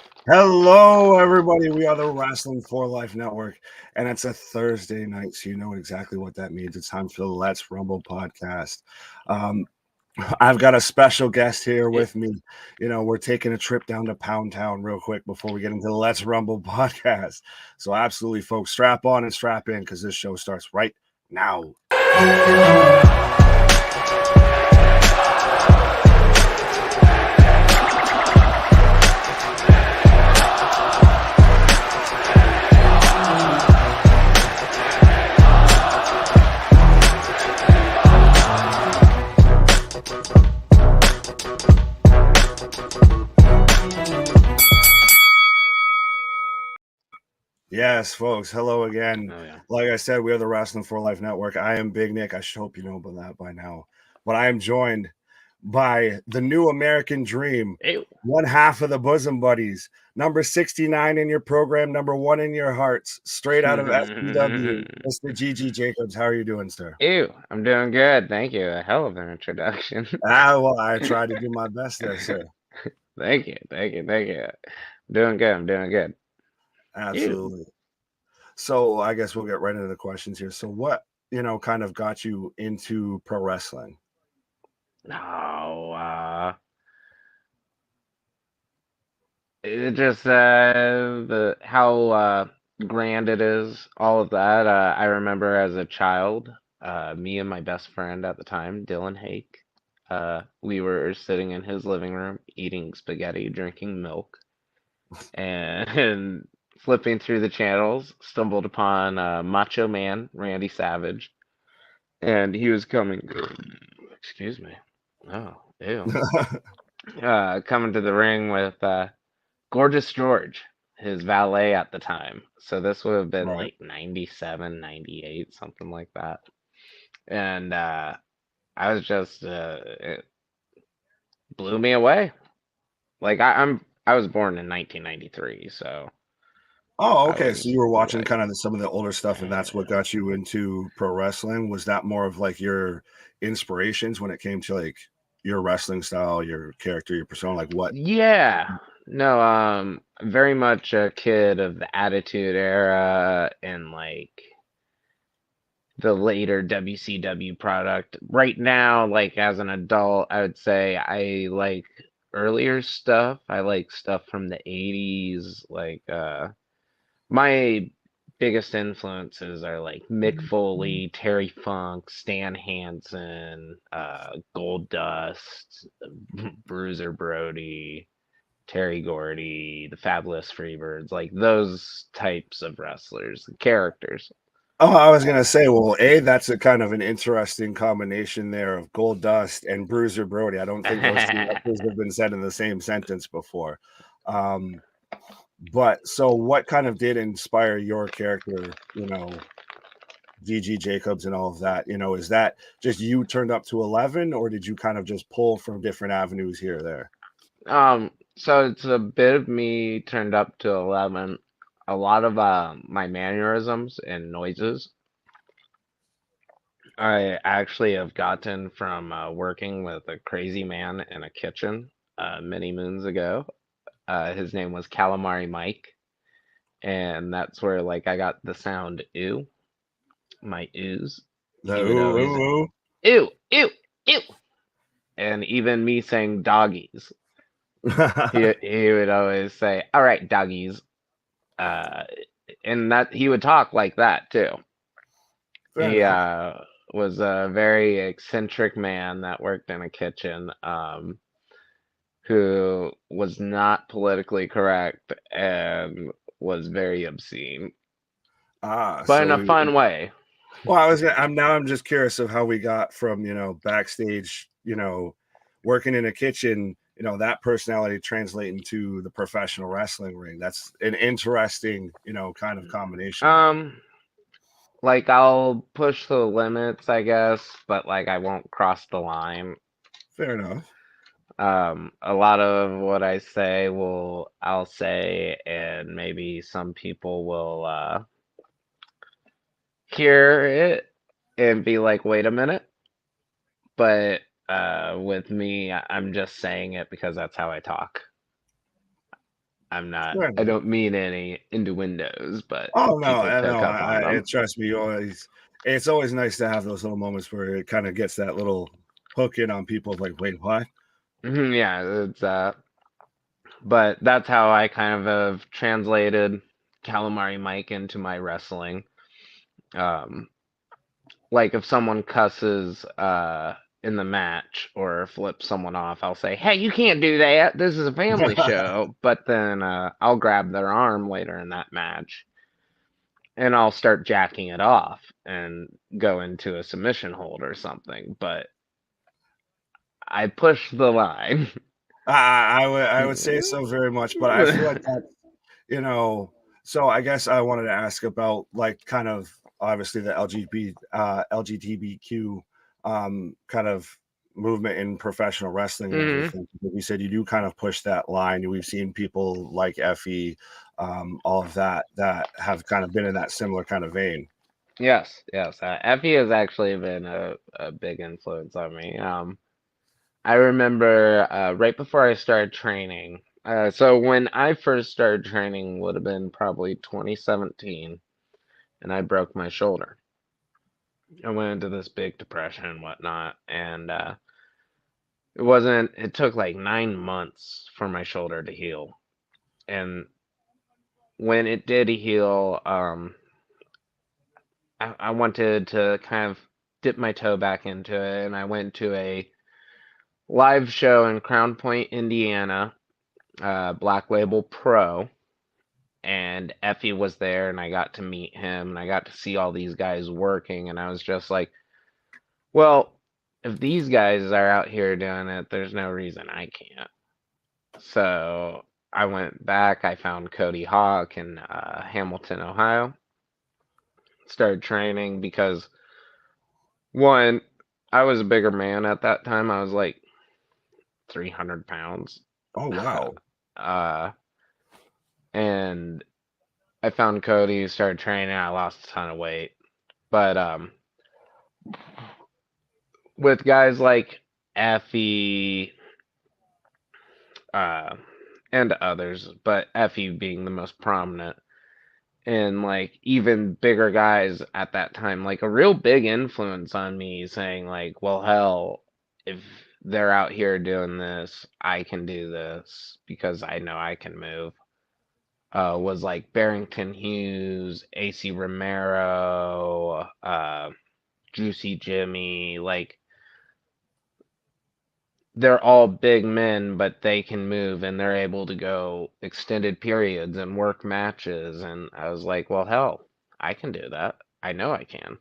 Hello, everybody. We are the Wrestling for Life Network, and it's a Thursday night, so you know exactly what that means. It's time for the Let's Rumble podcast. Um, I've got a special guest here with me. You know, we're taking a trip down to Pound Town real quick before we get into the Let's Rumble podcast. So, absolutely, folks, strap on and strap in because this show starts right now. Yes, folks. Hello again. Oh, yeah. Like I said, we are the Wrestling for Life Network. I am Big Nick. I should hope you know about that by now. But I am joined by the new American Dream, Ew. one half of the Bosom Buddies, number 69 in your program, number 1 in your hearts, straight out of FPW, Mr. GG Jacobs. How are you doing, sir? Ew, I'm doing good. Thank you. A hell of an introduction. Well, I tried to do my best there, sir. Thank you. Doing good. I'm doing good. Absolutely. So I guess we'll get right into the questions here. So what, kind of got you into pro wrestling? No, it just how grand it is, all of that. I remember as a child, me and my best friend at the time, Dylan Hake, we were sitting in his living room eating spaghetti, drinking milk, and flipping through the channels, stumbled upon Macho Man Randy Savage, and he was coming. Excuse me. Oh, ew. Coming to the ring with Gorgeous George, his valet at the time. So this would have been Right. like 97, 98, something like that. And I was just it blew me away. Like I was born in 1993, so Oh, I okay. So was you were watching like, kind of some of the older stuff, and that's what got you into pro wrestling. Was that more of like your inspirations when it came to like your wrestling style, your character, your persona? Like what? yeah. No, very much a kid of the Attitude Era and like the later WCW product. Right now, like as an adult, I would say I like earlier stuff. I like stuff from the 80s. Like my biggest influences are like Mick Foley, Terry Funk, Stan Hansen, Gold Dust, Bruiser Brody, Terry Gordy, the Fabulous Freebirds, like those types of wrestlers, characters. Oh, I was gonna say, well, that's a kind of an interesting combination there of Gold Dust and Bruiser Brody. I don't think those two wrestlers have been said in the same sentence before. But so what kind of did inspire your character, GG Jacobs and all of that? Is that just you turned up to 11, or did you kind of just pull from different avenues here or there? So it's a bit of me turned up to 11. A lot of my mannerisms and noises I actually have gotten from working with a crazy man in a kitchen many moons ago. His name was Calamari Mike, and that's where like I got the sound ew, my ooze. The He would ooh, always ooh, ew, ew, ew, and even me saying doggies. ooh. He would always say, "All right, doggies," uh, and that he would talk like that too. Fair He enough. was a very eccentric man that worked in a kitchen, who was not politically correct and was very obscene, but in So a fun way. well, I'm just curious of how we got from, backstage, working in a kitchen, that personality translating to the professional wrestling ring. That's an interesting, kind of combination there. Um, like I'll push the limits, I guess, but like I won't cross the line. Fair enough. A lot of what I say I'll say, and maybe some people will hear it and be like, wait a minute. But with me, I'm just saying it because that's how I talk. I'm not. Fair I enough. don't mean any innuendos, but Oh no, people I pick know. up on them. Trust me, you always. It's always nice to have those little moments where it kind of gets that little hook in on people. Like, wait, what? Yeah, it's but that's how I kind of have translated calamari Mike into my wrestling. Um, like if someone cusses in the match or flips someone off, I'll say, "Hey, you can't do that. This is a family show." But then I'll grab their arm later in that match and I'll start jacking it off and go into a submission hold or something. But I push the line. I would say so very much, but I feel like that, you know. So I guess I wanted to ask about like kind of obviously the LGBTQ kind of movement in professional wrestling and Hmm. everything. You said you do kind of push that line. We've seen people like Effie, all of that have kind of been in that similar kind of vein. Yes, yes. Effie has actually been a big influence on me. I remember right before I started training. So when I first started training would have been probably 2017, and I broke my shoulder. I went into this big depression and whatnot, and it wasn't. It took like 9 months for my shoulder to heal, and when it did heal, I wanted to kind of dip my toe back into it, and I went to a live show in Crown Point, Indiana, Black Label Pro, and Effie was there, and I got to meet him, and I got to see all these guys working, and I was just like, well, if these guys are out here doing it, there's no reason I can't. So I went back, I found Cody Hawk in Hamilton, Ohio, started training because one, I was a bigger man at that time. I was like 300 pounds. Oh wow. uh, and I found Cody, started training. I lost a ton of weight, but with guys like Effie uh, and others, but Effie being the most prominent, and like even bigger guys at that time, like a real big influence on me, saying like, "Well, hell, if they're out here doing this, I can do this because I know I can move." Was like Barrington Hughes, AC Romero, Juicy Jimmy, like they're all big men, but they can move and they're able to go extended periods and work matches. And I was like, well, hell, I can do that. I know I can.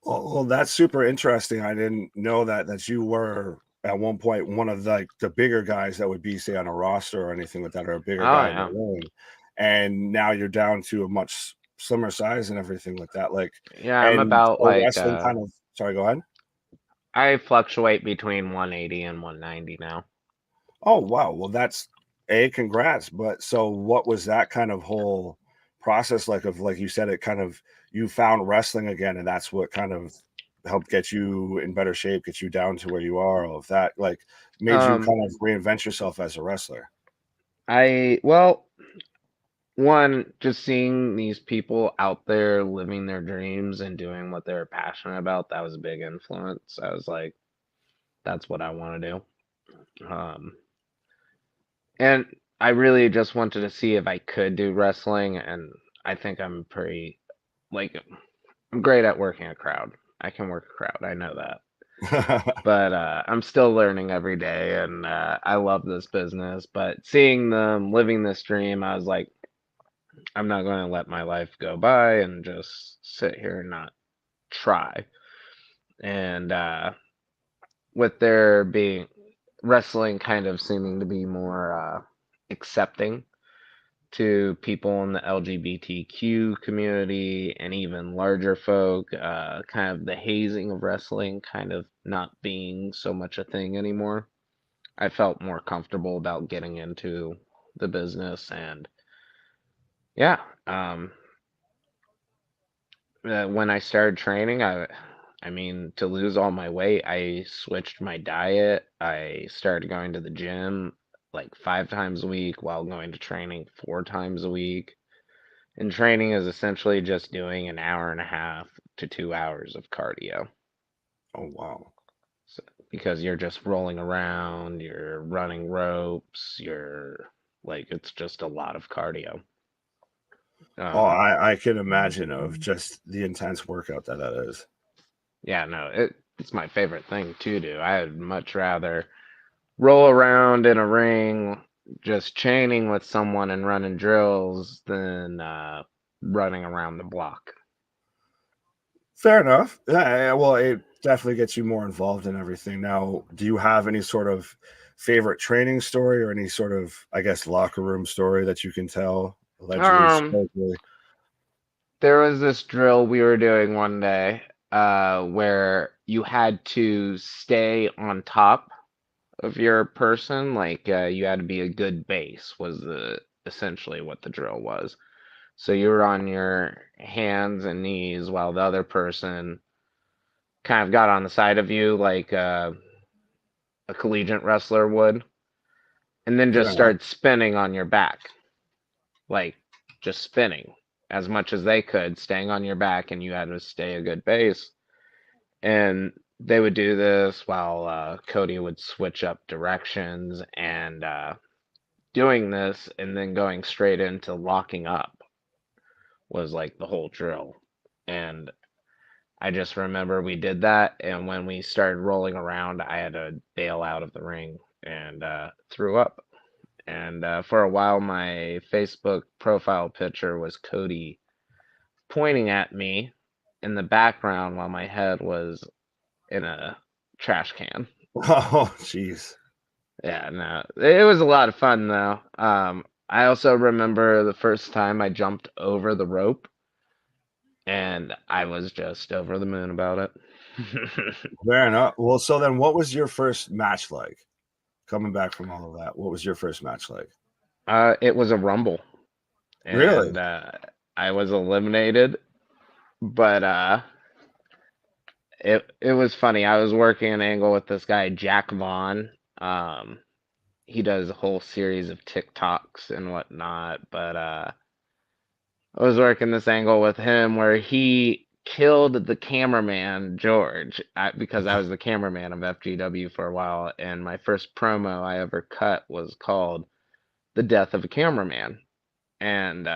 Well, that's super interesting. I didn't know that you were at one point one of the bigger guys that would be say on a roster or anything like that, or a bigger Oh, guy in the yeah. ring, and now you're down to a much slimmer size and everything like that. Like, Yeah, I'm and about so like, wrestling kind of. Sorry, go ahead. I fluctuate between 180 and 190 now. Oh wow. Well, that's a congrats. But so, what was that kind of whole process like? Of like you said, it kind of you found wrestling again, and that's what kind of helped get you in better shape, get you down to where you are. All of that like made you Um, kind of reinvent yourself as a wrestler. well, one, just seeing these people out there living their dreams and doing what they're passionate about, that was a big influence. I was like, that's what I want to do. And I really just wanted to see if I could do wrestling, and I think I'm pretty, like, I'm great at working a crowd. I can work a crowd, I know that. But I'm still learning every day, and I love this business. But seeing them living this dream, I was like, I'm not going to let my life go by and just sit here and not try. And with there being wrestling kind of seeming to be more accepting to people in the LGBTQ community and even larger folk, kind of the hazing of wrestling kind of not being so much a thing anymore. I felt more comfortable about getting into the business, and yeah, when I started training, I mean, to lose all my weight, I switched my diet. I started going to the gym. like 5 times a week while going to training 4 times a week. And training is essentially just doing an hour and a half to 2 hours of cardio. Oh wow. So, because you're just rolling around, you're running ropes, you're like, it's just a lot of cardio. Oh, Um, I can imagine of just the intense workout that is. yeah, no, it's my favorite thing to do. I'd much rather roll around in a ring just chaining with someone and running drills than running around the block. Fair enough. Yeah, well, it definitely gets you more involved in everything. Now, do you have any sort of favorite training story or any sort of, I guess, locker room story that you can tell? Allegedly, Um, supposedly. there was this drill we were doing one day where you had to stay on top of your person, like you had to be a good base was the essentially what the drill was. So you were on your hands and knees while the other person kind of got on the side of you like a collegiate wrestler would, and then Fair just enough. started spinning on your back, like just spinning as much as they could, staying on your back, and you had to stay a good base. And they would do this while Cody would switch up directions and doing this and then going straight into locking up was like the whole drill. And I just remember we did that, and when we started rolling around, I had to bail out of the ring and threw up. And for a while, my Facebook profile picture was Cody pointing at me in the background while my head was in a trash can. Oh, jeez. Yeah, no, it was a lot of fun though. I also remember the first time I jumped over the rope, and I was just over the moon about it. Fair enough. Well, so then what was your first match like? Coming back from all of that, what was your first match like? It was a rumble, Really? and I was eliminated, but it was funny. I was working an angle with this guy Jack Vaughn. Um, he does a whole series of TikToks and whatnot, but I was working this angle with him where he killed the cameraman George because I was the cameraman of FGW for a while, and my first promo I ever cut was called "The Death of a Cameraman," and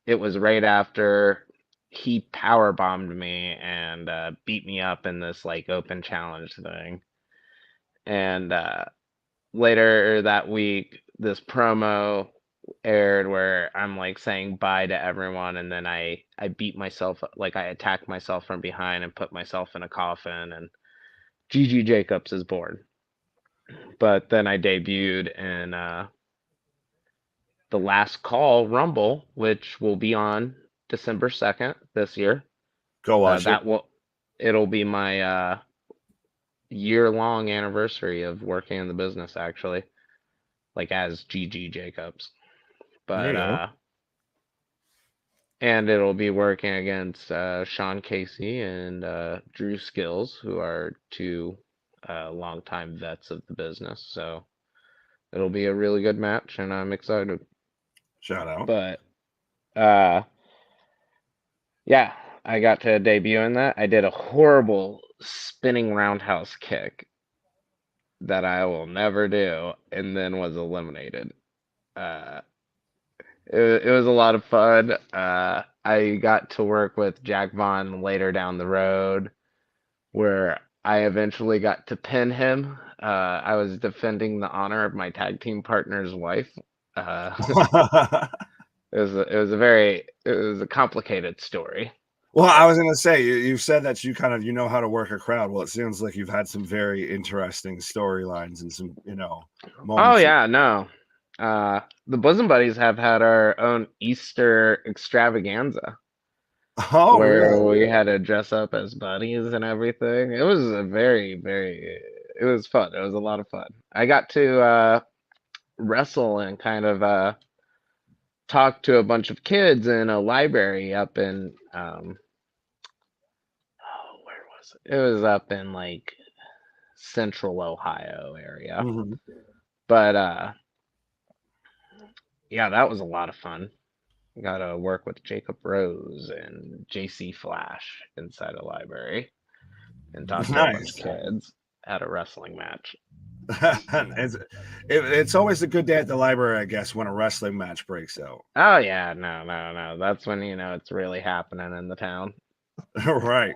it was right after he power bombed me and beat me up in this like open challenge thing, and later that week, this promo aired where I'm like saying bye to everyone, and then I beat myself, like I attacked myself from behind and put myself in a coffin, and GG Jacobs is born. But then I debuted in the Last Call Rumble, which will be on December 2nd this year. Go watch it. That will it'll be my year-long anniversary of working in the business, actually, like as GG Jacobs. There But you go. and it'll be working against Sean Casey and Drew Skills, who are two longtime vets of the business. So it'll be a really good match, and I'm excited. Shout out. But uh, yeah, I got to debut in that. I did a horrible spinning roundhouse kick that I will never do, and then was eliminated. Uh, it was a lot of fun. I got to work with Jack Vaughn later down the road, where I eventually got to pin him. I was defending the honor of my tag team partner's wife. Uh, it was a complicated story. Well, I But was gonna say you said that you kind of you know how to work a crowd. Well, it sounds like you've had some very interesting storylines and some oh moments. yeah, no. The Bosom Buddies have had our own Easter extravaganza Oh, where really? we had to dress up as buddies and everything. It was a very it was fun. It was a lot of fun. I got to wrestle and kind of talk to a bunch of kids in a library up in oh, where was it? It was up in like central Ohio area. Mhm. But yeah, that was a lot of fun. Got to work with Jacob Rose and JC Flash inside a library and talk to a bunch of Nice. kids at a wrestling match. It's always a good day at the library, I guess, when a wrestling match breaks out. Oh yeah, no. That's when it's really happening in the town. Right.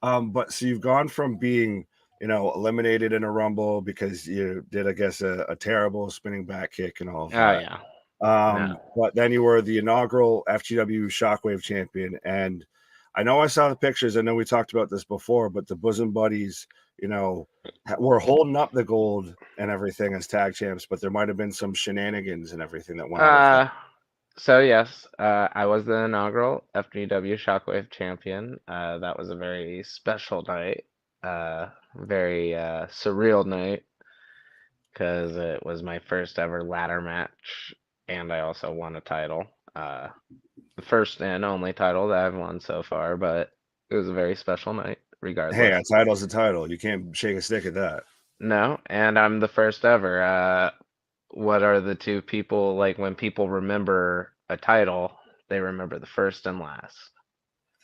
But so you've gone from being, eliminated in a rumble because you did, I guess, a terrible spinning back kick and all of Oh that. yeah, no. But then you were the inaugural FGW Shockwave champion, and I know I saw the pictures. I know we talked about this before, but the bosom buddies, were holding up the gold and everything as tag champs, but there might have been some shenanigans and everything that went on with that. Uh, so yes, I was the inaugural FGW Shockwave champion. That was a very special night, very surreal night because it was my first ever ladder match, and I also won a title. The first and only title that I've won so far, but it was a very special night, Hey, regardless. a title's a title. You can't shake a stick at that. No, and I'm the first ever. What are the two people like when people remember a title, they remember the first and last.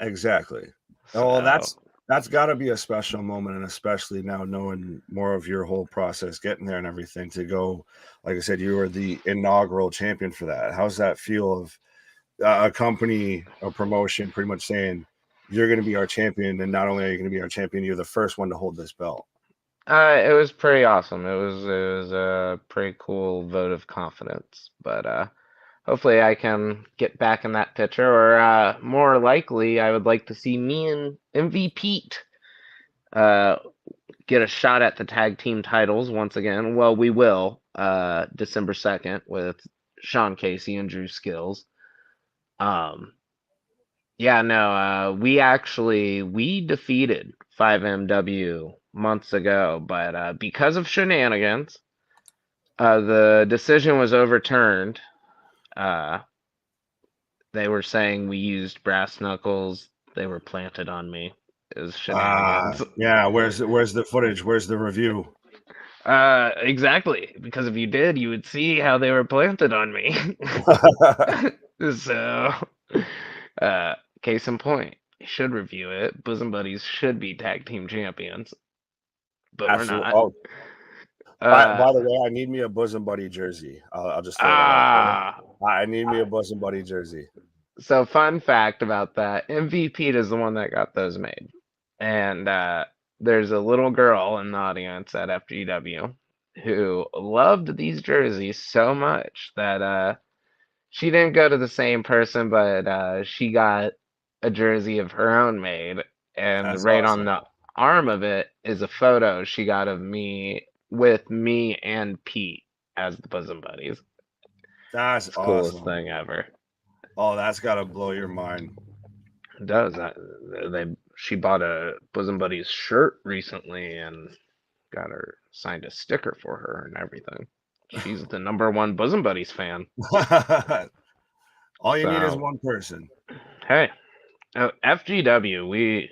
Exactly. Oh, well, So, that's got to be a special moment, and especially now knowing more of your whole process, getting there and everything to go. Like I said, you were the inaugural champion for that. How's that feel of a company, a promotion, pretty much saying you're going to be our champion, and not only are you going to be our champion, you're the first one to hold this belt. it was pretty awesome. It was a pretty cool vote of confidence. But hopefully I can get back in that picture, or more likely, I would like to see me and MVP uh get a shot at the tag team titles once again. Well, we will December 2nd with Sean Casey and Drew Skills. Um, yeah, no, we defeated 5MW months ago, but because of shenanigans, the decision was overturned. Uh, they were saying we used brass knuckles. They were planted on me. It was shenanigans. Yeah. Where's the footage? Where's the review? Exactly. Because if you did, you would see how they were planted on me. So, uh, case in point, you should review it. Bosom Buddies should be tag team champions, but we're Absolutely. not. Oh, Uh, by the way, I need me a bosom buddy jersey. I'll just throw that out ah. there. I need me a bosom buddy jersey. So fun fact about that: MVP is the one that got those made, and there's a little girl in the audience at FGW who loved these jerseys so much that she didn't go to the same person, but she got a jersey of her own made, and That's right on awesome. the arm of it is a photo she got of me with me and Pete as the bosom buddies. That's It's the coolest awesome. thing ever. Oh, that's got to blow your mind. It does. She bought a bosom buddies shirt recently and got her signed a sticker for her and everything. She's the #1 bosom buddies fan. All you need is So one person. hey, FGW,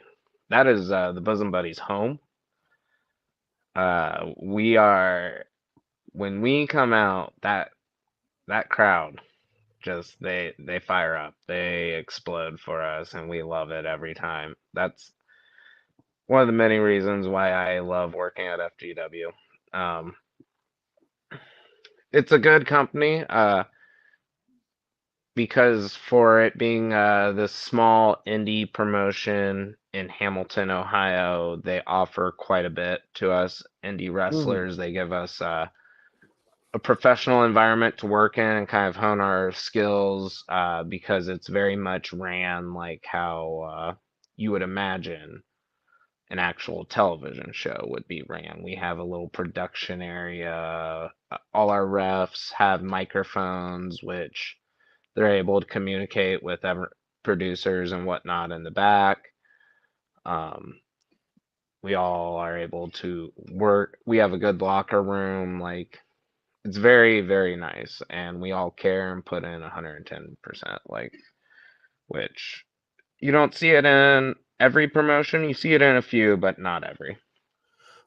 that is the bosom buddies home. We are when we come out, that crowd just they fire up, they explode for us, and we love it every time. That's one of the many reasons why I love working at FGW. Um, it's a good company because for it being this small indie promotion in Hamilton, Ohio, they offer quite a bit to us indie Mhm. wrestlers. They give us a professional environment to work in and kind of hone our skills because it's very much ran like how you would imagine an actual television show would be ran. We have a little production area. All our refs have microphones, which they're able to communicate with producers and whatnot in the back. Um, we all are able to work. We have a good locker room. Like it's very, very nice, and we all care and put in 110%. Like which you don't see it in every promotion. You see it in a few, but not every.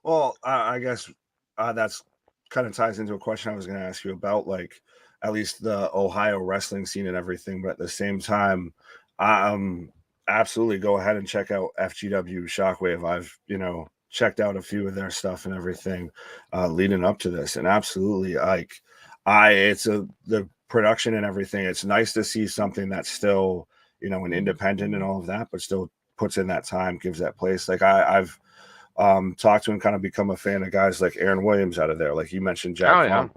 Well, I guess that's kind of ties into a question I was going to ask you about, like, at least the Ohio wrestling scene and everything. But at the same time, absolutely go ahead and check out FGW Shockwave. I've, checked out a few of their stuff and everything leading up to this, and absolutely, like, the production and everything. It's nice to see something that's still, an independent and all of that, but still puts in that time, gives that place. Like I've talked to and kind of become a fan of guys like Aaron Williams out of there, like you mentioned, Jack Oh yeah.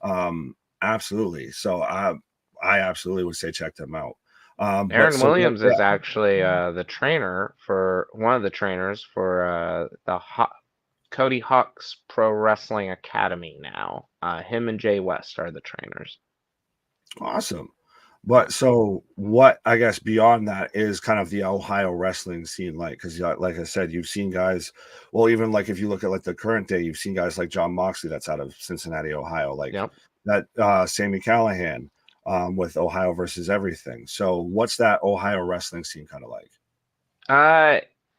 Vaughn. Absolutely. So I absolutely would say check them out. But Aaron so what? Williams is actually the trainer for one of the trainers for Cody Hawk's Pro Wrestling Academy now. Him and Jay West are the trainers. Awesome. But so what, I guess, beyond that is kind of the Ohio wrestling scene like? Because like I said, you've seen guys, well, even like if you look at like the current day, you've seen guys like John Moxley that's out of Cincinnati, Ohio, like Yep. that Sammy Callahan with Ohio versus everything. So what's that Ohio wrestling scene kind of like?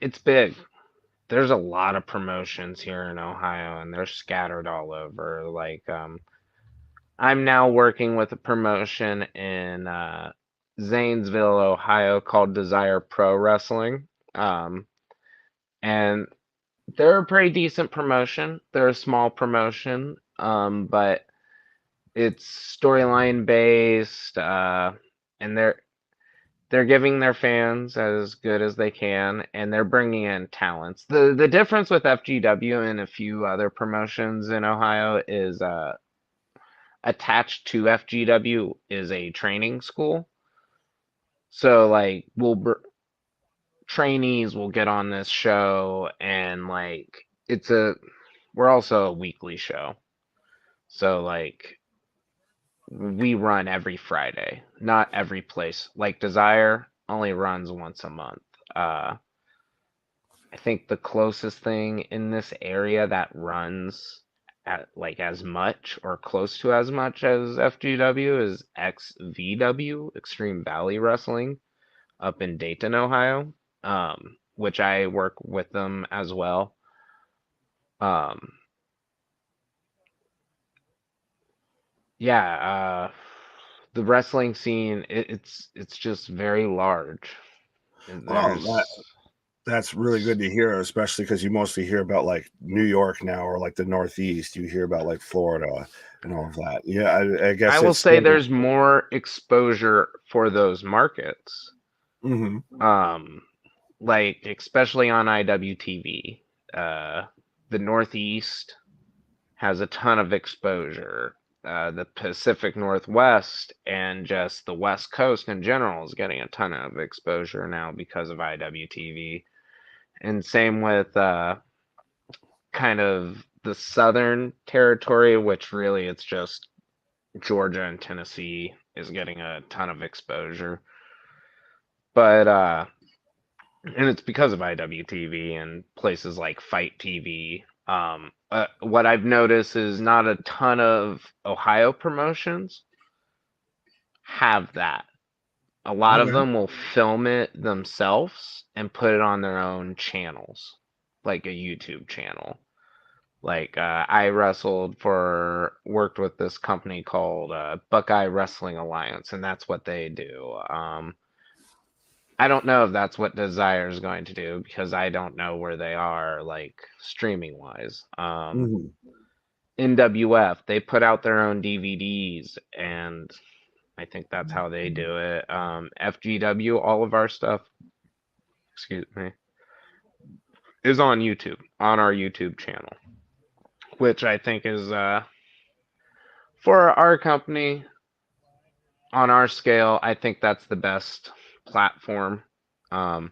It's big. There's a lot of promotions here in Ohio, and they're scattered all over. Like, I'm now working with a promotion in Zanesville, Ohio called Desire Pro Wrestling. And they're a pretty decent promotion. They're a small promotion, but it's storyline based, and they're giving their fans as good as they can, and they're bringing in talents. The difference with FGW and a few other promotions in Ohio is attached to FGW is a training school. So like trainees will get on this show, and like we're also a weekly show. So like we run every Friday, not every place. Like Desire only runs once a month. I think the closest thing in this area that runs at like as much or close to as much as FGW is XVW, Extreme Valley Wrestling, up in Dayton, Ohio, which I work with them as well. Yeah, the wrestling scene, it's just very large. And Well, there's that's really good to hear, especially because you mostly hear about like New York now or like the Northeast. You hear about like Florida and all of that. Yeah, I I guess will it's say still. there's more exposure for those markets. Mhm. Um, like especially on IWTV. The Northeast has a ton of exposure. The Pacific Northwest and just the West Coast in general is getting a ton of exposure now because of IWTV. And same with kind of the Southern territory, which really it's just Georgia and Tennessee is getting a ton of exposure. But and it's because of IWTV and places like Fight TV. What I've noticed is not a ton of Ohio promotions have that. A lot of Okay. them will film it themselves and put it on their own channels, like a YouTube channel. Like I worked with this company called Buckeye Wrestling Alliance, and that's what they do. I don't know if that's what Desire is going to do because I don't know where they are, like streaming wise. Mhm. NWF, they put out their own DVDs, and I think that's how they do it. FGW, all of our stuff, excuse me, is on YouTube, on our YouTube channel, which I think is for our company on our scale. I think that's the best platform. Um,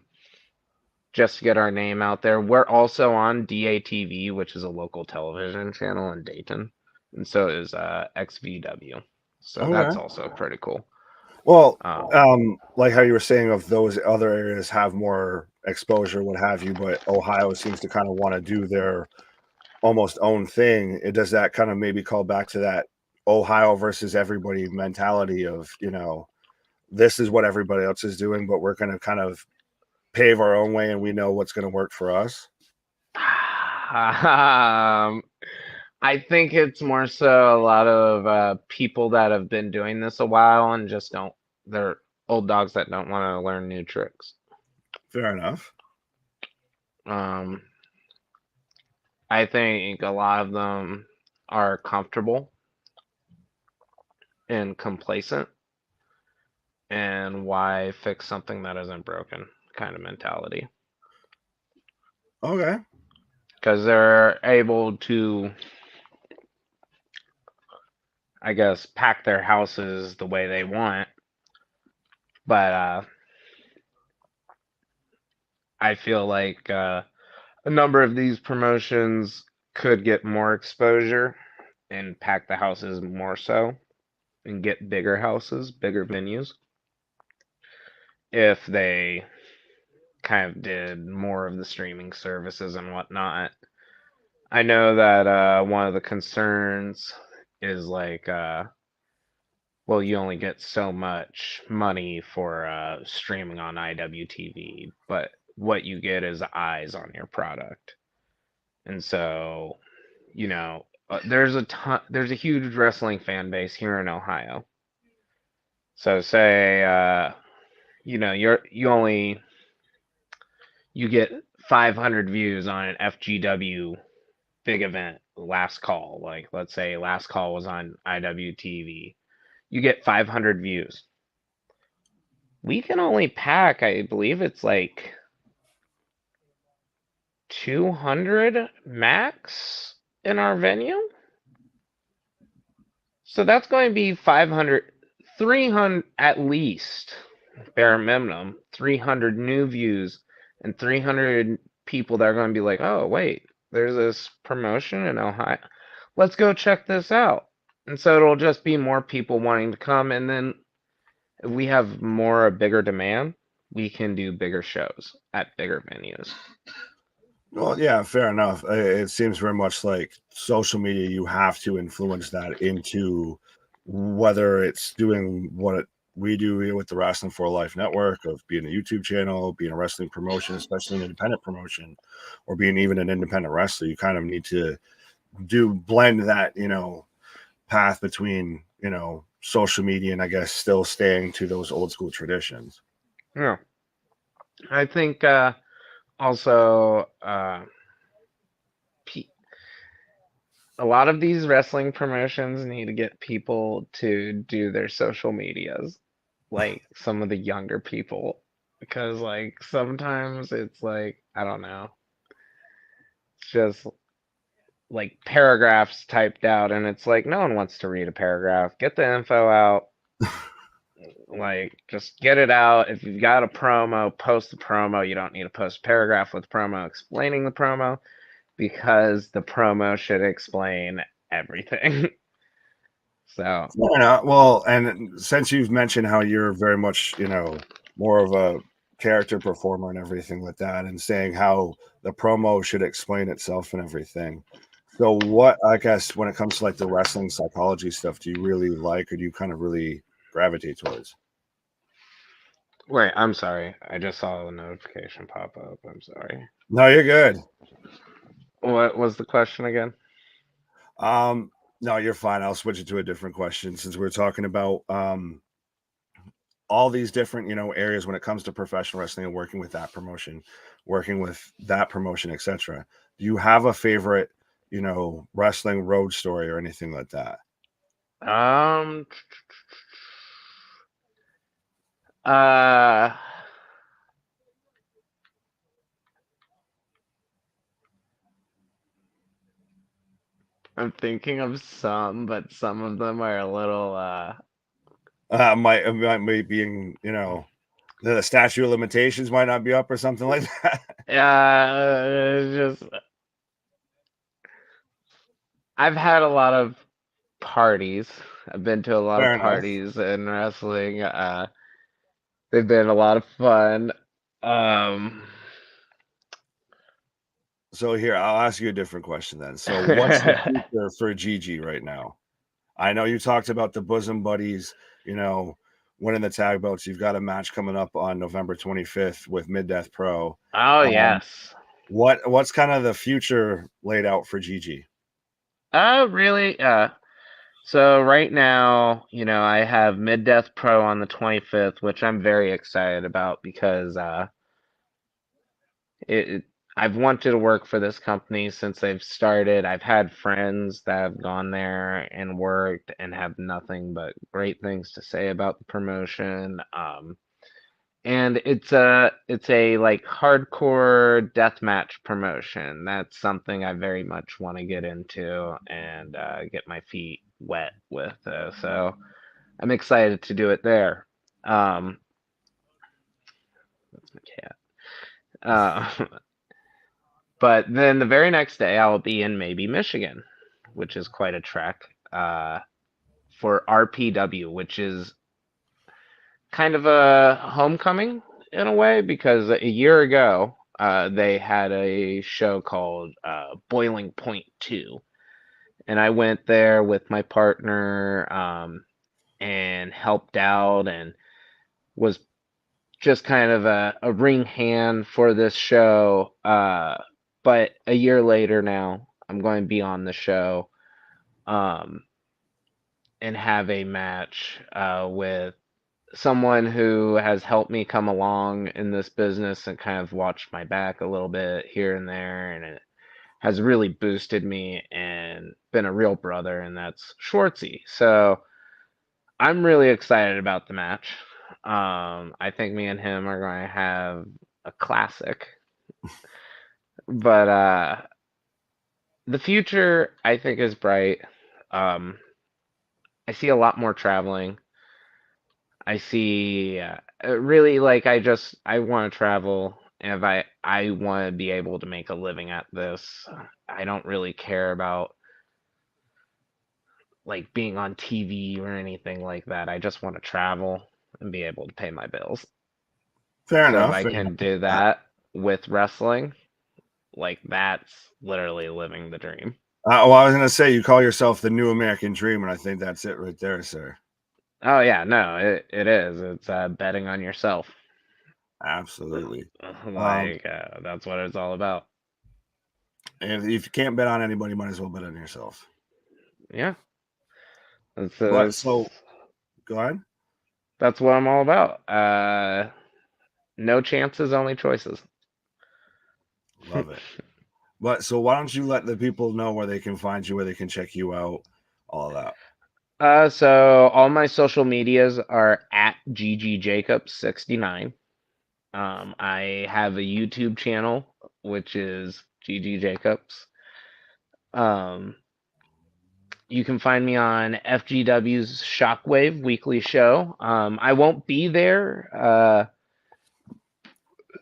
just to get our name out there. We're also on DATV, which is a local television channel in Dayton, and so is XVW. So that's Okay. also pretty cool. Well, Um, like how you were saying, of those other areas have more exposure, what have you, but Ohio seems to kind of want to do their almost own thing. It does that kind of maybe call back to that Ohio versus everybody mentality of, this is what everybody else is doing, but we're going to kind of pave our own way and we know what's going to work for us. um, I think it's more so a lot of people that have been doing this a while and just don't. They're old dogs that don't want to learn new tricks. Fair enough. Um, I think a lot of them are comfortable and complacent, and why fix something that isn't broken kind of mentality. Okay. Because they're able to, I guess, pack their houses the way they want. But I feel like a number of these promotions could get more exposure and pack the houses more so and get bigger houses, bigger venues if they kind of did more of the streaming services and whatnot. I know that one of the concerns is like, well, you only get so much money for streaming on IWTV, but what you get is eyes on your product. And so, there's a huge wrestling fan base here in Ohio. So say, you get 500 views on an FGW big event, last call. Like, let's say last call was on IWTV. You get 500 views. We can only pack, I believe it's like 200 max in our venue. So that's going to be 500, 300 at least, bare minimum, 300 new views and 300 people that are going to be like, oh, wait, there's this promotion in Ohio. Let's go check this out. And so it'll just be more people wanting to come. And then if we have a bigger demand, we can do bigger shows at bigger venues. Well, yeah, fair enough. It seems very much like social media, you have to influence that into whether it's doing what we do here with the Wrestling for Life Network, of being a YouTube channel, being a wrestling promotion, especially an independent promotion, or being even an independent wrestler. You kind of need to blend that, path between, social media and I guess still staying to those old school traditions. Yeah. I think also a lot of these wrestling promotions need to get people to do their social medias, like some of the younger people, because like sometimes it's like, I don't know, it's just like paragraphs typed out, and it's like no one wants to read a paragraph. Get the info out. Like, just get it out. If you've got a promo, post the promo. You don't need to post a paragraph with promo explaining the promo, because the promo should explain everything. So, Well, and since you've mentioned how you're very much, more of a character performer and everything like that, and saying how the promo should explain itself and everything. So, what, I guess, when it comes to like the wrestling psychology stuff, do you really like, or do you kind of really gravitate towards? wait, I'm sorry. I just saw the notification pop up. I'm sorry. No, you're good. What was the question again? No, you're fine. I'll switch it to a different question since we're talking about all these different, areas when it comes to professional wrestling and working with that promotion, etc. Do you have a favorite, wrestling road story or anything like that? Um, uh, I'm thinking of some, but some of them are a little, Might being, the statute of limitations might not be up or something like that. just, I've had a lot of parties. I've been to a lot of Fair enough. parties in wrestling. They've been a lot of fun. Um, So here, I'll ask you a different question then. So what's the future for Gigi right now? I know you talked about the bosom buddies, winning the tag belts. You've got a match coming up on November 25th with Mid Death Pro. oh Um, yes. what's kind of the future laid out for Gigi? Really? So right now, I have Mid Death Pro on the 25th, which I'm very excited about because it I've wanted to work for this company since they've started. I've had friends that have gone there and worked and have nothing but great things to say about the promotion. And it's a like hardcore deathmatch promotion. That's something I very much want to get into and get my feet wet with. So I'm excited to do it there. Um, that's my cat. But then the very next day, I'll be in maybe Michigan, which is quite a trek, for RPW, which is kind of a homecoming in a way because a year ago, they had a show called Boiling Point 2. And I went there with my partner and helped out and was just kind of a ring hand for this show. But a year later now, I'm going to be on the show um, and have a match with someone who has helped me come along in this business and kind of watched my back a little bit here and there. And it has really boosted me and been a real brother, and that's Schwartzy. So I'm really excited about the match. I think me and him are going to have a classic. But the future, I think, is bright. Um, I see a lot more traveling. I see really like I want to travel, and if I want to be able to make a living at this. I don't really care about like being on TV or anything like that. I just want to travel and be able to pay my bills. Fair So if enough. I Fair can enough. do that with wrestling, like that's literally living the dream. Well, I was gonna say you call yourself the new American dream, and I think that's it right there, sir. Oh yeah, no, it is. It's betting on yourself. Absolutely. Um, Like that's what it's all about. and if you can't bet on anybody, you might as well bet on yourself. Yeah, that's But that's so go ahead. that's what I'm all about. No chances, only choices. Love it. But so why don't you let the people know where they can find you, where they can check you out, all of that. So all my social medias are at ggjacobs69. I have a YouTube channel, which is GG Jacobs. Um, you can find me on FGW's Shockwave weekly show. I won't be there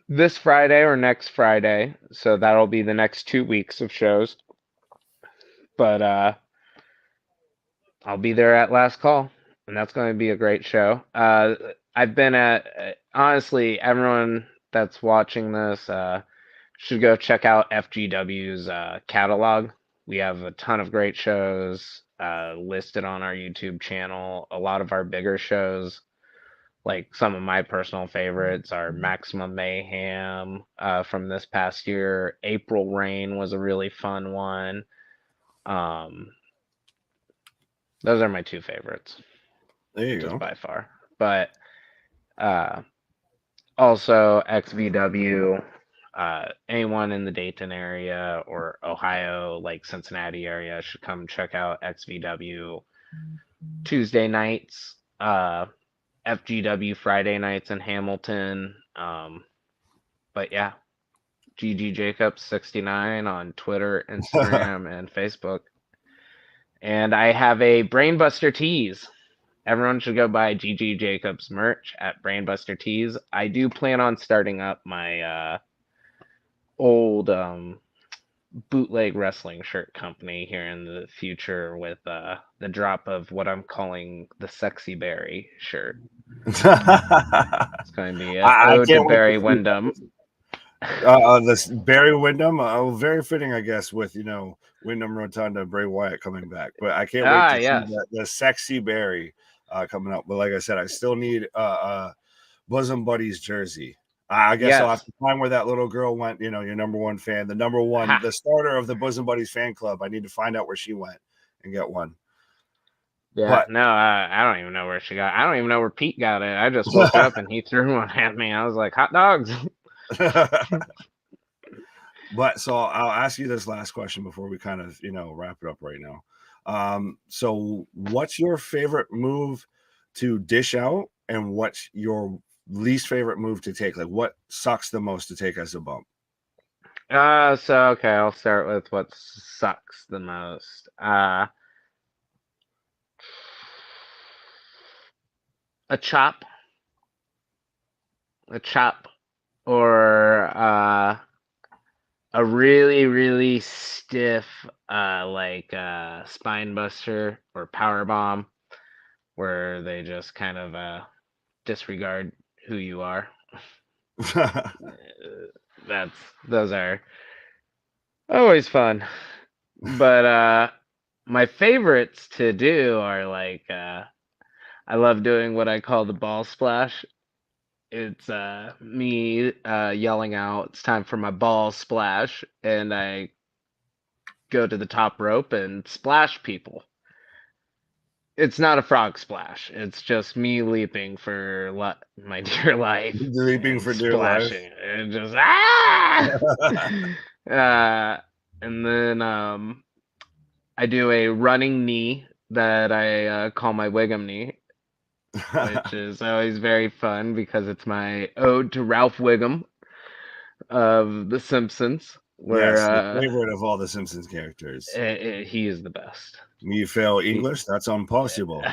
this Friday or next Friday, so that'll be the next 2 weeks of shows. But I'll be there at Last Call, and that's going to be a great show. I've been at honestly, everyone that's watching this should go check out FGW's catalog. We have a ton of great shows listed on our YouTube channel. A lot of our bigger shows, like some of my personal favorites, are Maximum Mayhem from this past year. April Rain was a really fun one. Um, those are my two favorites, There you just go. by far. But uh, also XVW, anyone in the Dayton area or Ohio, like Cincinnati area, should come check out XVW Tuesday nights, FGW Friday nights in Hamilton. But yeah, GG Jacobs 69 on Twitter, Instagram, and Facebook. And I have a Brainbuster Tees. Everyone should go buy GG Jacobs merch at Brainbuster Tees. I do plan on starting up my old bootleg wrestling shirt company here in the future with the drop of what I'm calling the Sexy Barry shirt. It's going to be an I ode to can't wait to Barry see Windham. this Barry Windham. Very fitting, I guess, with Windham Rotunda, Bray Wyatt coming back. But I can't wait to see Yes. the sexy Barry coming up. But like I said, I still need Bosom Buddies jersey. I guess I'll have Yes. to find where that little girl went. You know, your number one fan, the starter of the Bosom Buddies fan club. I need to find out where she went and get one. Yeah, But no, I don't even know where she got. I don't even know where Pete got it. I just woke up and he threw one at me. I was like, hot dogs. but so I'll ask you this last question before we kind of wrap it up right now. So what's your favorite move to dish out, and what's your least favorite move to take? Like, what sucks the most to take as a bump? So okay, I'll start with what sucks the most. A chop, a chop, or a really, really stiff, spine buster or power bomb, where they just kind of disregard who you are. Those are always fun. But my favorites to do are I love doing what I call the ball splash. It's me yelling out, "It's time for my ball splash," and I go to the top rope and splash people. It's not a frog splash. It's just me leaping for my dear life Leaping and for dear life. splashing and just uh, and then I do a running knee that I call my Wiggum knee, which is always very fun because it's my ode to Ralph Wiggum of The Simpsons, where Yes, the favorite of all the Simpsons characters. he is the best. You fail English? That's impossible.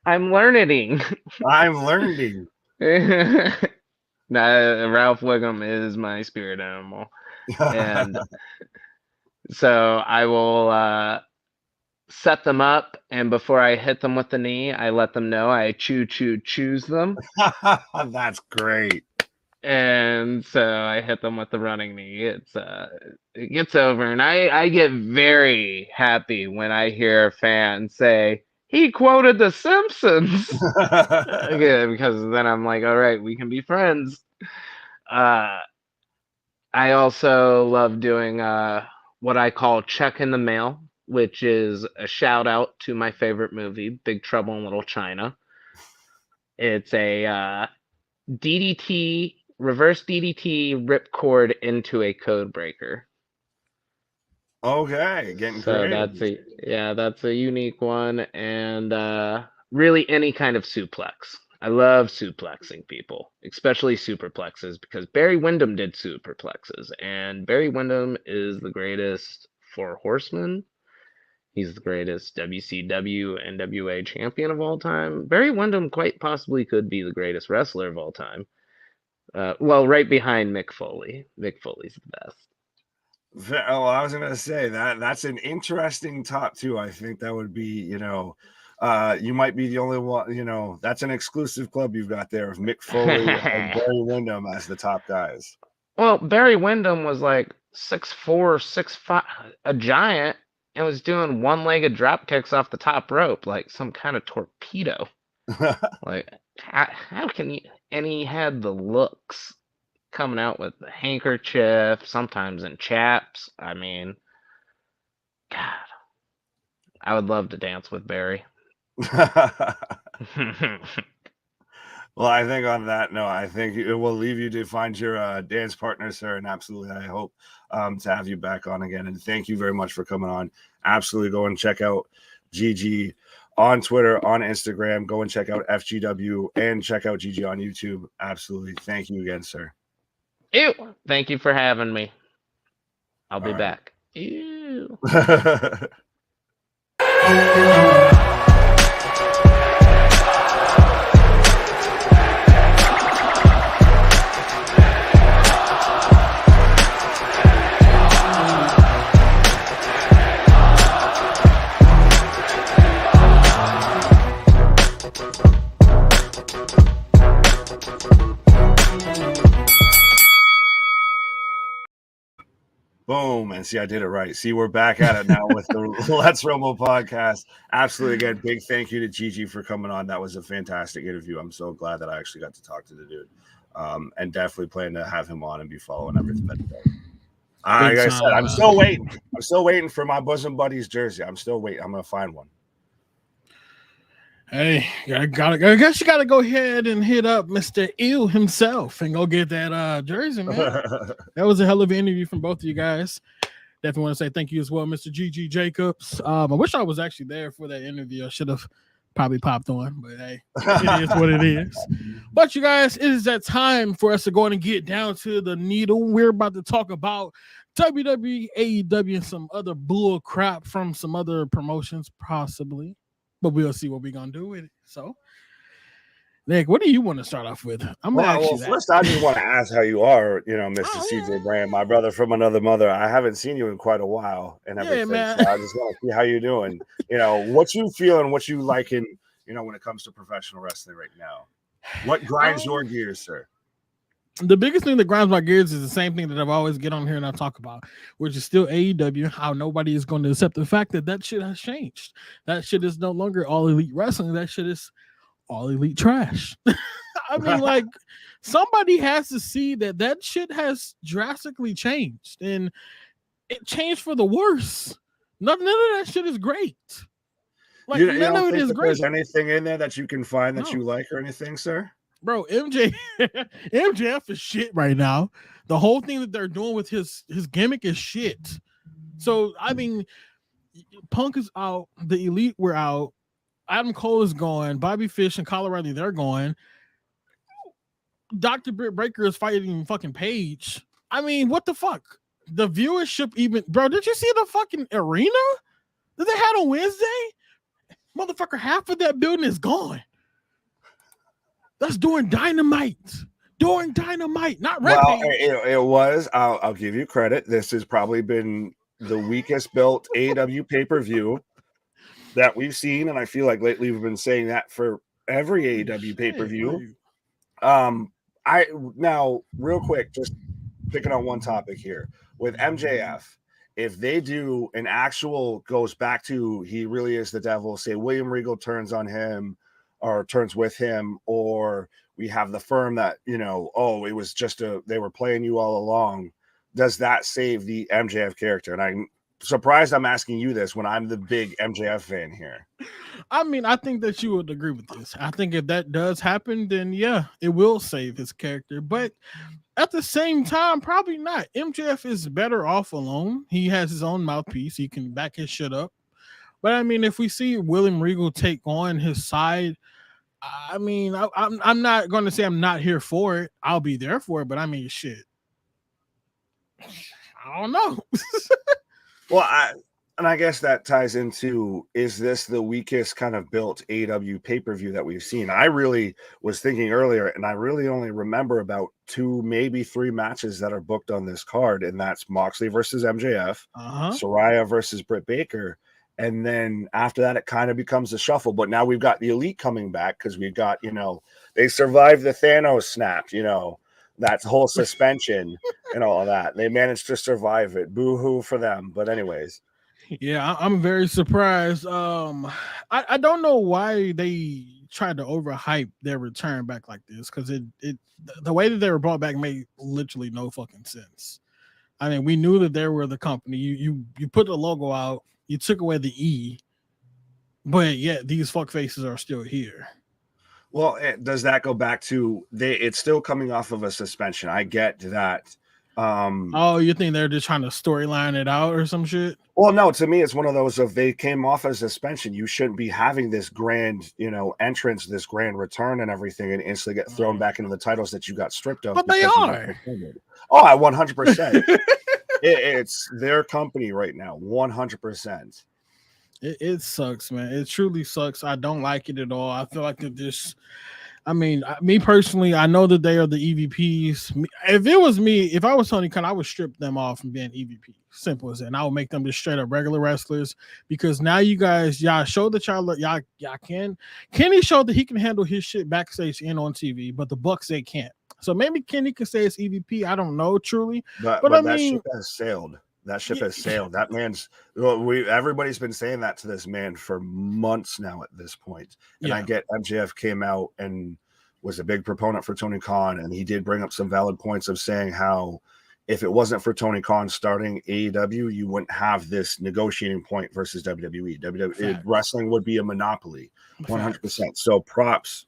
I'm learning. I'm learning. Ralph Wiggum is my spirit animal. And so I will set them up, and before I hit them with the knee, I let them know I choose them. That's great. And so I hit them with the running knee. It gets over, and I get very happy when I hear fans say he quoted The Simpsons. Again, because then I'm like, all right, we can be friends. I also love doing what I call check in the mail, which is a shout out to my favorite movie, Big Trouble in Little China. It's a DDT, reverse DDT ripcord into a code breaker. Okay, getting So creative. that's a unique one, and really any kind of suplex. I love suplexing people, especially superplexes, because Barry Windham did superplexes, and Barry Windham is the greatest Four Horsemen. He's the greatest WCW and WA champion of all time. Barry Windham quite possibly could be the greatest wrestler of all time. Well, right behind Mick Foley. Mick Foley's the best. Oh, I was gonna say that's an interesting top two. I think that would be, you might be the only one, that's an exclusive club you've got there of Mick Foley and Barry Windham as the top guys. Well, Barry Windham was like 6'4", 6'5", a giant, and was doing one-legged drop kicks off the top rope like some kind of torpedo. Like, how can you? And he had the looks, coming out with the handkerchief, sometimes in chaps. I mean, God, I would love to dance with Barry. Well, I think on that note, I think it will leave you to find your dance partner, sir. And absolutely, I hope to have you back on again. And thank you very much for coming on. Absolutely, go and check out GG on Twitter, on Instagram. Go and check out FGW and check out GG on YouTube. Absolutely. Thank you again, sir. Ew. Thank you for having me. I'll be back. Ew. Boom. And see, I did it right. See, we're back at it now with the Let's Rumble podcast. Absolutely. Again, big thank you to Gigi for coming on. That was a fantastic interview. I'm so glad that I actually got to talk to the dude. And definitely plan to have him on and be following everything that he does. Like I said, I'm still waiting. I'm still waiting for my bosom buddy's jersey. I'm still waiting. I'm going to find one. Hey, I guess you gotta go ahead and hit up Mr. Ew himself and go get that jersey, man. That was a hell of an interview from both of you guys. Definitely want to say thank you as well, Mr. GG Jacobs. I wish I was actually there for that interview. I should have probably popped on, but hey, it is what it is. But you guys, it is that time for us to go and get down to the needle. We're about to talk about WWE, AEW, and some other bull crap from some other promotions, possibly. But we'll see what we're going to do with it. So, Nick, what do you want to start off with? First, I just want to ask how you are, Mr. CJ Brand, my brother from another mother. I haven't seen you in quite a while and everything. Man. So I just want to see how you're doing. What you feel and what you like in, when it comes to professional wrestling right now. What grinds your gears, sir? The biggest thing that grinds my gears is the same thing that I've always get on here and I talk about, which is still AEW, how nobody is going to accept the fact that shit has changed. That shit is no longer all elite wrestling. That shit is all elite trash. I mean, like, somebody has to see that shit has drastically changed, and it changed for the worse. None of that shit is great. Like, none of it is great. There's anything in there that you can find that you like or anything, sir? Bro, MJF is shit right now. The whole thing that they're doing with his gimmick is shit. So, I mean, Punk is out. The Elite were out. Adam Cole is gone. Bobby Fish and Colorado, they're gone. Dr. Britt Baker is fighting fucking Paige. I mean, what the fuck? The viewership even... Bro, did you see the fucking arena that they had on Wednesday? Motherfucker, half of that building is gone. That's during Dynamite. Not Rampage. Well, it was. I'll give you credit. This has probably been the weakest built AEW pay-per-view that we've seen, and I feel like lately we've been saying that for every AEW pay-per-view. Now, real quick, just picking on one topic here with MJF. If they do an actual goes back to he really is the devil, say William Regal turns on him or turns with him, or we have the firm that, it was just they were playing you all along. Does that save the MJF character? And I'm surprised I'm asking you this when I'm the big MJF fan here. I mean, I think that you would agree with this. I think if that does happen, then yeah, it will save his character. But at the same time, probably not. MJF is better off alone. He has his own mouthpiece. He can back his shit up. But I mean, if we see William Regal take on his side, I mean, I'm not going to say I'm not here for it. I'll be there for it. But I mean, shit. I don't know. Well, I guess that ties into, is this the weakest kind of built AEW pay-per-view that we've seen? I really was thinking earlier, and I really only remember about 2, maybe 3 matches that are booked on this card, and that's Moxley versus MJF, Saraya versus Britt Baker, and then after that, it kind of becomes a shuffle. But now we've got the Elite coming back because we've got, they survived the Thanos snap, that whole suspension and all of that. They managed to survive it. Boo-hoo for them. But anyways. Yeah, I'm very surprised. I don't know why they tried to overhype their return back like this, because the way that they were brought back made literally no fucking sense. I mean, we knew that they were the company. You put the logo out, you took away the E, but yet these fuck faces are still here. Well, does that go back to it's still coming off of a suspension? I get that. You think they're just trying to storyline it out or some shit? Well, no, to me, it's one of those of they came off as suspension. You shouldn't be having this grand, entrance, this grand return and everything, and instantly get thrown back into the titles that you got stripped of. But they are. Oh, I 100%. It's their company right now, 100%. It sucks, man. It truly sucks. I don't like it at all. I feel like that this. I mean, me personally, I know that they are the EVPs. If it was me, if I was Tony Khan, I would strip them off from being EVP. Simple as that. And I would make them just straight up regular wrestlers, because now y'all show that y'all can. Kenny showed that he can handle his shit backstage and on TV, but the Bucks, they can't. So maybe Kenny can say it's EVP. I don't know truly, but I that mean, ship has sailed. That ship has sailed. That man's everybody's been saying that to this man for months now at this point. And I get MJF came out and was a big proponent for Tony Khan, and he did bring up some valid points of saying how if it wasn't for Tony Khan starting AEW, you wouldn't have this negotiating point versus WWE. WWE wrestling would be a monopoly, 100%. So props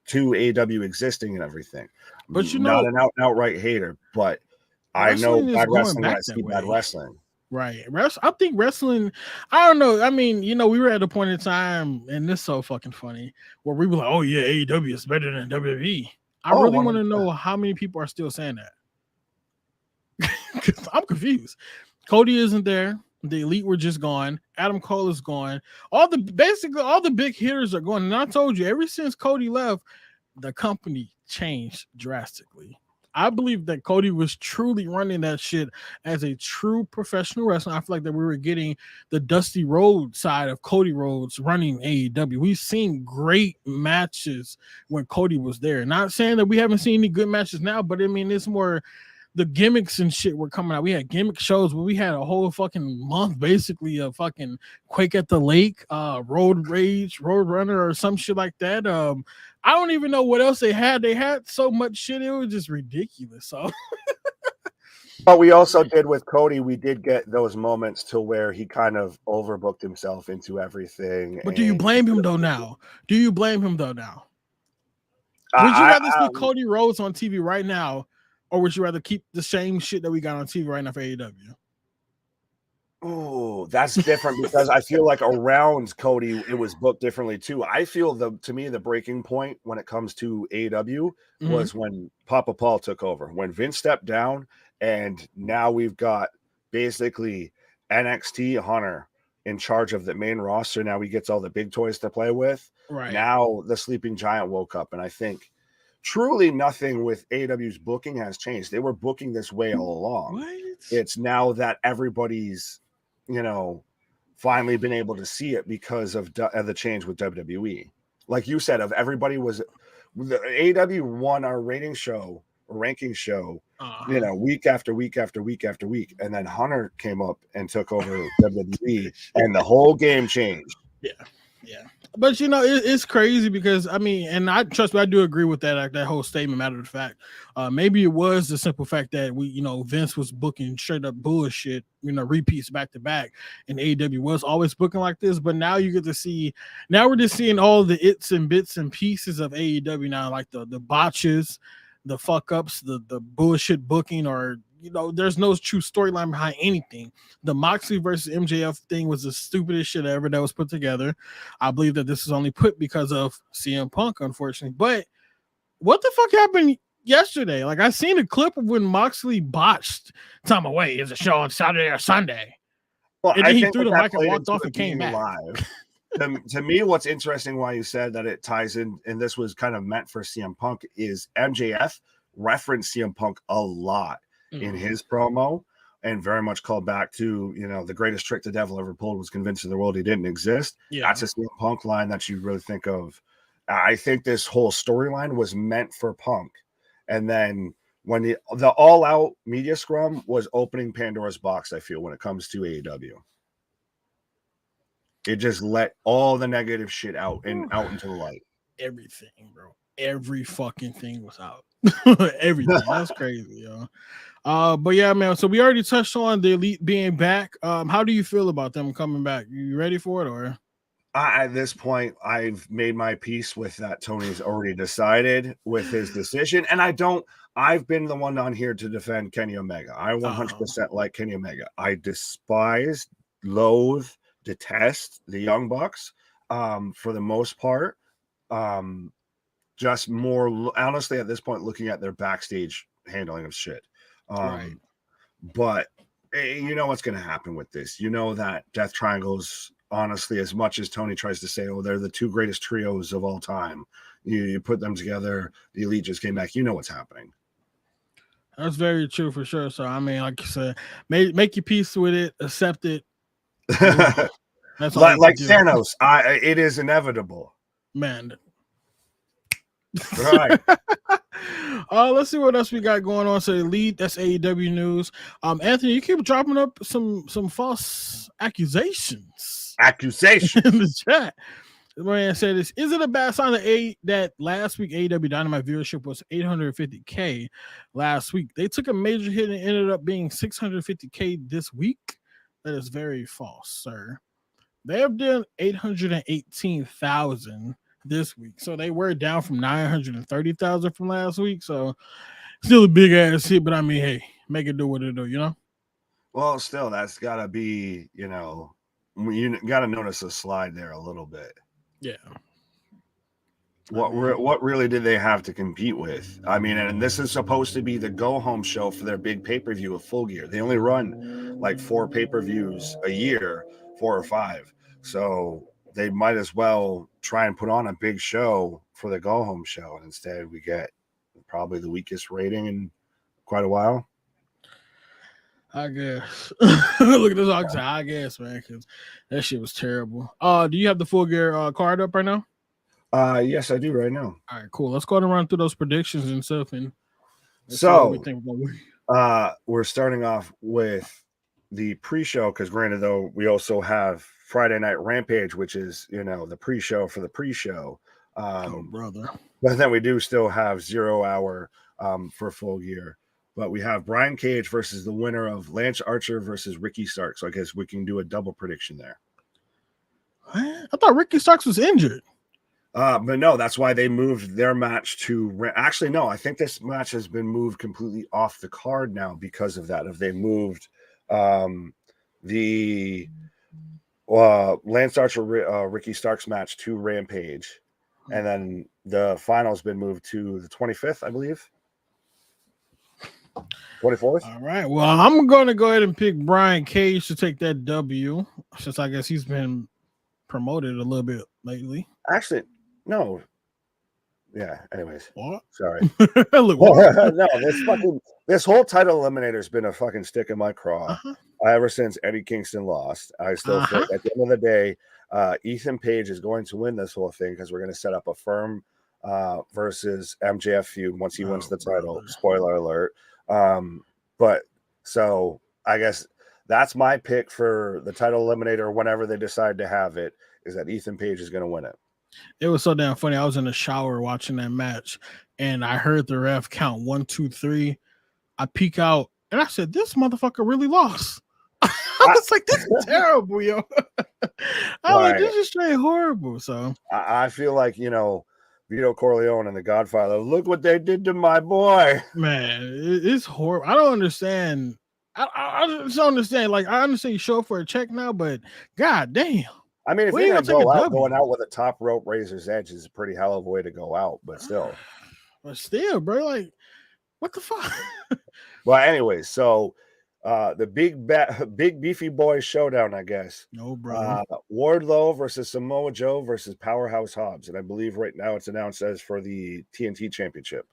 to AEW existing and everything. But you not know, an outright hater, but I know bad wrestling when I see bad wrestling. Right. I think wrestling, I don't know. I mean, you know, we were at a point in time, and this is so fucking funny, where we were like, oh, yeah, AEW is better than WWE. I really want to know how many people are still saying that. Because I'm confused. Cody isn't there. The Elite were just gone. Adam Cole is gone. Basically all the big hitters are gone. And I told you, ever since Cody left, the company changed drastically. I believe that Cody was truly running that shit as a true professional wrestler. I feel like that we were getting the Dusty Rhodes side of Cody Rhodes running AEW. We've seen great matches when Cody was there. Not saying that we haven't seen any good matches now, but I mean, it's more the gimmicks and shit were coming out. We had gimmick shows where we had a whole fucking month basically of fucking Quake at the Lake, Road Rage, Road Runner, or some shit like that. I don't even know what else they had. They had so much shit, it was just ridiculous. So but we also did with Cody, we did get those moments to where he kind of overbooked himself into everything. But do you blame him though now? Would you rather see Cody Rhodes on TV right now, or would you rather keep the same shit that we got on TV right now for AEW? Oh, that's different because I feel like around Cody, it was booked differently too. I feel to me, the breaking point when it comes to AEW was when Papa Paul took over, when Vince stepped down, and now we've got basically NXT Hunter in charge of the main roster. Now he gets all the big toys to play with. Right. Now the sleeping giant woke up, and I think truly nothing with AEW's booking has changed. They were booking this way all along. What? It's now that everybody's, you know, finally been able to see it because of the change with WWE. Like you said, the AEW won our ranking show, you know, week after week after week after week. And then Hunter came up and took over WWE and the whole game changed. Yeah. But you know, it's crazy because I mean, and I trust me, I do agree with that whole statement. Matter of fact, maybe it was the simple fact that Vince was booking straight up bullshit, repeats back to back, and AEW was always booking like this. But now you get to see, now we're just seeing all the its and bits and pieces of AEW now, like the botches, the fuck ups, the bullshit booking, or there's no true storyline behind anything. The Moxley versus MJF thing was the stupidest shit ever that was put together. I believe that this is only put because of CM Punk, unfortunately. But what the fuck happened yesterday? Like, I seen a clip of when Moxley botched time away. Is a show on Saturday or Sunday? Well, and then he threw the mic and walked off and came back. Live. To me, what's interesting why you said that it ties in, and this was kind of meant for CM Punk, is MJF referenced CM Punk a lot in his promo, and very much called back to the greatest trick the devil ever pulled was convincing the world he didn't exist. That's a CM Punk line that you really think of. I think this whole storyline was meant for Punk, and then when the all out media scrum was opening Pandora's box, I feel, when it comes to AEW, it just let all the negative shit out into the light. Everything, bro. Every fucking thing was out. Everything. That's crazy, yo. But yeah, man. So we already touched on the Elite being back. How do you feel about them coming back? You ready for it, or? At this point, I've made my peace with that. Tony's already decided with his decision, and I've been the one on here to defend Kenny Omega. I 100% like Kenny Omega. I despise, loathe, detest the Young Bucks for the most part. Just more honestly at this point, looking at their backstage handling of shit. Right. But you know what's going to happen with this. That Death Triangles, honestly, as much as Tony tries to say, they're the two greatest trios of all time, you put them together, the Elite just came back. You know what's happening. That's very true for sure. So I mean, like you said, make your peace with it, accept it. That's all like Thanos. It is inevitable, man. Right. Let's see what else we got going on. So Elite, that's AEW news. Anthony, you keep dropping up some false accusations Accusation. in the chat. The man said this, is it a bad sign that last week AEW Dynamite viewership was 850K last week? They took a major hit and ended up being 650K this week. That is very false, sir. They have done 818,000 this week. So they were down from 930,000 from last week. So still a big ass hit, but I mean, hey, make it do what it do, you know? Well, still, that's got to be, you got to notice a slide there a little bit. Yeah. What really did they have to compete with? I mean, and this is supposed to be the go-home show for their big pay-per-view of Full Gear. They only run like 4 pay-per-views a year, 4 or 5. So they might as well try and put on a big show for the go-home show. And instead, we get probably the weakest rating in quite a while. I guess. Look at this. I guess, man, because that shit was terrible. Do you have the Full Gear card up right now? Yes, I do right now. All right, cool. Let's go ahead and run through those predictions and stuff. And so we're starting off with the pre-show because, granted, though, we also have Friday Night Rampage, which is the pre-show for the pre-show. Oh, brother! But then we do still have 0 hour for Full Gear. But we have Brian Cage versus the winner of Lance Archer versus Ricky Starks. So I guess we can do a double prediction there. I thought Ricky Starks was injured. But no, that's why they moved their match to. Actually, no, I think this match has been moved completely off the card now because of that. If they moved the Lance Archer Ricky Starks match to Rampage, and then the final's been moved to the 25th, I believe. 24th. All right. Well, I'm going to go ahead and pick Brian Cage to take that W, since I guess he's been promoted a little bit lately. Actually, no. Yeah. Anyways, what? Sorry. Look, no, this whole title eliminator has been a fucking stick in my craw ever since Eddie Kingston lost. I still think at the end of the day, Ethan Page is going to win this whole thing because we're going to set up a firm versus MJF feud once he wins the title. Brother. Spoiler alert. But so I guess that's my pick for the title eliminator whenever they decide to have it, is that Ethan Page is going to win it. It was so damn funny. I was in the shower watching that match and I heard the ref count 1, 2, 3. I peek out and I said, this motherfucker really lost. I was like, this is terrible, yo. I was like, this is straight horrible. So I feel like, Vito Corleone and the Godfather, look what they did to my boy. Man, it's horrible. I don't understand. I just don't understand. Like, I understand you show up for a check now, but god damn. I mean, if you're going out with a top rope razor's edge is a pretty hell of a way to go out, but still. But still, bro, like, what the fuck? Well, anyways, so the big beefy boy showdown, I guess. No, bro. Wardlow versus Samoa Joe versus Powerhouse Hobbs, and I believe right now it's announced as for the TNT Championship.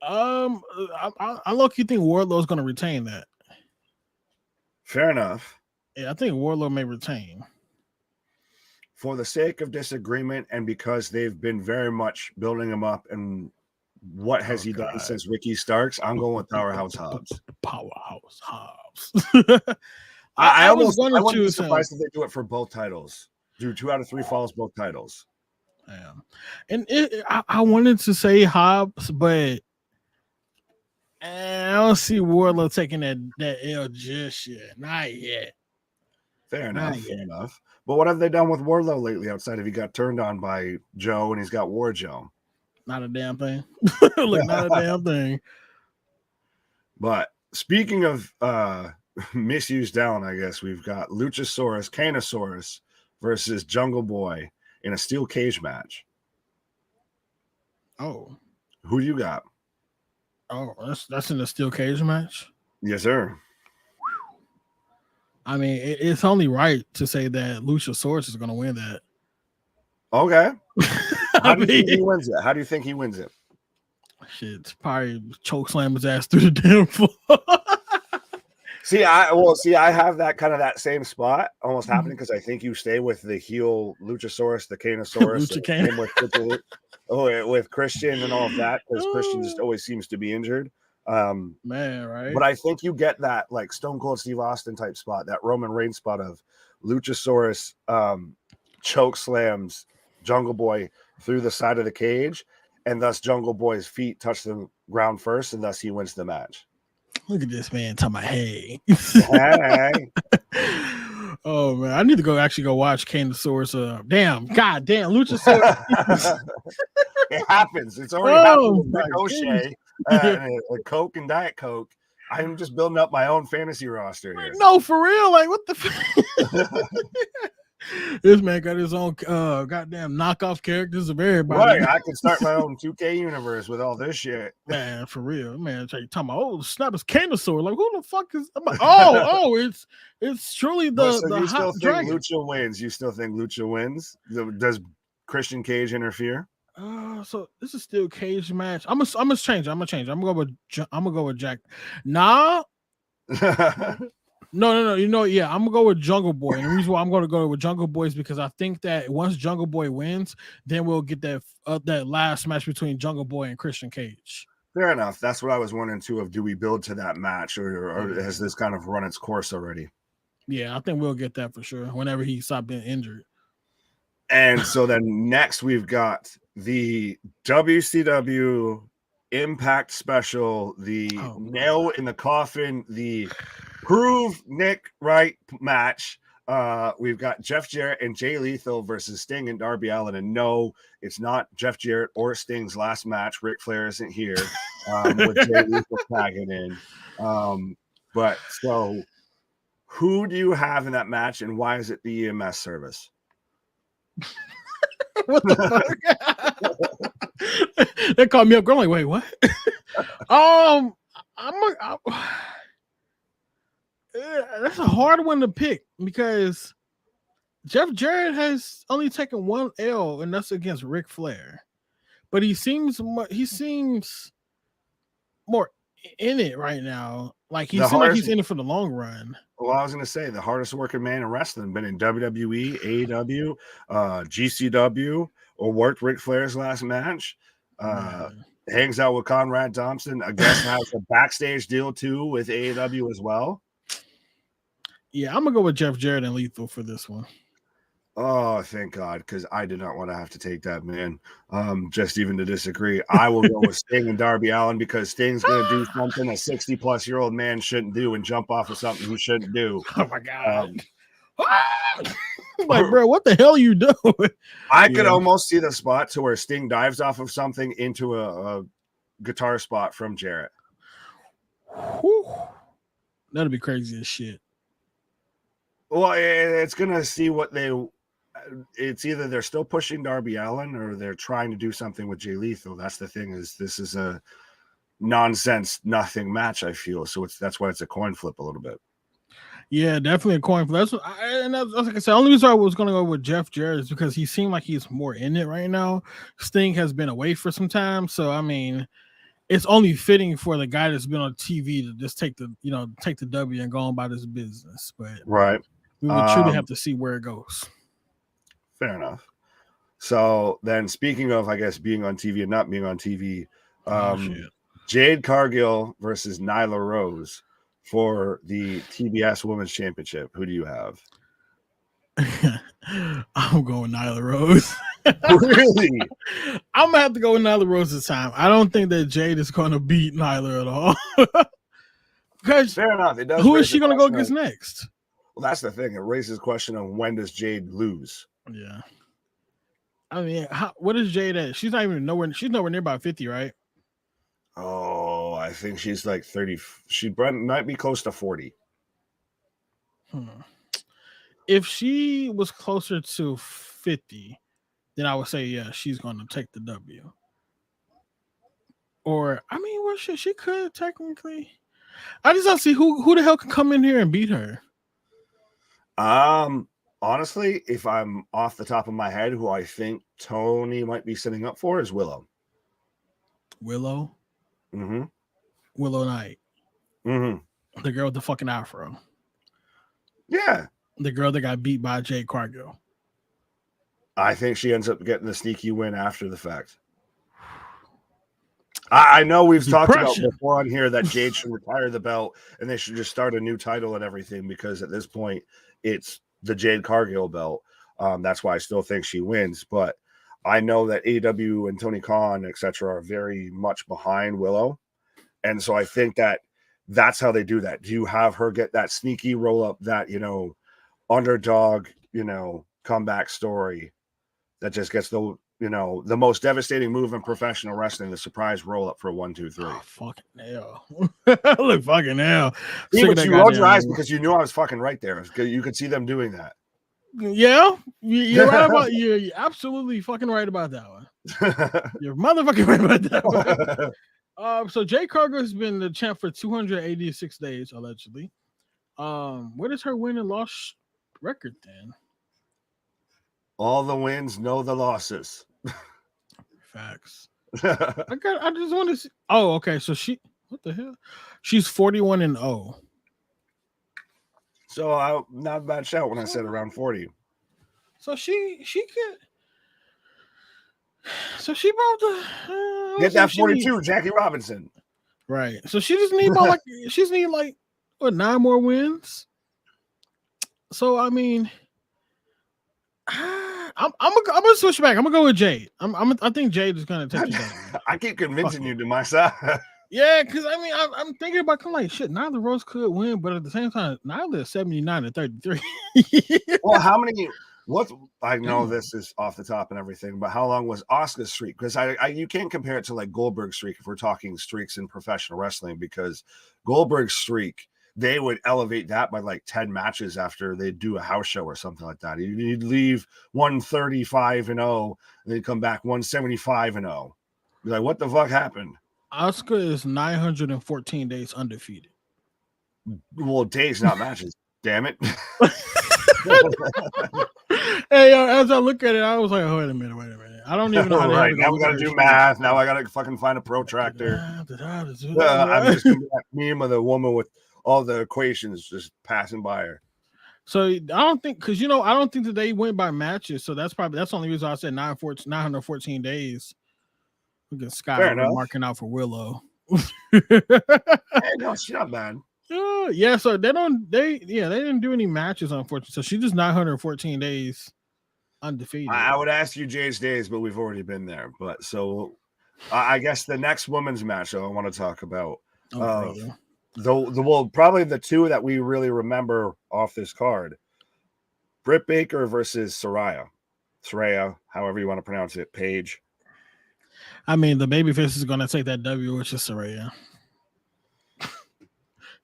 I low-key think Wardlow's going to retain that. Fair enough. Yeah, I think Wardlow may retain. For the sake of disagreement, and because they've been very much building him up, and what has he done since Ricky Starks? I'm going with Powerhouse Hobbs. Powerhouse Hobbs. I wouldn't be surprised if they do it for both titles. Do 2 out of 3 falls, both titles. Yeah. And I wanted to say Hobbs, but I don't see Wardlow taking that L just yet. Not yet. Fair enough. But what have they done with Wardlow lately outside of he got turned on by Joe and he's got War Joe? Not a damn thing. Look, not a damn thing. But speaking of misused talent, I guess we've got Luchasaurus, Kanosaurus versus Jungle Boy in a steel cage match. Oh. Who do you got? Oh, that's in a steel cage match? Yes, sir. I mean, it's only right to say that Luchasaurus is going to win that. Okay. How do you think he wins it? How do you think he wins it? Shit, probably choke slam his ass through the damn floor. See, I have that same spot almost Mm-hmm. happening because I think you stay with the heel Luchasaurus, the Canosaurus, Lucha and with Christian and all of that because Christian just always seems to be injured. Man, right? But I think you get that like Stone Cold Steve Austin type spot, that Roman Reigns spot of Luchasaurus choke slams Jungle Boy through the side of the cage, and thus Jungle Boy's feet touch the ground first, and thus he wins the match. Look at this man talking about hey. Hey. Oh man, I need to actually go watch Canosaurus. God damn, Luchasaurus. It happens. It's already happened with Ricochet, Coke and Diet Coke. I'm just building up my own fantasy roster here. No, for real. Like, what the This man got his own goddamn knockoff characters of everybody. Right, I could start my own 2K universe with all this shit. Man, for real. Man, talking about, oh, snap is Canosaur. Like, who the fuck is it's truly the you hot still think dragon. Lucha wins? You still think Lucha wins? Does Christian Cage interfere? So this is still cage match. I'm gonna change. I'm gonna go with Jack. Nah. No. You know, yeah, I'm gonna go with Jungle Boy. And the reason why I'm gonna go with Jungle Boy is because I think that once Jungle Boy wins, then we'll get that last match between Jungle Boy and Christian Cage. Fair enough. That's what I was wondering too. Do we build to that match, or has this kind of run its course already? Yeah, I think we'll get that for sure. Whenever he stopped being injured. And so then next we've got the WCW Impact Special, the nail in the coffin, the Prove Nick Right match. We've got Jeff Jarrett and Jay Lethal versus Sting and Darby Allin. And no, it's not Jeff Jarrett or Sting's last match. Ric Flair isn't here with Jay Lethal tagging in. But so who do you have in that match and why is it the EMS service? What the fuck? They called me up. I'm like, wait, what? That's a hard one to pick because Jeff Jarrett has only taken one L, and that's against Ric Flair. But he seems more in it right now. Like he seems like he's in it for the long run. Well, I was going to say the hardest working man in wrestling, been in WWE, AEW, GCW, or worked Ric Flair's last match. Hangs out with Conrad Thompson. I guess has a backstage deal too with AEW as well. Yeah, I'm gonna go with Jeff Jarrett and Lethal for this one. Oh, thank God, because I did not want to have to take that, man. Just even to disagree, I will go with Sting and Darby Allin because Sting's going to do something a 60-plus-year-old man shouldn't do and jump off of something he shouldn't do. Oh my God! Like, bro, what the hell are you doing? I could almost see the spot to where Sting dives off of something into a guitar spot from Jarrett. Whew. That'd be crazy as shit. Well, it's gonna see what it's either they're still pushing Darby Allin or they're trying to do something with Jay Lethal. That's the thing, is this is a nonsense nothing match, I feel. So that's why it's a coin flip a little bit. Yeah, definitely a coin flip. That's like I said, the only reason I was gonna go with Jeff Jarrett is because he seemed like he's more in it right now. Sting has been away for some time, so I mean, it's only fitting for the guy that's been on TV to just take the W and go on about his business. But right. We would truly have to see where it goes. Fair enough. So then, speaking of, I guess, being on TV and not being on TV, Jade Cargill versus Nyla Rose for the TBS Women's Championship. Who do you have? I'm going Nyla Rose. Really? I'm gonna have to go with Nyla Rose this time. I don't think that Jade is going to beat Nyla at all. Because fair enough. It does. Who is she going to go against next? Well, that's the thing. It raises the question of when does Jade lose? Yeah. I mean, what is Jade at? She's not even nowhere. She's nowhere near about 50, right? Oh, I think she's like 30. She might be close to 40. If she was closer to 50, then I would say, yeah, she's going to take the W. Or, I mean, well, she could technically. I just don't see who the hell can come in here and beat her. Honestly, if I'm off the top of my head, who I think Tony might be setting up for is Willow. Willow? Mm-hmm. Willow Knight. Mm-hmm. The girl with the fucking afro. Yeah. The girl that got beat by Jade Cargill. I think she ends up getting the sneaky win after the fact. I know we've talked about before on here that Jade should retire the belt and they should just start a new title and everything, because at this point it's the Jade Cargill belt. That's why I still think she wins. But I know that AEW and Tony Khan, etc., are very much behind Willow. And so I think that that's how they do that. Do you have her get that sneaky roll up, that, underdog, comeback story that just gets the most devastating move in professional wrestling, the surprise roll up for 1, 2, 3. Oh, fucking hell. Look, fucking hell. But you rolled your eyes because you knew I was fucking right there. You could see them doing that. Yeah, you're right about you're absolutely fucking right about that one. You're motherfucking right about that one. So Jade Cargill has been the champ for 286 days, allegedly. What is her win and loss record then? All the wins, no the losses. Facts. I just want to see. Oh, okay. So what the hell? She's 41-0. So not a bad shout when I said around 40. So she could. So she about to get that 42, Jackie Robinson. Right. So she just need about like 9 more wins. So I mean, I'm gonna switch back. I'm gonna go with Jade. I think Jade is gonna take you down. I keep convincing you to my side. Yeah, because I mean, I'm thinking about kind of like shit. Neither Rose could win, but at the same time, neither is 79-33. Well, how many? What I know this is off the top and everything, but how long was Asuka's streak? Because you can't compare it to like Goldberg's streak if we're talking streaks in professional wrestling, because Goldberg's streak, they would elevate that by like 10 matches after they do a house show or something like that. You'd leave 135-0, and then come back 175-0. Be like, what the fuck happened? Asuka is 914 days undefeated. Well, days, not matches. Damn it. Hey, as I look at it, I was like, oh, wait a minute. I don't even know how to right, now we got to do math. Now I got to fucking find a protractor. I'm just going to be that meme of the woman with all the equations just passing by her. So I don't think, because I don't think that they went by matches. So that's the only reason I said 914 days. Look at Scott marking out for Willow. Hey, no, she's not bad. Yeah, so they didn't do any matches, unfortunately. So she just 914 days undefeated. I would ask you Jade's days, but we've already been there. But so I guess the next women's match I want to talk about. Probably the two that we really remember off this card: Britt Baker versus Saraya, however you want to pronounce it, Paige. I mean, the babyface is going to take that W, which is Saraya.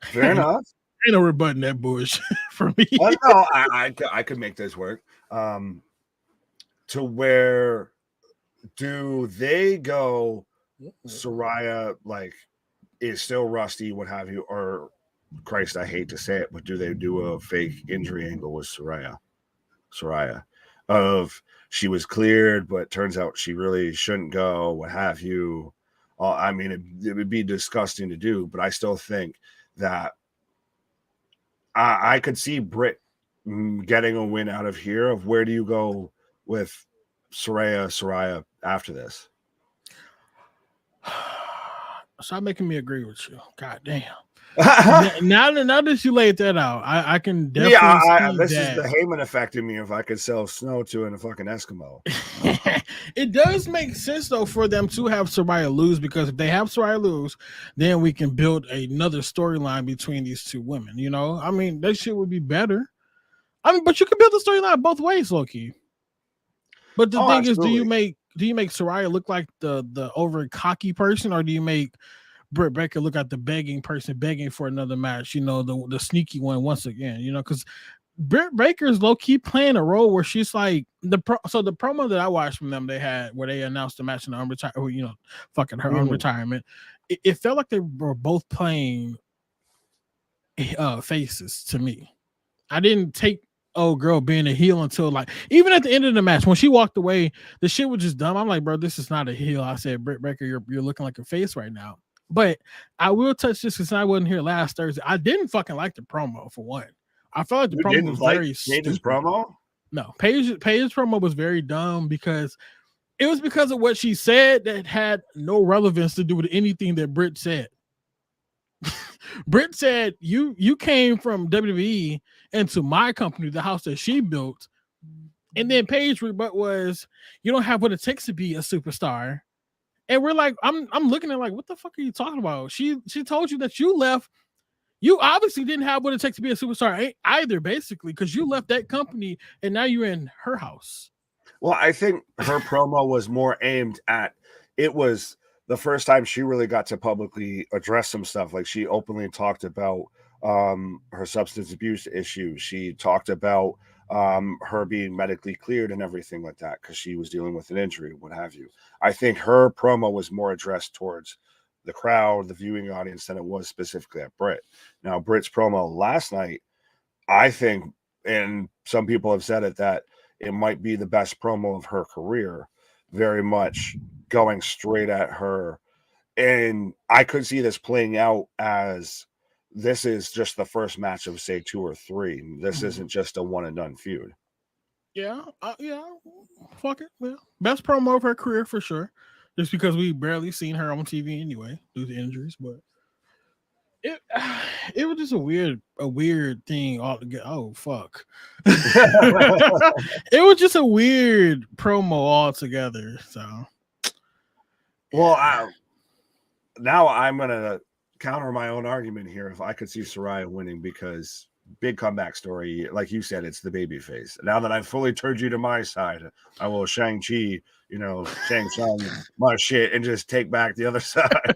Fair enough. Ain't no rebutting that bullshit for me. Well, no, I could make this work. To where do they go? Saraya is still rusty, what have you, or Christ, I hate to say it, but do they do a fake injury angle with Saraya of she was cleared, but turns out she really shouldn't go, what have you? I mean, it would be disgusting to do, but I still think that I could see Britt getting a win out of here. Of where do you go with Saraya after this? Stop making me agree with you. God damn. now that you laid that out, I can definitely this is the Heyman effect in me. If I could sell snow to a fucking Eskimo. It does make sense though for them to have Saraya lose, because if they have Saraya lose, then we can build another storyline between these two women. I mean, that shit would be better. I mean, but you can build the storyline both ways, Loki. But the thing is, do you make Saraya look like the over cocky person, or do you make Britt Baker look at the begging person, begging for another match? The sneaky one once again. Because Britt Baker's low key playing a role where she's like the promo that I watched from them, they had where they announced the match in the fucking her own retirement. It felt like they were both playing faces to me. I didn't take old girl being a heel until even at the end of the match when she walked away, the shit was just dumb. I'm like, bro, this is not a heel. I said, Britt Baker, you're looking like a face right now. But I will touch this because I wasn't here last Thursday. I didn't fucking like the promo for one. I felt like the You promo didn't was like very Paige's stupid. promo? No, Paige's promo was very dumb because it was because of what she said that had no relevance to do with anything that Britt said. Britt said, you came from WWE into my company, the house that she built. And then Paige rebut was, you don't have what it takes to be a superstar. And we're like, I'm looking at like, what the fuck are you talking about? She told you that you left. You obviously didn't have what it takes to be a superstar either, basically, because you left that company and now you're in her house. Well, I think her promo was more aimed at, it was the first time she really got to publicly address some stuff. Like she openly talked about her substance abuse issues. She talked about her being medically cleared and everything like that because she was dealing with an injury, what have you. I think her promo was more addressed towards the crowd, the viewing audience, than it was specifically at Britt. Now, Britt's promo last night, I think, and some people have said it, that it might be the best promo of her career, very much going straight at her. And I could see this playing out as this is just the first match of, say, 2 or 3. This isn't just a one and done feud. Yeah, fuck it. Yeah. Best promo of her career for sure. Just because we barely seen her on TV anyway due to injuries, but it was just a weird thing altogether. Oh fuck. It was just a weird promo altogether. So well, now I'm gonna counter my own argument here. If I could see Saraya winning, because big comeback story, like you said, it's the baby face. Now that I've fully turned you to my side, I will Shang-Chi, Shang-Shang my shit and just take back the other side.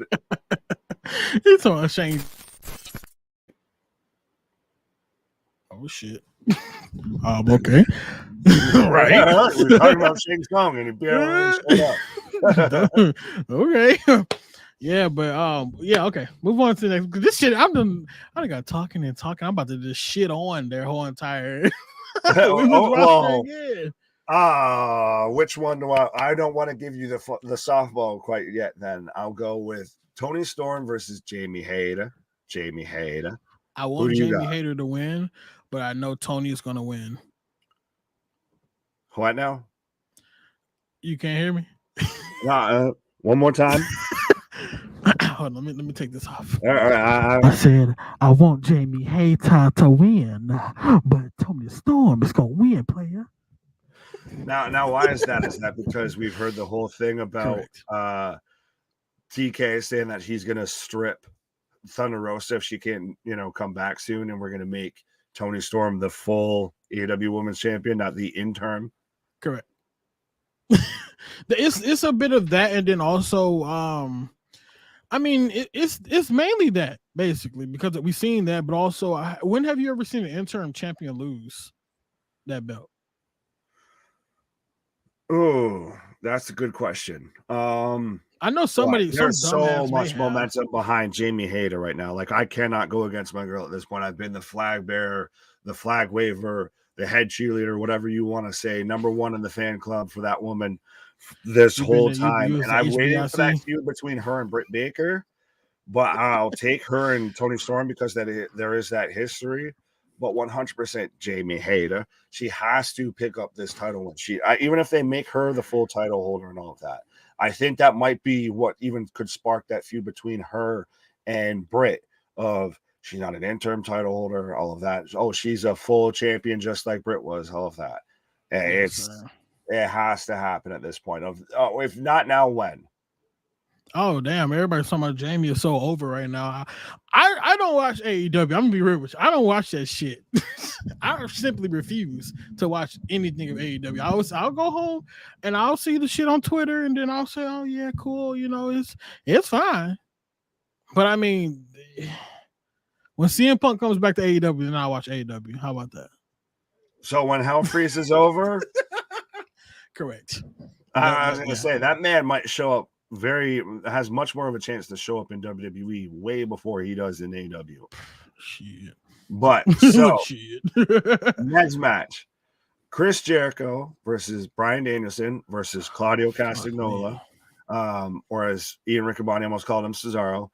It's on Shang. Oh shit. Okay. Right. We're talking about Shang-Tsung and he barely showed up. Okay. Yeah, but yeah, okay. Move on to the next. This shit, I done got talking and talking. I'm about to just shit on their whole entire which one do I don't want to give you the softball quite yet. Then I'll go with Toni Storm versus Jamie Hayter. I want Jamie Hayter to win, but I know Tony is gonna win. What now? You can't hear me? One more time. Hold on, let me take this off. I said I want Jamie Hayter to win, but Toni Storm is gonna win, player. Now, why is that? Is that because we've heard the whole thing about TK saying that he's gonna strip Thunder Rosa if she can't, come back soon, and we're gonna make Toni Storm the full AEW Women's Champion, not the interim? Correct. It's a bit of that, and then also, I mean, it's mainly that basically because we've seen that, but also, when have you ever seen an interim champion lose that belt? Oh, that's a good question. I know somebody. There's so much momentum behind Jamie Hayter right now. Like, I cannot go against my girl at this point. I've been the flag bearer, the flag waver, the head cheerleader, whatever you want to say, number one in the fan club for that woman this whole time. And I'm waiting for that feud between her and Britt Baker. But I'll take her and Toni Storm because there is that history. But 100% Jamie Hayter. She has to pick up this title when even if they make her the full title holder and all of that. I think that might be what even could spark that feud between her and Britt of she's not an interim title holder, all of that. Oh, she's a full champion just like Britt was, all of that. And it has to happen at this point. If not now, when? Oh damn! Everybody's talking about Jamie is so over right now. I don't watch AEW. I'm gonna be real with you. I don't watch that shit. I simply refuse to watch anything of AEW. I'll go home and I'll see the shit on Twitter, and then I'll say, "Oh yeah, cool." It's fine. But I mean, when CM Punk comes back to AEW, then I'll watch AEW. How about that? So when Hell Freeze is over, correct. I was gonna say that man might show up. Has much more of a chance to show up in WWE way before he does in AEW. Shit. But so next match, Chris Jericho versus Bryan Danielson versus Claudio Castagnoli, or as Ian Riccaboni almost called him, Cesaro.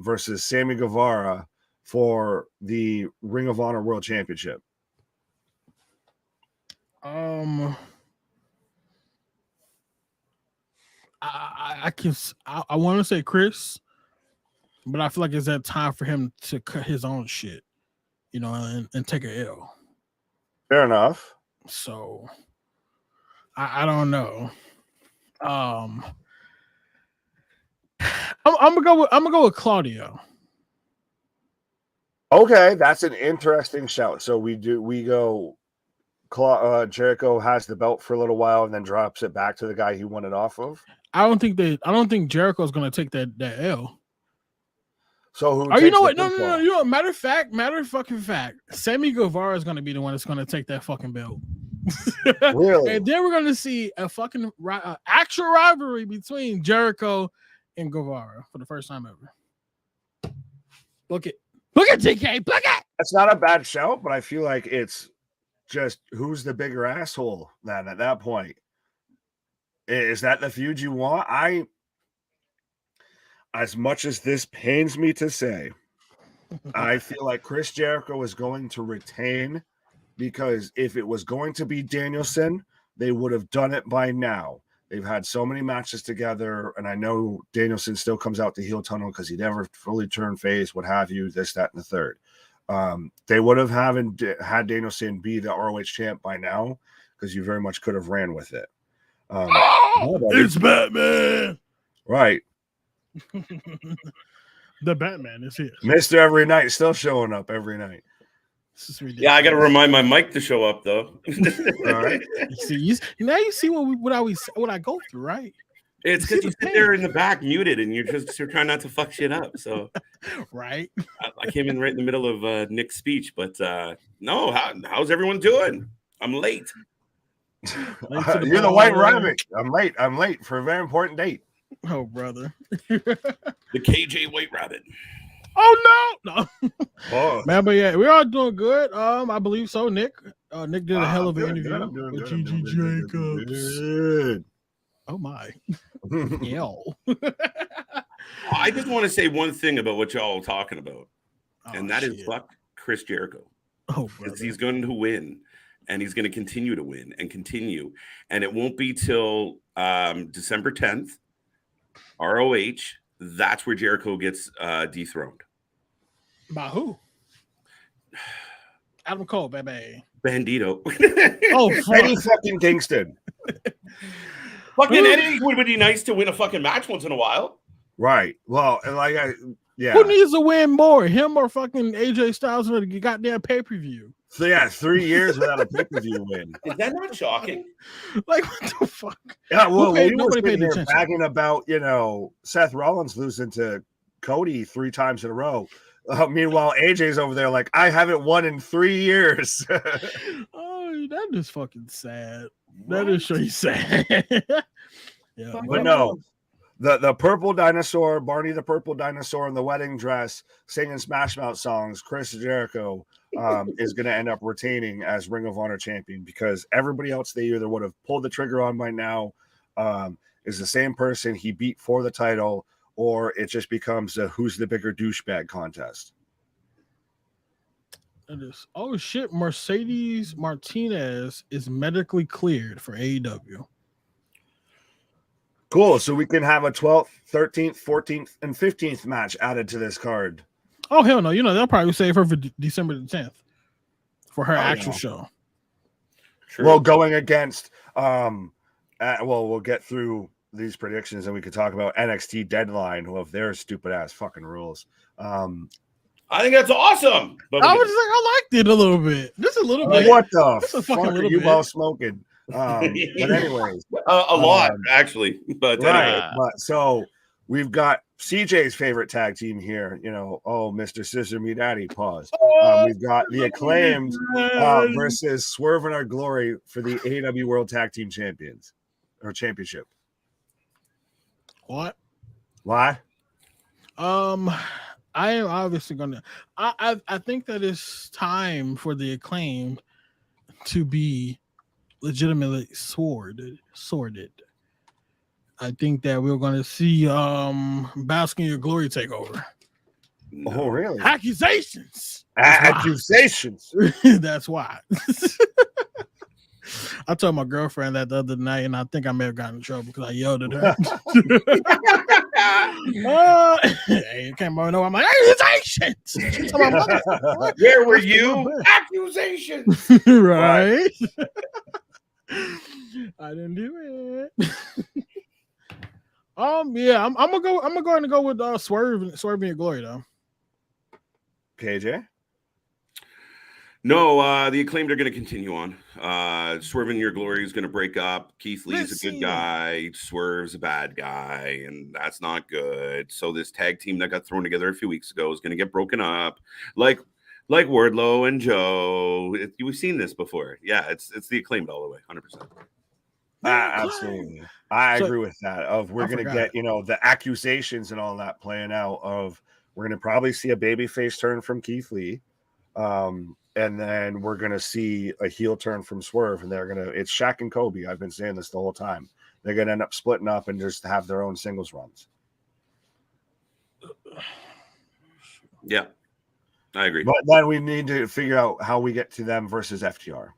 versus Sammy Guevara for the Ring of Honor World Championship? I want to say Chris, but I feel like it's that time for him to cut his own shit, you know, and take a L. Fair enough. So I don't know. I'm gonna go with Claudio. Okay, that's an interesting shout. So we go. Jericho has the belt for a little while and then drops it back to the guy he won it off of. I don't think Jericho's gonna take that L. So who? Oh, you know what? No. You know what? Matter of fact, Sammy Guevara is gonna be the one that's gonna take that fucking belt. Really? And then we're gonna see a fucking actual rivalry between Jericho and Guevara for the first time ever. Look at TK. Look at. That's not a bad shout, but I feel like it's just who's the bigger asshole then at that point. Is that the feud you want? As much as this pains me to say, I feel like Chris Jericho is going to retain, because if it was going to be Danielson, they would have done it by now. They've had so many matches together, and I know Danielson still comes out the heel tunnel because he never fully turned face, what have you, this, that, and the third. They would have had Danielson be the ROH champ by now, because you very much could have ran with it. It's Batman. Right. The Batman is here. Mr. Every Night still showing up every night. Yeah, I got to remind my mic to show up though. All right. You see what I go through, right? It's because you sit there in the back muted and you're trying not to fuck shit up. So right. I came in right in the middle of Nick's speech, but no, how's everyone doing? I'm late. You're the White Rabbit. I'm late for a very important date. Oh, brother. The KJ White Rabbit. Oh no. Oh. Man, but yeah, we're all doing good. I believe so. Nick did a hell of an interview with GG Jacobs. Good. Oh my. Yo. I just want to say one thing about what y'all are talking about, and that is fuck Chris Jericho. Oh, because he's going to win, and he's going to continue to win and continue, and it won't be till December 10th, ROH. That's where Jericho gets dethroned. By who? Adam Cole, baby. Bandito. Oh, Eddie fucking Kingston. Fucking Eddie would be nice to win a fucking match once in a while. Right. Well, yeah. Who needs to win more, him or fucking AJ Styles with a goddamn pay-per-view? So yeah, 3 years without a pay-per-view win. Is that not shocking? Like, what the fuck? Yeah, well, nobody paid here attention. bagging about, Seth Rollins losing to Cody 3 times in a row. Meanwhile, AJ's over there like, I haven't won in 3 years. Oh, that is fucking sad. That is so sad. Yeah, but no, the purple dinosaur, Barney the purple dinosaur in the wedding dress, singing Smash Mouth songs, Chris Jericho is going to end up retaining as Ring of Honor champion, because everybody else they either would have pulled the trigger on by now is the same person he beat for the title, or it just becomes a who's the bigger douchebag contest. It is. Oh shit, Mercedes Martinez is medically cleared for AEW. Cool. So we can have a 12th, 13th, 14th, and 15th match added to this card. Oh hell no! They'll probably save her for December the 10th for her actual show. Sure. Well, going against we'll get through these predictions and we could talk about NXT Deadline, who have their stupid ass fucking rules. I think that's awesome. But I was like, I liked it a little bit. Just a little bit. What the fuck are you all smoking? But anyways, a lot actually. But right. But so we've got CJ's favorite tag team here. Mr. Scissor Me Daddy. Pause. We've got the Acclaimed versus Swerve in Our Glory for the AEW World Tag Team Champions or Championship. What? I am obviously gonna. I think that it's time for the Acclaimed to be legitimately sorted. I think that we're gonna see Bask in Your Glory take over. No. Oh, really? Accusations. Accusations. That's why. I told my girlfriend that the other night, and I think I may have gotten in trouble because I yelled at her. Hey, you can't know. I'm like, accusations. She's talking about Where were That's the you? little bit. Accusations. Right. I didn't do it. Yeah, I'm gonna go. I'm going to go with Swerve and Glory though. KJ. No, the Acclaimed are going to continue on. Swerve in Your Glory is going to break up. Keith Lee's a good guy. Swerve's a bad guy, and that's not good. So this tag team that got thrown together a few weeks ago is going to get broken up, like Wardlow and Joe. We've seen this before. Yeah, it's the Acclaimed all the way, 100%. Absolutely. I agree with that. We're going to get, the accusations and all that playing out of we're going to probably see a babyface turn from Keith Lee. And then we're going to see a heel turn from Swerve, and it's Shaq and Kobe. I've been saying this the whole time. They're going to end up splitting up and just have their own singles runs. Yeah, I agree. But then we need to figure out how we get to them versus FTR.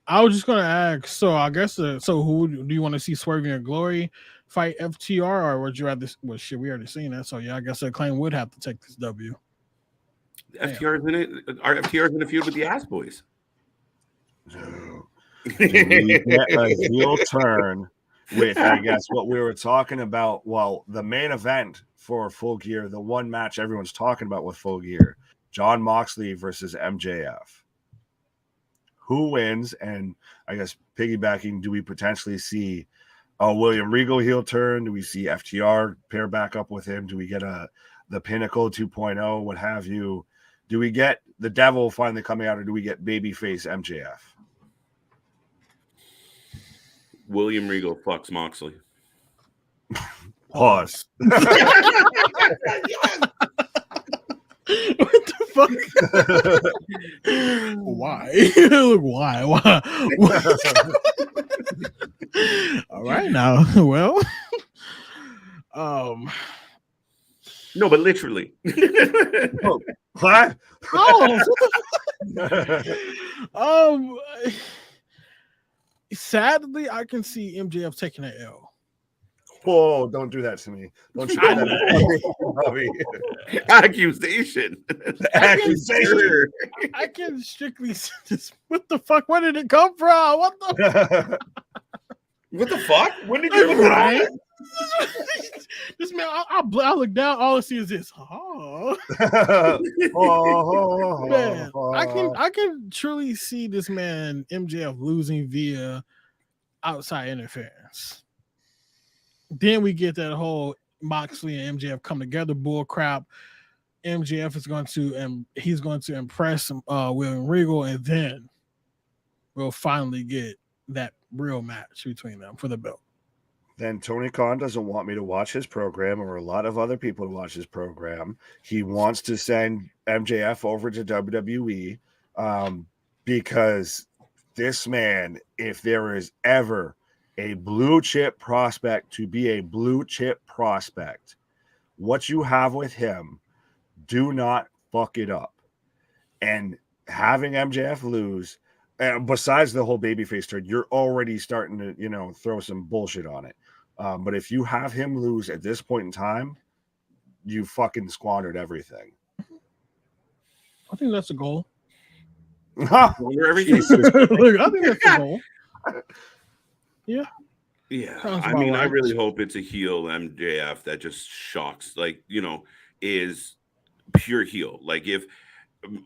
I was just going to ask, so I guess, so who do you want to see Swerve in Your Glory fight FTR, or would you rather, well, shit, we already seen that, so yeah, I guess the Acclaim would have to take this W. FTR's in it. Our FTR's in a feud with the Ass Boys. Do we get a heel turn with, I guess, what we were talking about? Well, the main event for Full Gear, the one match everyone's talking about with Full Gear, Jon Moxley versus MJF. Who wins? And I guess piggybacking, do we potentially see a William Regal heel turn? Do we see FTR pair back up with him? Do we get the Pinnacle 2.0? What have you? Do we get the Devil finally coming out, or do we get babyface MJF? William Regal fucks Moxley. Pause. What the fuck? Why? Why? All right now. Well, no, but literally. What? Sadly, I can see MJF taking an L. Whoa, don't do that to me. Don't you do that. Accusation. Accusation. I can strictly just, what the fuck? Where did it come from? What the What the fuck? When did you put right? This man, I look down, all I see is this. Oh. Man, I can truly see this man MJF losing via outside interference. Then we get that whole Moxley and MJF come together bull crap. MJF is going to impress William Regal, and then we'll finally get that real match between them for the belt. Then Tony Khan doesn't want me to watch his program, or a lot of other people to watch his program. He wants to send MJF over to WWE because this man, if there is ever a blue chip prospect to be a blue chip prospect, what you have with him, do not fuck it up. And having MJF lose, besides the whole babyface turn, you're already starting to, throw some bullshit on it. But if you have him lose at this point in time, you fucking squandered everything. I think that's a goal. Everything. Look, I think that's a goal. Yeah. Yeah. I mean, I really hope it's a heel MJF that just shocks, is pure heel. Like if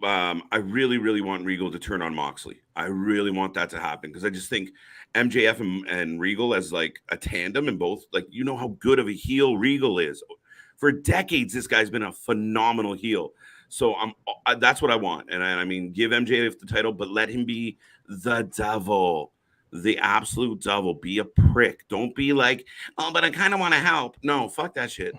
I really, really want Regal to turn on Moxley. I really want that to happen because I just think MJF and Regal as like a tandem, and both, how good of a heel Regal is. For decades, this guy's been a phenomenal heel. So that's what I want. And I mean, give MJF the title, but let him be the devil, the absolute devil. Be a prick. Don't be like, oh, but I kind of want to help. No, fuck that shit.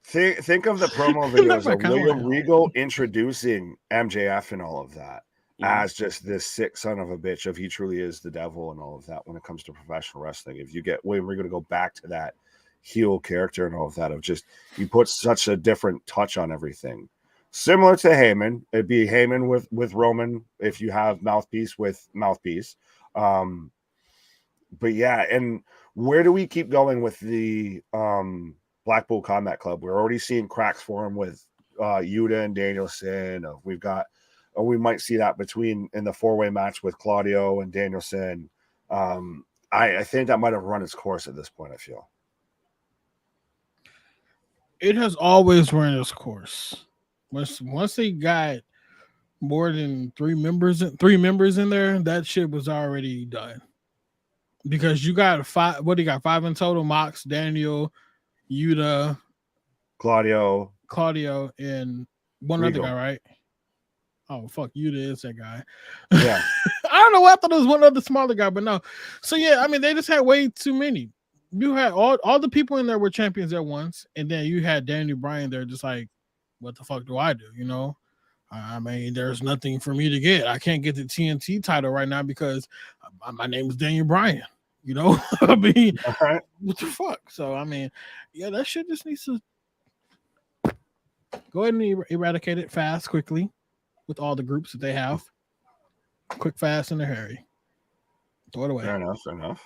Think of the promo videos of William Regal introducing MJF and all of that as just this sick son of a bitch of he truly is the devil and all of that when it comes to professional wrestling. If you get William Regal to go back to that, heel character and all of that. Of just you put such a different touch on everything. Similar to Heyman, it'd be Heyman with Roman if you have mouthpiece with mouthpiece. But yeah, and where do we keep going with the Blackpool Combat Club? We're already seeing cracks for him with Yuta and Danielson. We've got, we might see that between in the 4-way match with Claudio and Danielson. I think that might have run its course at this point. I feel it has always run its course. Once they got more than three members in there, that shit was already done. Because you got 5. What do you got? 5 in total: Mox, Daniel, Yuta, Claudio, and one Regal. other guy, right? Oh fuck, Yuta is that guy. Yeah. I don't know. I thought it was one other smaller guy, but no. So yeah, I mean, they just had way too many. You had all the people in there were champions at once, and then you had Daniel Bryan there, just like, what the fuck do I do? You know, I mean, there's nothing for me to get. I can't get the TNT title right now because my name is Daniel Bryan. You know, I mean, what the fuck? So I mean, yeah, that shit just needs to go ahead and eradicate it fast, quickly, with all the groups that they have. Quick, fast, and a hurry. Throw it away. Fair enough.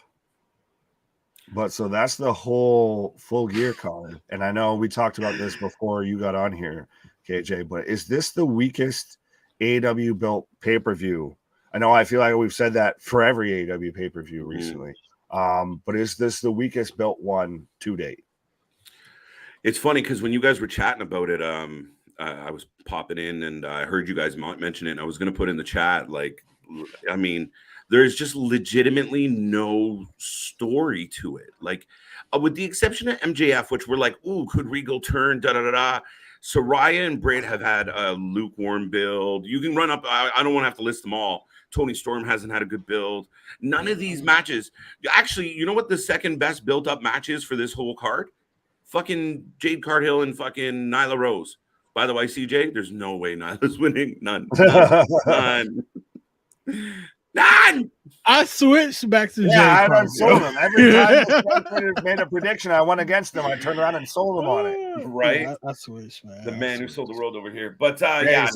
But so that's the whole Full Gear card. And I know we talked about this before you got on here, KJ, but is this the weakest AEW built pay-per-view? I know I feel like we've said that for every AEW pay-per-view recently. But is this the weakest built one to date? It's funny because when you guys were chatting about it, I was popping in and I heard you guys mention it. And I was going to put in the chat, like, I mean, there's just legitimately no story to it. Like, with the exception of MJF, which we're like, ooh, could Regal turn, da-da-da-da. Soraya and Britt have had a lukewarm build. You can run up. I don't want to have to list them all. Tony Storm hasn't had a good build. None of these matches. Actually, you know what the second best built-up match is for this whole card? Fucking Jade Cargill and fucking Nyla Rose. By the way, CJ, there's no way Nyla's winning. None. I switched back to I done sold them. Every time I made a prediction, I went against them. I turned around and sold them on it. Right? Yeah, I switched, man. The man who sold the world over here. But right?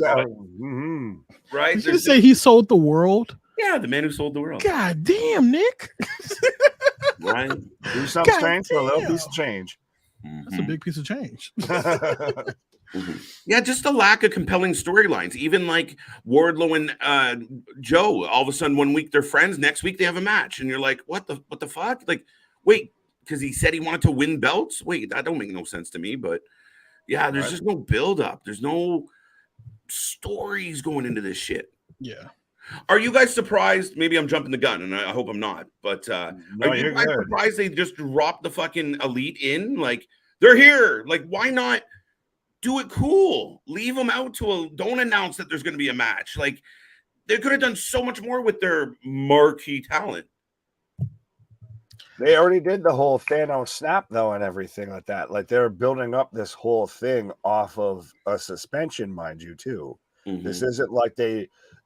Did you say he sold the world? Yeah, the man who sold the world. God damn, Nick. Right? Do something strange for a little piece of change. That's a big piece of change. Yeah, just a lack of compelling storylines. Even like Wardlow and Joe, all of a sudden 1 week they're friends, next week they have a match, and you're like, what the fuck? Like, wait, because he said he wanted to win belts. Wait, that don't make no sense to me. But yeah, there's just no build up. There's no stories going into this shit. Yeah. Are you guys surprised? Maybe I'm jumping the gun, and I hope I'm not. But are you guys surprised they just dropped the fucking Elite in? Like, they're here. Like, why not do it cool? Leave them out don't announce that there's going to be a match. Like, they could have done so much more with their marquee talent. They already did the whole Thanos snap, though, and everything like that. Like, they're building up this whole thing off of a suspension, mind you, too. Mm-hmm. This isn't like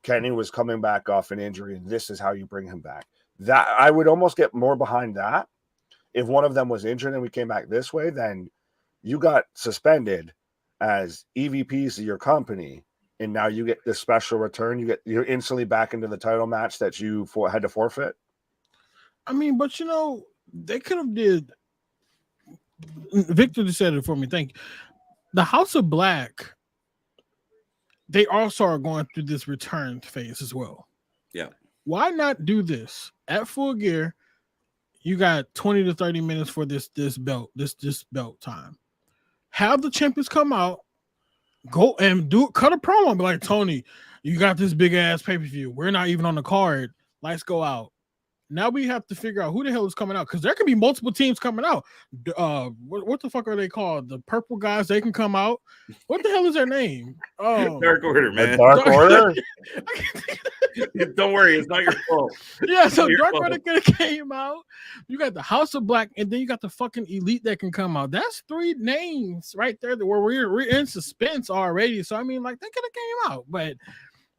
Kenny was coming back off an injury, and this is how you bring him back. That I would almost get more behind that. If one of them was injured and we came back this way, then you got suspended as EVPs of your company, and now you get this special return. You're instantly back into the title match that you had to forfeit. I mean, but you know, they could have did. Victor just said it for me. Thank you. The House of Black, they also are going through this return phase as well. Yeah. Why not do this at Full Gear? You got 20 to 30 minutes for this belt time. Have the champions come out, go and cut a promo and be like, Tony, you got this big ass pay-per-view. We're not even on the card. Lights go out. Now we have to figure out who the hell is coming out, because there could be multiple teams coming out. What the fuck are they called? The purple guys, they can come out. What the hell is their name? Dark Order, man. Dark Order? Don't worry, it's not your fault. Yeah, so Dark Order could have came out. You got the House of Black, and then you got the fucking Elite that can come out. That's 3 names right there where we're in suspense already. So I mean, like, they could have came out, but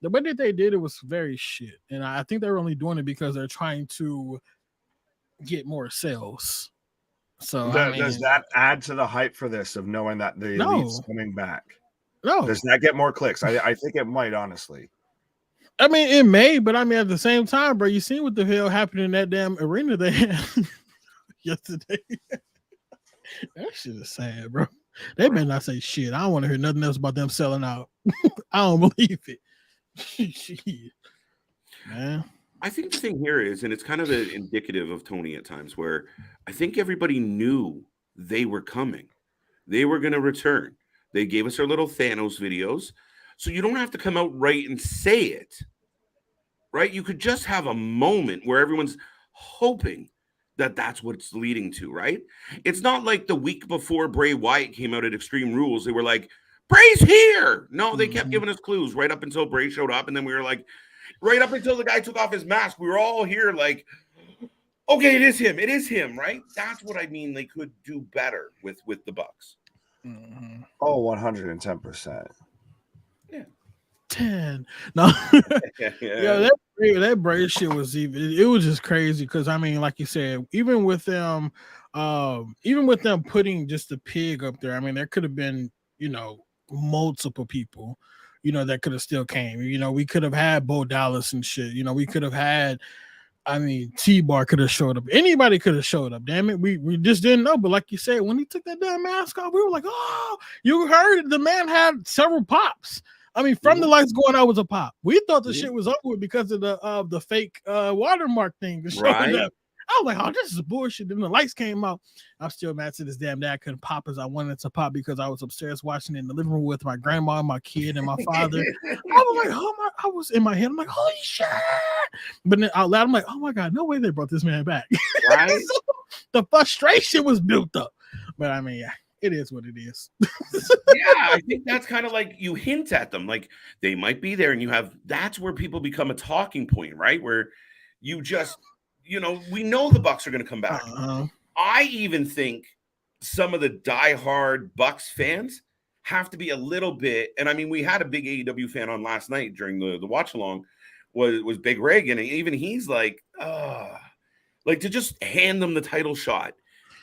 the way that they did it was very shit. And I think they're only doing it because they're trying to get more sales. So Does that add to the hype for this of knowing that the Elite's coming back? No. Does that get more clicks? I think it might, honestly. I mean, it may, but I mean, at the same time, bro, you seen what the hell happened in that damn arena they had yesterday. That shit is sad, bro. They better not say shit. I don't want to hear nothing else about them selling out. I don't believe it. Shit, man. I think the thing here is, and it's kind of indicative of Tony at times, where I think everybody knew they were coming. They were going to return. They gave us our little Thanos videos. So you don't have to come out right and say it, right? You could just have a moment where everyone's hoping that that's what it's leading to, right? It's not like the week before Bray Wyatt came out at Extreme Rules, they were like, Bray's here. No, they kept giving us clues right up until Bray showed up. And then we were like, right up until the guy took off his mask, we were all here like, okay, it is him. It is him, right? That's what I mean. They could do better with the Bucks. Oh, 110%. 10. No. Yeah, that Bray shit was it was just crazy because I mean, like you said, even with them putting just the pig up there, I mean, there could have been, multiple people, that could have still came. We could have had Bo Dallas and shit. We could have had, I mean, T-Bar could have showed up. Anybody could have showed up. Damn it. We just didn't know. But like you said, when he took that damn mask off, we were like, oh, you heard it. The man had several pops. I mean, from the lights going out was a pop. We thought the shit was over with because of the fake watermark thing. Right. Up. I was like, oh, this is bullshit. Then the lights came out. I'm still mad to this damn day I couldn't pop as I wanted to pop because I was upstairs watching it in the living room with my grandma, my kid, and my father. I was like, I was in my head. I'm like, holy shit. But then out loud, I'm like, oh my God, no way they brought this man back. Right. So the frustration was built up. But I mean, yeah. It is what it is. Yeah, I think that's kind of like you hint at them, like they might be there, and that's where people become a talking point, right? Where you just, we know the Bucks are going to come back. I even think some of the diehard Bucks fans have to be a little bit, and I mean, we had a big AEW fan on last night during the watch along, was Big Reagan, and even he's like, like to just hand them the title shot.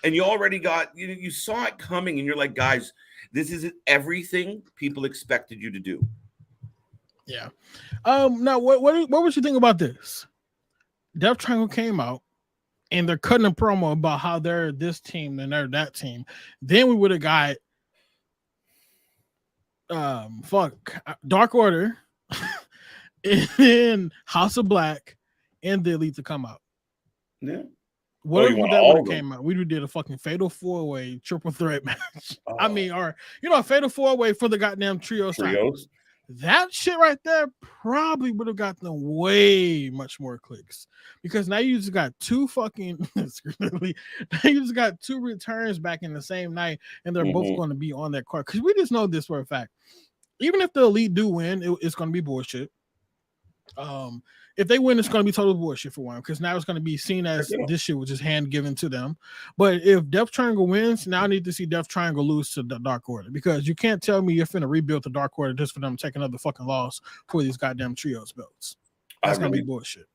And you already got, you saw it coming, and you're like, guys, this is everything people expected you to do. Yeah. Now, what would you think about this? Death Triangle came out, and they're cutting a promo about how they're this team and they're that team. Then we would have got, Dark Order, and then House of Black, and the Elite to come out. Yeah. What if that would have came out? We did a fucking fatal 4-way triple threat match. I mean, or a fatal 4-way for the goddamn trios. That shit right there probably would have gotten them way much more clicks because now you just got two fucking now you just got two returns back in the same night, and they're both going to be on that card because we just know this for a fact. Even if the Elite do win, it's going to be bullshit. If they win, it's going to be total bullshit for one, because now it's going to be seen as this shit was just hand given to them. But if Death Triangle wins, now I need to see Death Triangle lose to the Dark Order, because you can't tell me you're finna rebuild the Dark Order just for them to take another fucking loss for these goddamn trios belts. That's going to be bullshit.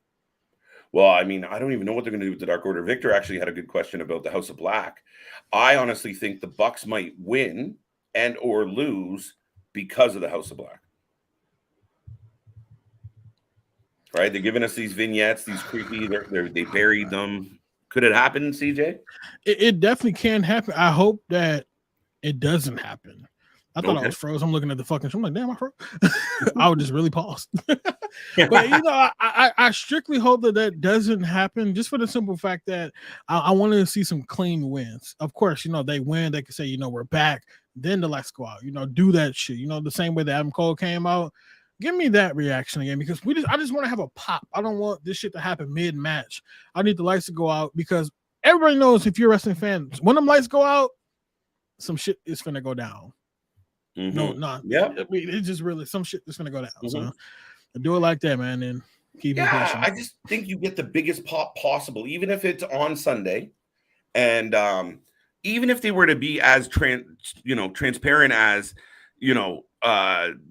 Well, I mean, I don't even know what they're going to do with the Dark Order. Victor actually had a good question about the House of Black. I honestly think the Bucks might win and or lose because of the House of Black. Right, they're giving us these vignettes, these creepy. They buried them. Could it happen, CJ? It definitely can happen. I hope that it doesn't happen. I thought I was froze. I'm looking at the fucking show. I'm like, damn, I froze. I would just really pause. But I strictly hope that doesn't happen, just for the simple fact that I want to see some clean wins. Of course, they win. They can say, we're back. Then the lights go out. Do that shit. The same way that Adam Cole came out. Give me that reaction again, because I just want to have a pop. I don't want this shit to happen mid-match. I need the lights to go out, because everybody knows, if you're a wrestling fan, when them lights go out, some shit is finna go down. No, not. Yeah. I mean, it's just really some shit is finna go down. So do it like that, man, and keep it patient. I just think you get the biggest pop possible, even if it's on Sunday, and even if they were to be as transparent as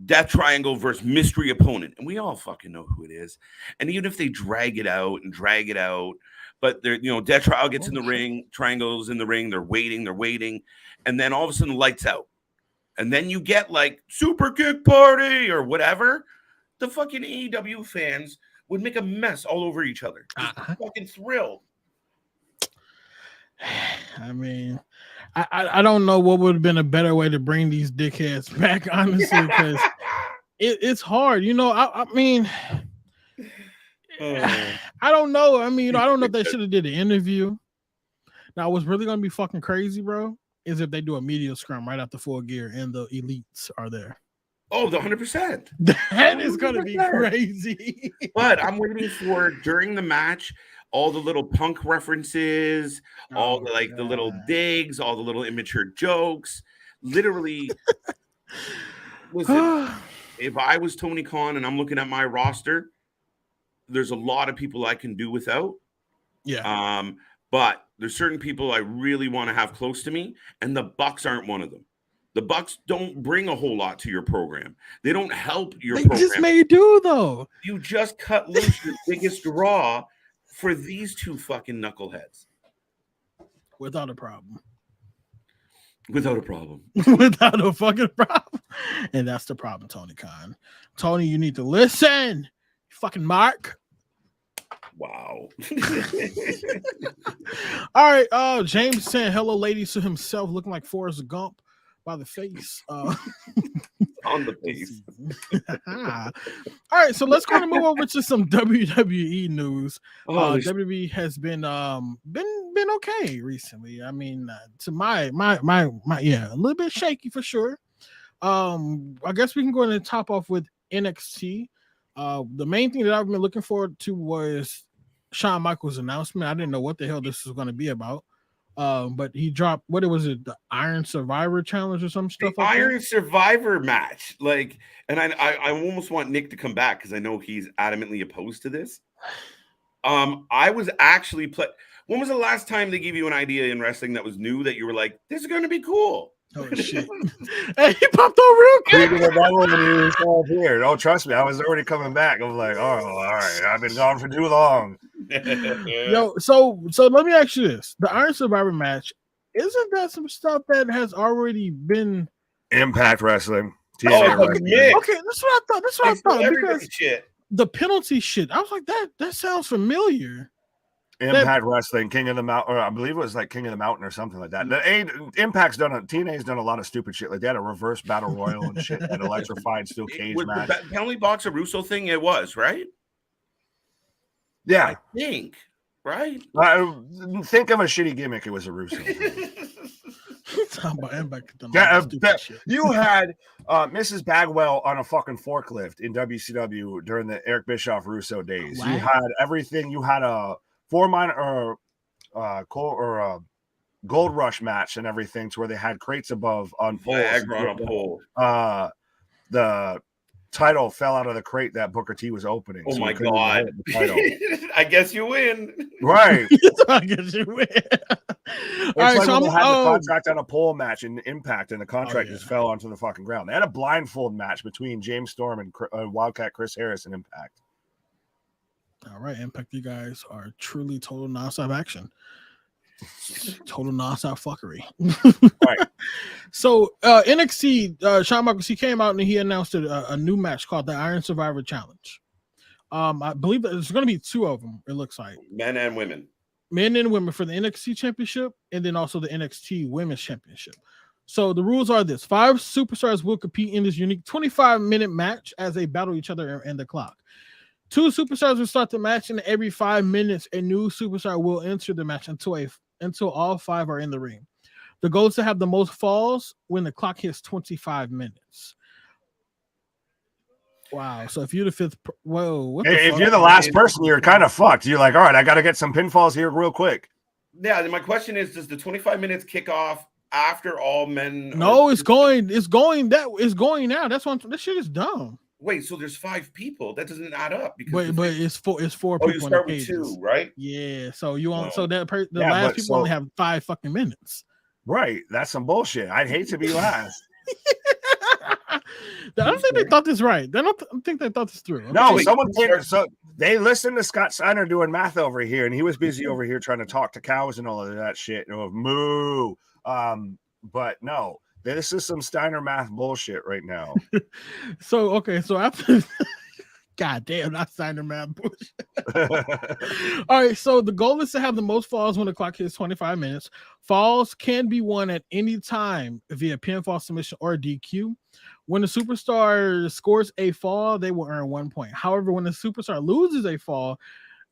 Death Triangle versus mystery opponent, and we all fucking know who it is. And even if they drag it out, But they're, Death Trial gets in the ring, Triangle's in the ring, they're waiting, and then all of a sudden lights out. And then you get like Super Kick Party or whatever. The fucking AEW fans would make a mess all over each other. Just fucking thrilled. I mean, I don't know what would have been a better way to bring these dickheads back, honestly, because it's hard. I mean, I don't know. I mean, I don't know if they should have did an interview. Now, what's really going to be fucking crazy, bro, is if they do a media scrum right after Full Gear and the elites are there. Oh, the 100%. That is going to be crazy. But I'm waiting for, during the match, all the little Punk references, all the the little digs, all the little immature jokes. Literally, listen, if I was Tony Khan and I'm looking at my roster, there's a lot of people I can do without. Yeah. But there's certain people I really want to have close to me, and the Bucks aren't one of them. The Bucks don't bring a whole lot to your program. They don't help your program. They just may do, though. You just cut loose your biggest draw for these two fucking knuckleheads. Without a problem. Without a problem. Without a fucking problem. And that's the problem, Tony Khan. Tony, you need to listen. Fucking Mark. Wow. All right. James saying hello, ladies, to himself, looking like Forrest Gump by the face. On the face. All right, so let's go and move over to some WWE news. WWE has been okay recently. I mean, to my yeah, a little bit shaky for sure. I guess we can go ahead and top off with NXT. The main thing that I've been looking forward to was Shawn Michaels' announcement. I didn't know what the hell this was going to be about. But he dropped, what was it, the Iron Survivor Challenge or some stuff? The Iron Survivor match. Like, and I almost want Nick to come back because I know he's adamantly opposed to this. I was actually when was the last time they gave you an idea in wrestling that was new that you were like, this is going to be cool? Oh shit! Hey, he popped on real quick. Here. Don't trust me. I was already coming back. I'm like, oh, all right. I've been gone for too long. Yo, so let me ask you this: the Iron Survivor match, isn't that some stuff that has already been Impact Wrestling? Okay, that's what I thought. That's what I thought. Because shit. The penalty shit, I was like, that sounds familiar. Impact Wrestling, King of the Mountain, or I believe it was like King of the Mountain or something like that. Impact's TNA's done a lot of stupid shit. Like they had a reverse battle royal and shit, and electrified steel cage match. The penalty box of Russo thing, it was, right? Yeah. I think, right? Think of a shitty gimmick. It was a Russo. You had Mrs. Bagwell on a fucking forklift in WCW during the Eric Bischoff Russo days. Wow. You had everything. You had a Gold Rush match and everything to where they had crates above on poles. The title fell out of the crate that Booker T was opening. Oh my god! I guess you win. Right. I guess you win. All right, so they had the contract on a pole match in Impact, and the contract just fell onto the fucking ground. They had a blindfold match between James Storm and Wildcat Chris Harris in Impact. All right, Impact, you guys are truly total nonstop action. Total nonstop fuckery. Right. So NXT, Shawn Michaels, he came out and he announced a new match called the Iron Survivor Challenge. I believe that there's going to be two of them, it looks like. Men and women for the NXT Championship and then also the NXT Women's Championship. So the rules are this: 5 superstars will compete in this unique 25-minute match as they battle each other and the clock. 2 superstars will start the match, and every 5 minutes, a new superstar will enter the match until all 5 are in the ring. The goal is to have the most falls when the clock hits 25 minutes. Wow. So if you're the 5th, if you're the last person, you're kind of fucked. You're like, all right, I got to get some pinfalls here real quick. Yeah. My question is, does the 25 minutes kick off after all men? No, it's going now. That's one. This shit is dumb. Wait, so there's 5 people? That doesn't add up. Because but it's 4 people. You start with 2, right? Yeah. So you want the last people only have 5 fucking minutes. Right. That's some bullshit. I'd hate to be last. I don't think they thought this right. I don't think they thought this through. No, someone came. So They listened to Scott Steiner doing math over here, and he was busy over here trying to talk to cows and all of that shit. Moo. But no, this is some Steiner math bullshit right now. So okay, so after God damn, not Steiner math bullshit. All right, so the goal is to have the most falls when the clock hits 25 minutes. Falls can be won at any time via pinfall, submission, or DQ. When the superstar scores a fall, they will earn 1 point. However, when the superstar loses a fall,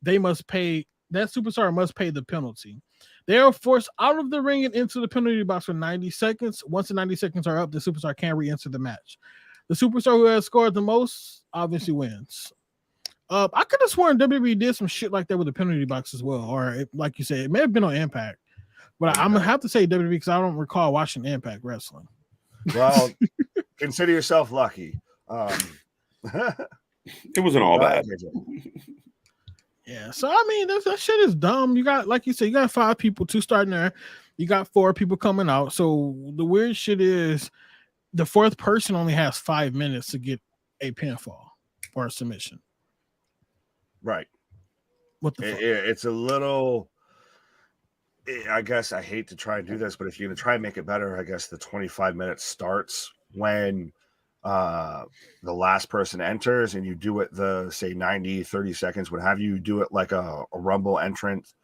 that superstar must pay the penalty. They are forced out of the ring and into the penalty box for 90 seconds. Once the 90 seconds are up, the superstar can re-enter the match. The superstar who has scored the most obviously wins. I could have sworn WWE did some shit like that with the penalty box as well, or like you said, it may have been on Impact. But I'm gonna have to say WWE because I don't recall watching Impact Wrestling. Well, consider yourself lucky. It wasn't all bad. Yeah, so I mean that shit is dumb. You got, like you said, you got 5 people, 2 starting there. You got 4 people coming out. So the weird shit is the 4th person only has 5 minutes to get a pinfall or a submission. Right. What the fuck? It's a little. I guess I hate to try and do this, but if you're gonna try and make it better, I guess the 25 minutes starts when the last person enters, and you do it say 90, 30 seconds, what have you do it like a rumble entrant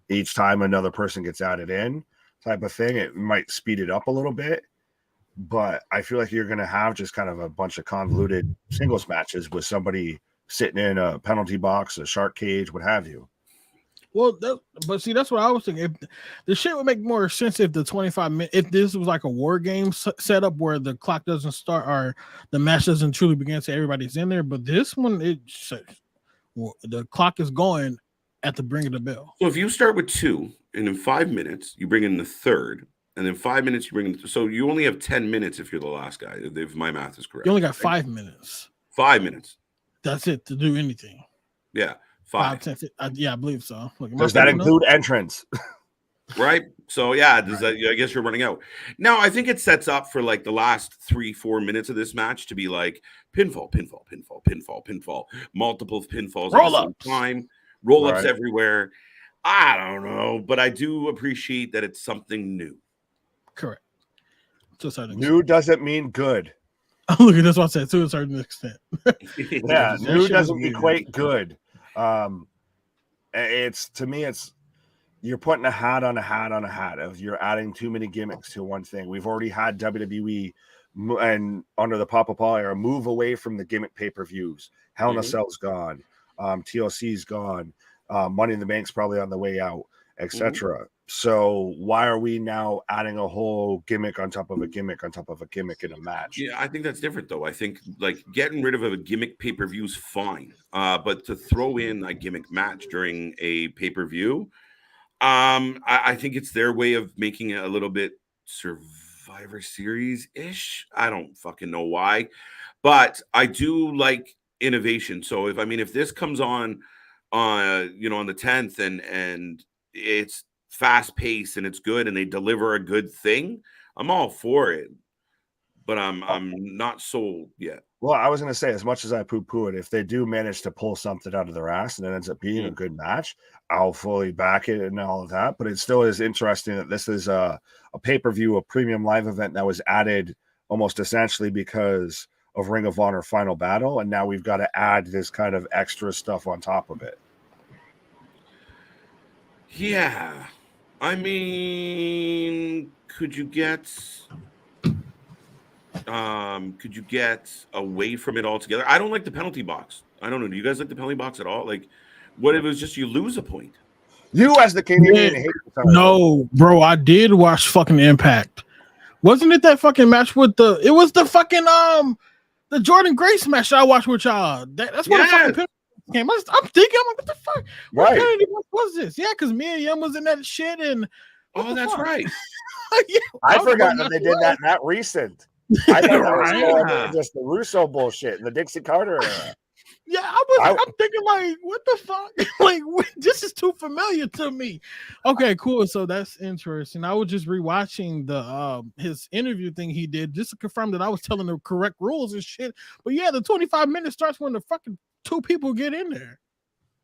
each time another person gets added in type of thing. It might speed it up a little bit, but I feel like you're going to have just kind of a bunch of convoluted singles matches with somebody sitting in a penalty box, a shark cage, what have you. Well, but see, that's what I was thinking. If the shit would make more sense if the 25 minutes, if this was like a war game setup where the clock doesn't start or the match doesn't truly begin, so everybody's in there. But this one, the clock is going at the bring of the bell. So if you start with 2, and in 5 minutes you bring in the 3rd, and then 5 minutes you bring in, so you only have 10 minutes if you're the last guy. If my math is correct, You only got 5 minutes. 5 minutes. That's it to do anything. Yeah. 5. 10, 15, yeah, I believe so. Look, does that include entrance? Right. So yeah, does that? I guess you're running out. Now I think it sets up for like the last 3-4 minutes of this match to be like pinfall, multiple pinfalls roll at the ups. same time, roll ups Right. everywhere. I don't know, but I do appreciate that it's something new. Correct. To a certain New doesn't mean good. extent. Look at this. What I said to a certain extent. Yeah, That new shit doesn't is weird. equate good. It's to me, it's you're putting a hat on a hat on a hat. If you're adding too many gimmicks to one thing, we've already had WWE and under the Papa Paul era move away from the gimmick pay-per-views. Hell in a Cell's gone, TLC's gone, Money in the Bank's probably on the way out, etc. So why are we now adding a whole gimmick on top of a gimmick on top of a gimmick in a match? Yeah, I think that's different though. I think like getting rid of a gimmick pay-per-view is fine, but to throw in a gimmick match during a pay-per-view, I think it's their way of making it a little bit Survivor Series-ish. I don't fucking know why, but I do like innovation. So if this comes on the 10th and it's fast paced and it's good and they deliver a good thing, I'm all for it. But I'm not sold yet. Well, I was going to say, as much as I poo-poo it, if they do manage to pull something out of their ass and it ends up being a good match, I'll fully back it and all of that. But it still is interesting that this is a pay-per-view, a premium live event that was added almost essentially because of Ring of Honor Final Battle, and now we've got to add this kind of extra stuff on top of it. Yeah. I mean, could you get away from it altogether? I don't like the penalty box. I don't know. Do you guys like the penalty box at all? Like, what if it was just you lose a point? You as the Canadian hate the penalty. No, bro, I did watch fucking Impact. Wasn't it that fucking match with it was the fucking the Jordan Grace match that I watched with y'all. That's what the fucking penalty came. I'm thinking, I'm like, what the fuck? What Right. penalty box was this? Yeah, because me and Yum was in that shit and Oh, that's fuck? right. Yeah, I was forgot like, that they did that not recent. I thought that was Right. just the Russo bullshit and the Dixie Carter era. Yeah, I'm thinking like, what the fuck? Like, this is too familiar to me. Okay, cool. So that's interesting. I was just rewatching the his interview thing he did just to confirm that I was telling the correct rules and shit. But yeah, the 25 minutes starts when the fucking 2 people get in there.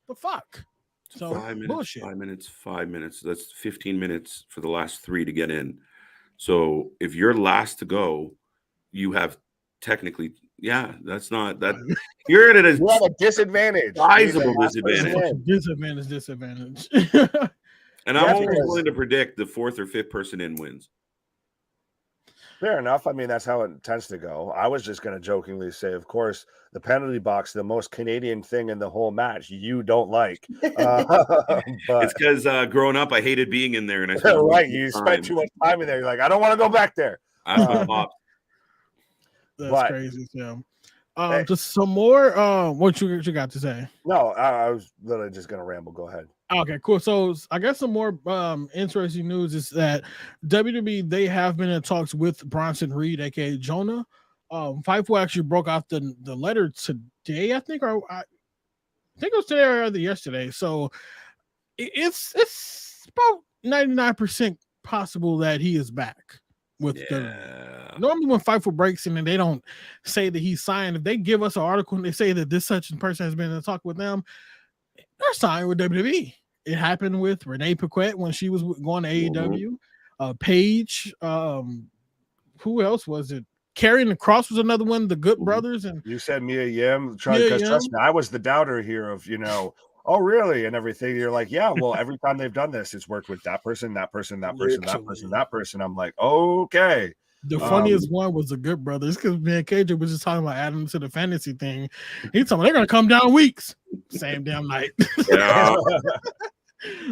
The fuck? So 5 minutes, bullshit. 5 minutes, 5 minutes. That's 15 minutes for the last 3 to get in. So if you're last to go, you have technically, that's not that. You're at a You have a disadvantage. sizable You're the last person disadvantage. in. Disadvantage. And Yeah, I'm almost because- willing to predict the 4th or 5th person in wins. Fair enough. I mean, that's how it tends to go. I was just going to jokingly say, of course, the penalty box, the most Canadian thing in the whole match, you don't like. But It's because growing up, I hated being in there, and I spent right, you spent too much time in there. You're like, I don't want to go back there. That's what popped. That's But- crazy, Tim. Hey. Just some more. What you got to say? No, I was literally just going to ramble. Go ahead. Okay, cool. So I guess some more interesting news is that WWE, they have been in talks with Bronson Reed, aka Jonah. Fightful actually broke out the letter today, I think, or I think it was today or yesterday. So it's about 99% possible that he is back with WWE. Normally when Fightful breaks in and they don't say that he's signed, if they give us an article and they say that this such person has been in talk with them, they're signed with WWE. It happened with Renee Paquette when she was going to AEW. Paige, who else was it? Karrion the Cross was another one. The Good Brothers, and You said Mia Yim, because trust me, I was the doubter here of oh really, and everything. You're like, yeah, well, every time they've done this, it's worked with that person, that person, that person, that person, that person. I'm like, okay. The funniest one was the Good Brothers, because me and KJ was just talking about adding to the fantasy thing. He's talking, they're gonna come down weeks, same damn night.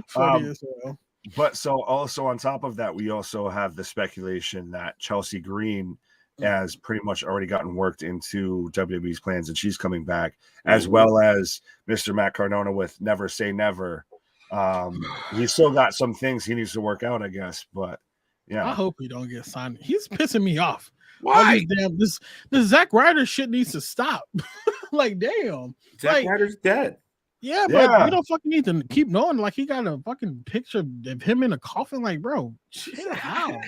Funny as well. But so also on top of that, we also have the speculation that Chelsea Green has pretty much already gotten worked into WWE's plans, and she's coming back, as well as Mr. Matt Cardona with Never Say Never. He's still got some things he needs to work out, I guess, but yeah. I hope he don't get signed. He's pissing me off. Why? This Zack Ryder shit needs to stop. Like, damn. Zack Ryder's dead. Yeah, but we don't fucking need to keep knowing. Like, he got a fucking picture of him in a coffin. Like, bro, chill out.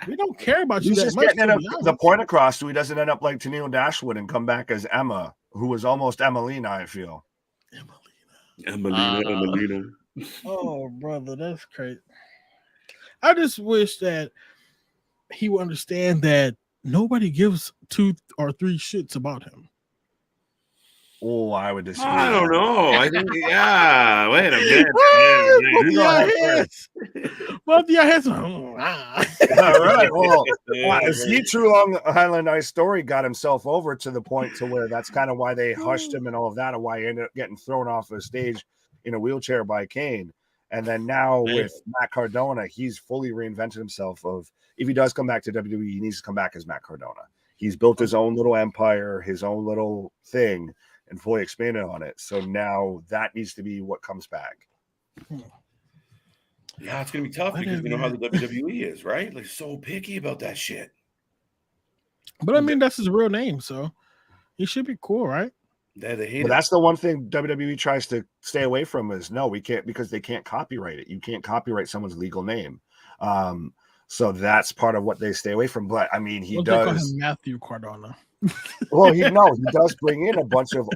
We don't care about you He's that just much. getting the point across so he doesn't end up like Tennille Dashwood and come back as Emma, who was almost Emelina, I feel. Emelina. Oh, brother, that's crazy. I just wish that he would understand that nobody gives 2 or 3 shits about him. Oh, I would disagree. I don't know. I think, wait a minute. Both of your heads. All right. Well, as he True Long Island Ice Story got himself over to the point to where that's kind of why they hushed him and all of that, and why he ended up getting thrown off the stage in a wheelchair by Kane. And then now with Matt Cardona, he's fully reinvented himself. Of if he does come back to WWE, he needs to come back as Matt Cardona. He's built his own little empire, his own little thing, and fully expanded on it. So now that needs to be what comes back. Yeah, it's gonna be tough because we know how the WWE is, right? Like, so picky about that shit. But I mean, that's his real name, so he should be cool, right? They hate But that's the one thing WWE tries to stay away from is no, we can't, because they can't copyright it. You can't copyright someone's legal name. So that's part of what they stay away from. But I mean, he They call does him Matthew Cardona. well, he does bring in a bunch of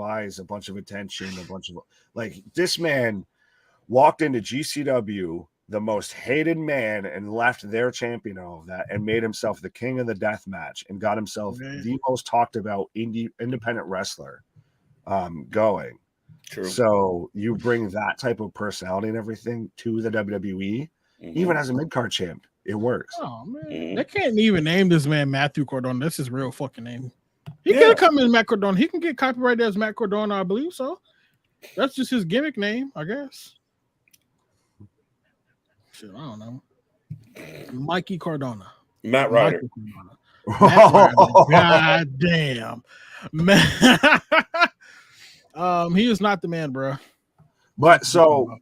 eyes, a bunch of attention, a bunch of like this man walked into GCW, the most hated man, and left their champion and all of that, and made himself the king of the death match and got himself the most talked about independent wrestler going. True. So you bring that type of personality and everything to the WWE, even as a mid-card champ, it works. Oh man, they can't even name this man Matthew Cardona. That's his real fucking name. He could come in Matt Cardona. He can get copyrighted as Matt Cardona, I believe so. That's just his gimmick name, I guess. Shit, I don't know. Mikey Cardona. Matt Ryder. God damn. Man. He is not the man, bro. But so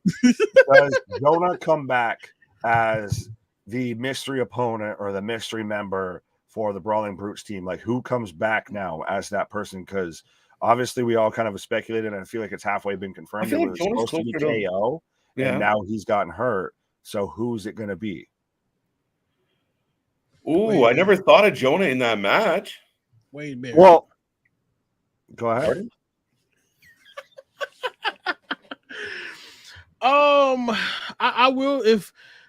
does Jonah come back as the mystery opponent or the mystery member for the Brawling Brutes team? Like, who comes back now as that person? Because obviously we all kind of speculated, and I feel like it's halfway been confirmed. It was supposed to be KO, and now he's gotten hurt. So who's it going to be? Ooh, I never thought of Jonah in that match. Wade Barrett. Well, go ahead. I will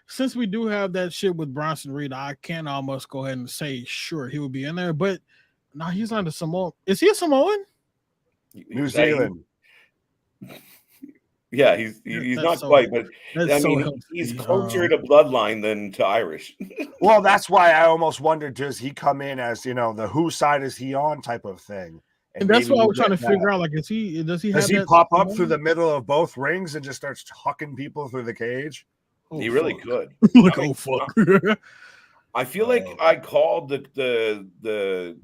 since we do have that shit with Bronson Reed, I can almost go ahead and say sure he will be in there, but no, he's not a Samoan. Is he a Samoan? New Zealand. Yeah, he's not so, quite, but I so mean, healthy. he's closer to bloodline than to Irish. Well, that's why I almost wondered, does he come in as, you know, the whose side is he on type of thing? And that's maybe what I we was trying to get that. figure out. Like, does he Does have he that pop up Samoan? through the middle of both rings and just starts hucking people through the cage? Oh, He really fuck. could. Like, I mean, oh fuck. I feel like I called the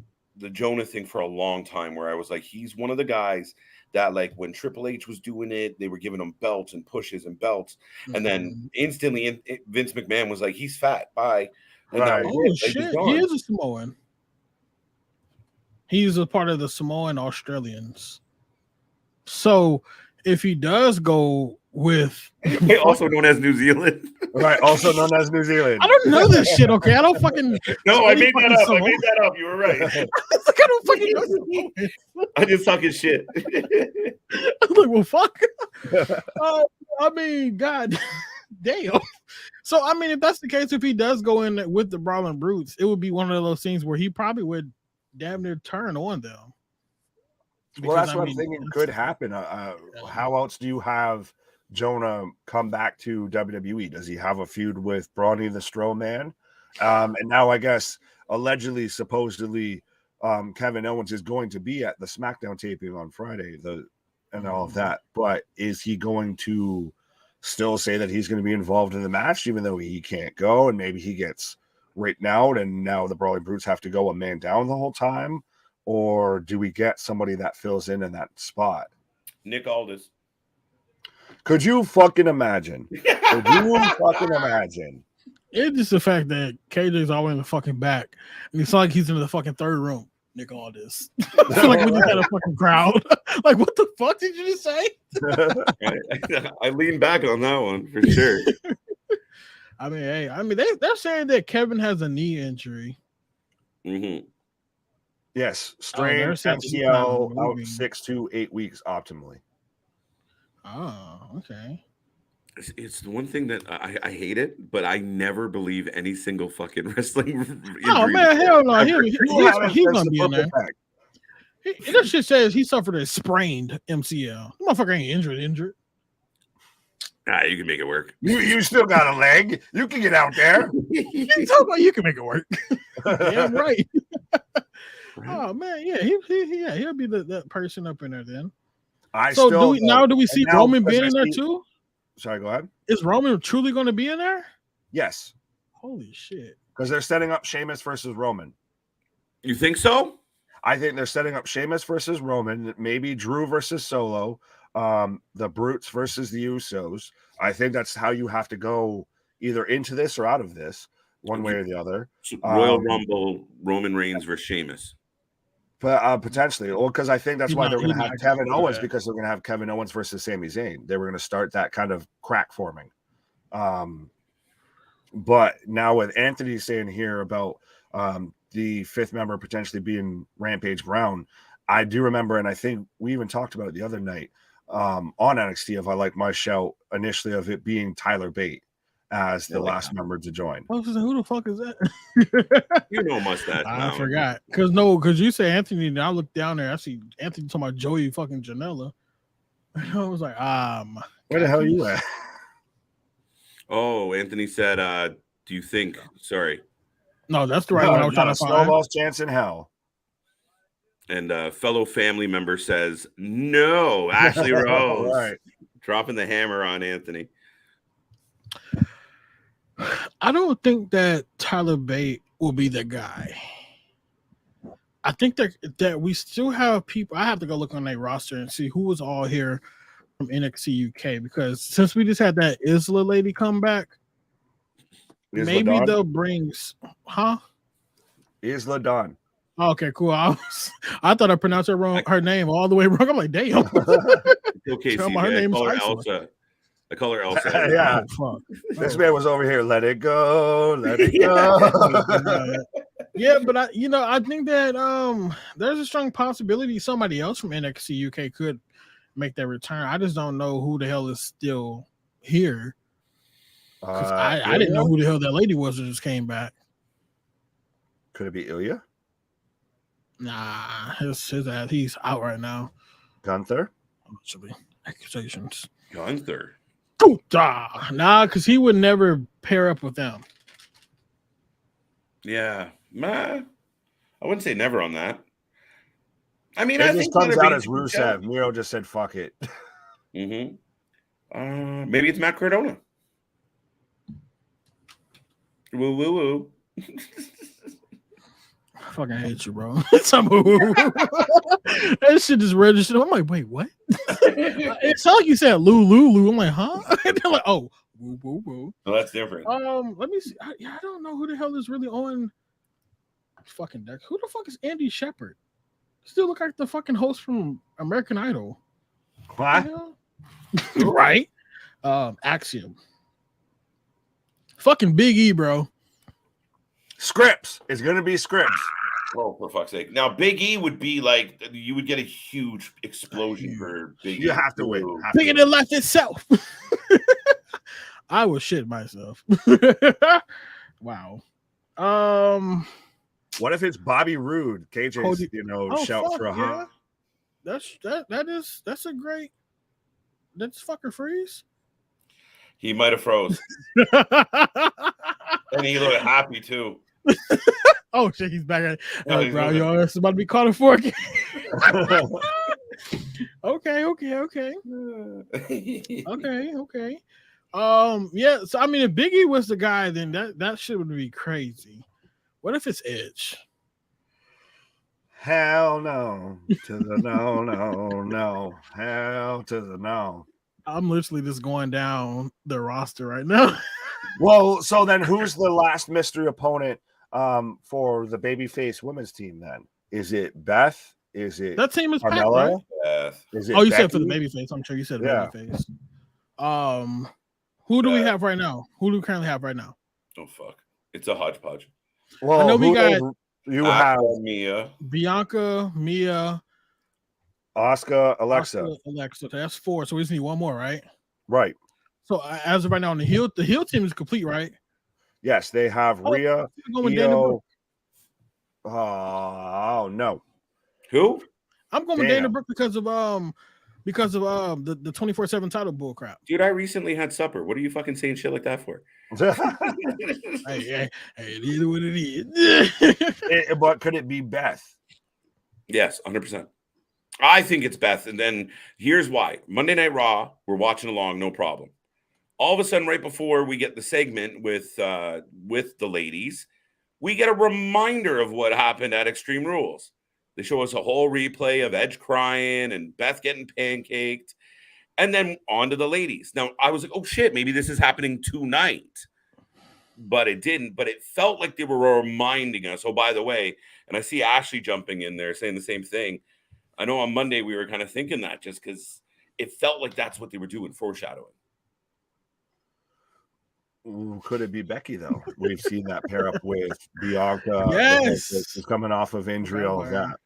Jonah thing for a long time, where I was like, he's one of the guys that, like, when Triple H was doing it, they were giving him belts and pushes and belts, and then instantly Vince McMahon was like, he's fat, bye. And Right. that was Oh it. Like, shit, he's he gone. is a Samoan. He's a part of the Samoan Australians. So if he does go with Also known as New Zealand. Right, also known as New Zealand. I don't know this shit, okay? I don't fucking No, I Any made that fucking up. I Samoan. made that up. You were right. I don't fucking know Samoan. I just talking shit. I'm like, well, fuck. I mean, god damn. So, I mean, if that's the case, if he does go in with the Brawling Brutes, it would be one of those things where he probably would damn near turn on them. Well, Because, that's I what mean, I'm thinking could happen. How else do you have Jonah come back to WWE? Does he have a feud with Brawny the Strowman? And now I guess allegedly, supposedly, Kevin Owens is going to be at the SmackDown taping on Friday, and all of that. But is he going to still say that he's going to be involved in the match, even though he can't go, and maybe he gets written out, and now the Brawling Brutes have to go a man down the whole time? Or do we get somebody that fills in that spot? Nick Aldis. Could you fucking imagine? Could you fucking imagine? It's just the fact that KJ's always in the fucking back. And it's like he's in the fucking third room. Nick, all this. I feel like we just had a fucking crowd. Like, what the fuck did you just say? I lean back on that one for sure. I mean, hey, they're saying that Kevin has a knee injury. Mm-hmm. Yes, strain they're saying he's not MCL out moving. 6 to 8 weeks optimally. Oh, okay. It's the one thing that I hate it, but I never believe any single fucking wrestling injury. Oh man, hell no, he's That's gonna the be in there. purple pack. That shit says he suffered a sprained MCL. The motherfucker ain't injured. You can make it work. You still got a leg. You can get out there. You talk about you can make it work. Yeah, right. Oh man, yeah, he'll be that person up in there then. Do we see Roman being in there too? Sorry, go ahead. Is Roman truly going to be in there? Yes, Holy shit! because they're setting up Sheamus versus Roman. You think so? I think they're setting up Sheamus versus Roman, maybe Drew versus Solo, the Brutes versus the Usos. I think that's how you have to go, either into this or out of this, one way or the other. Royal Rumble, Roman Reigns versus Sheamus. But potentially, well, because I think that's why they're going to have Kevin Owens, that. because they're going to have Kevin Owens versus Sami Zayn. They were going to start that kind of crack forming. But now with Anthony saying here about the fifth member potentially being Rampage Brown, I do remember, and I think we even talked about it the other night on NXT, if I like my shout initially, of it being Tyler Bate as the last member to join. I was just like, who the fuck is that? You know mustache. I forgot. Because you say Anthony, and I look down there, I see Anthony talking about Joey fucking Janela. And I was like, where the hell are you at? Oh, Anthony said, do you think, sorry. No, that's the right one I was trying to find. Snowball's chance in hell. And fellow family member says, no, Ashley Rose. Right. Dropping the hammer on Anthony. I don't think that Tyler Bate will be the guy. I think that we still have people. I have to go look on their roster and see who was all here from NXT UK, because since we just had that Isla lady come back, maybe they'll bring, Isla Dawn. Okay, cool. I thought I pronounced her name all the way wrong. I'm like, damn. Okay, Tell me her name's I Elsa. call her Elsa. Yeah. Oh, fuck. This man was over here. Let it go. Let it go. Yeah, but I think that there's a strong possibility somebody else from NXT UK could make that return. I just don't know who the hell is still here. Because I didn't know who the hell that lady was that just came back. Could it be Ilya? Nah, his ass, he's out right now. Gunther? Actually, accusations. Gunther. Nah, because he would never pair up with them. Yeah. I wouldn't say never on that. I mean, It I just think comes they're out as being- Rusev. Miro just said, fuck it. Maybe it's Matt Cardona. Woo, woo, woo. I fucking hate you, bro. That shit just registered. I'm like, wait, what? It sounded like you said Lulu. I'm like, huh? And they're like, oh, woo, woo, woo. No, that's different. Let me see. I don't know who the hell is really on fucking deck. Who the fuck is Andy Shepherd? Still look like the fucking host from American Idol. What? Right? Axiom. Fucking Big E, bro. Scripps. It's going to be Scripps. Oh, for fuck's sake. Now, Big E would be like, you would get a huge explosion for Big E. You have to win. Bigger than life itself. I was shit myself. Wow. What if it's Bobby Roode? KJ's, shout for a hot. That's a great. That's fucking freeze. He might have froze. And he looked happy too. Oh shit, he's back. No, Bro, your ass is about to be caught in for again. Okay. Yeah. So I mean, if Biggie was the guy, then that shit would be crazy. What if it's Edge? Hell no to the no. Hell to the no. I'm literally just going down the roster right now. Well, so then who's the last mystery opponent for the babyface women's team then? Is it Beth? Is it that team is Carmella? Right? Is it you Becky? said for the babyface. I'm sure you said babyface. Who do we have right now? Who do we currently have right now? Oh fuck. It's a hodgepodge. Well, I know we got you have Mia, Bianca, Mia, Oscar, Alexa. Alexa. That's 4. So we just need one more, right? Right. So as of right now, on the heel team is complete, right? Yes, they have Rhea. Io. Oh no. Who? I'm going with Dana Brooke because of the 24/7 title bull crap. Dude, I recently had supper. What are you fucking saying shit like that for? hey, it is what it is. But could it be Beth? Yes, 100%. I think it's Beth. And then here's why. Monday Night Raw, we're watching along, no problem. All of a sudden, right before we get the segment with the ladies, we get a reminder of what happened at Extreme Rules. They show us a whole replay of Edge crying and Beth getting pancaked. And then on to the ladies. Now, I was like, oh, shit, maybe this is happening tonight. But it didn't. But it felt like they were reminding us. Oh, by the way, and I see Ashley jumping in there saying the same thing. I know on Monday we were kind of thinking that just because it felt like that's what they were doing, foreshadowing. Could it be Becky, though? We've seen that pair up with Bianca. Yes. It's coming off of injury, all of that.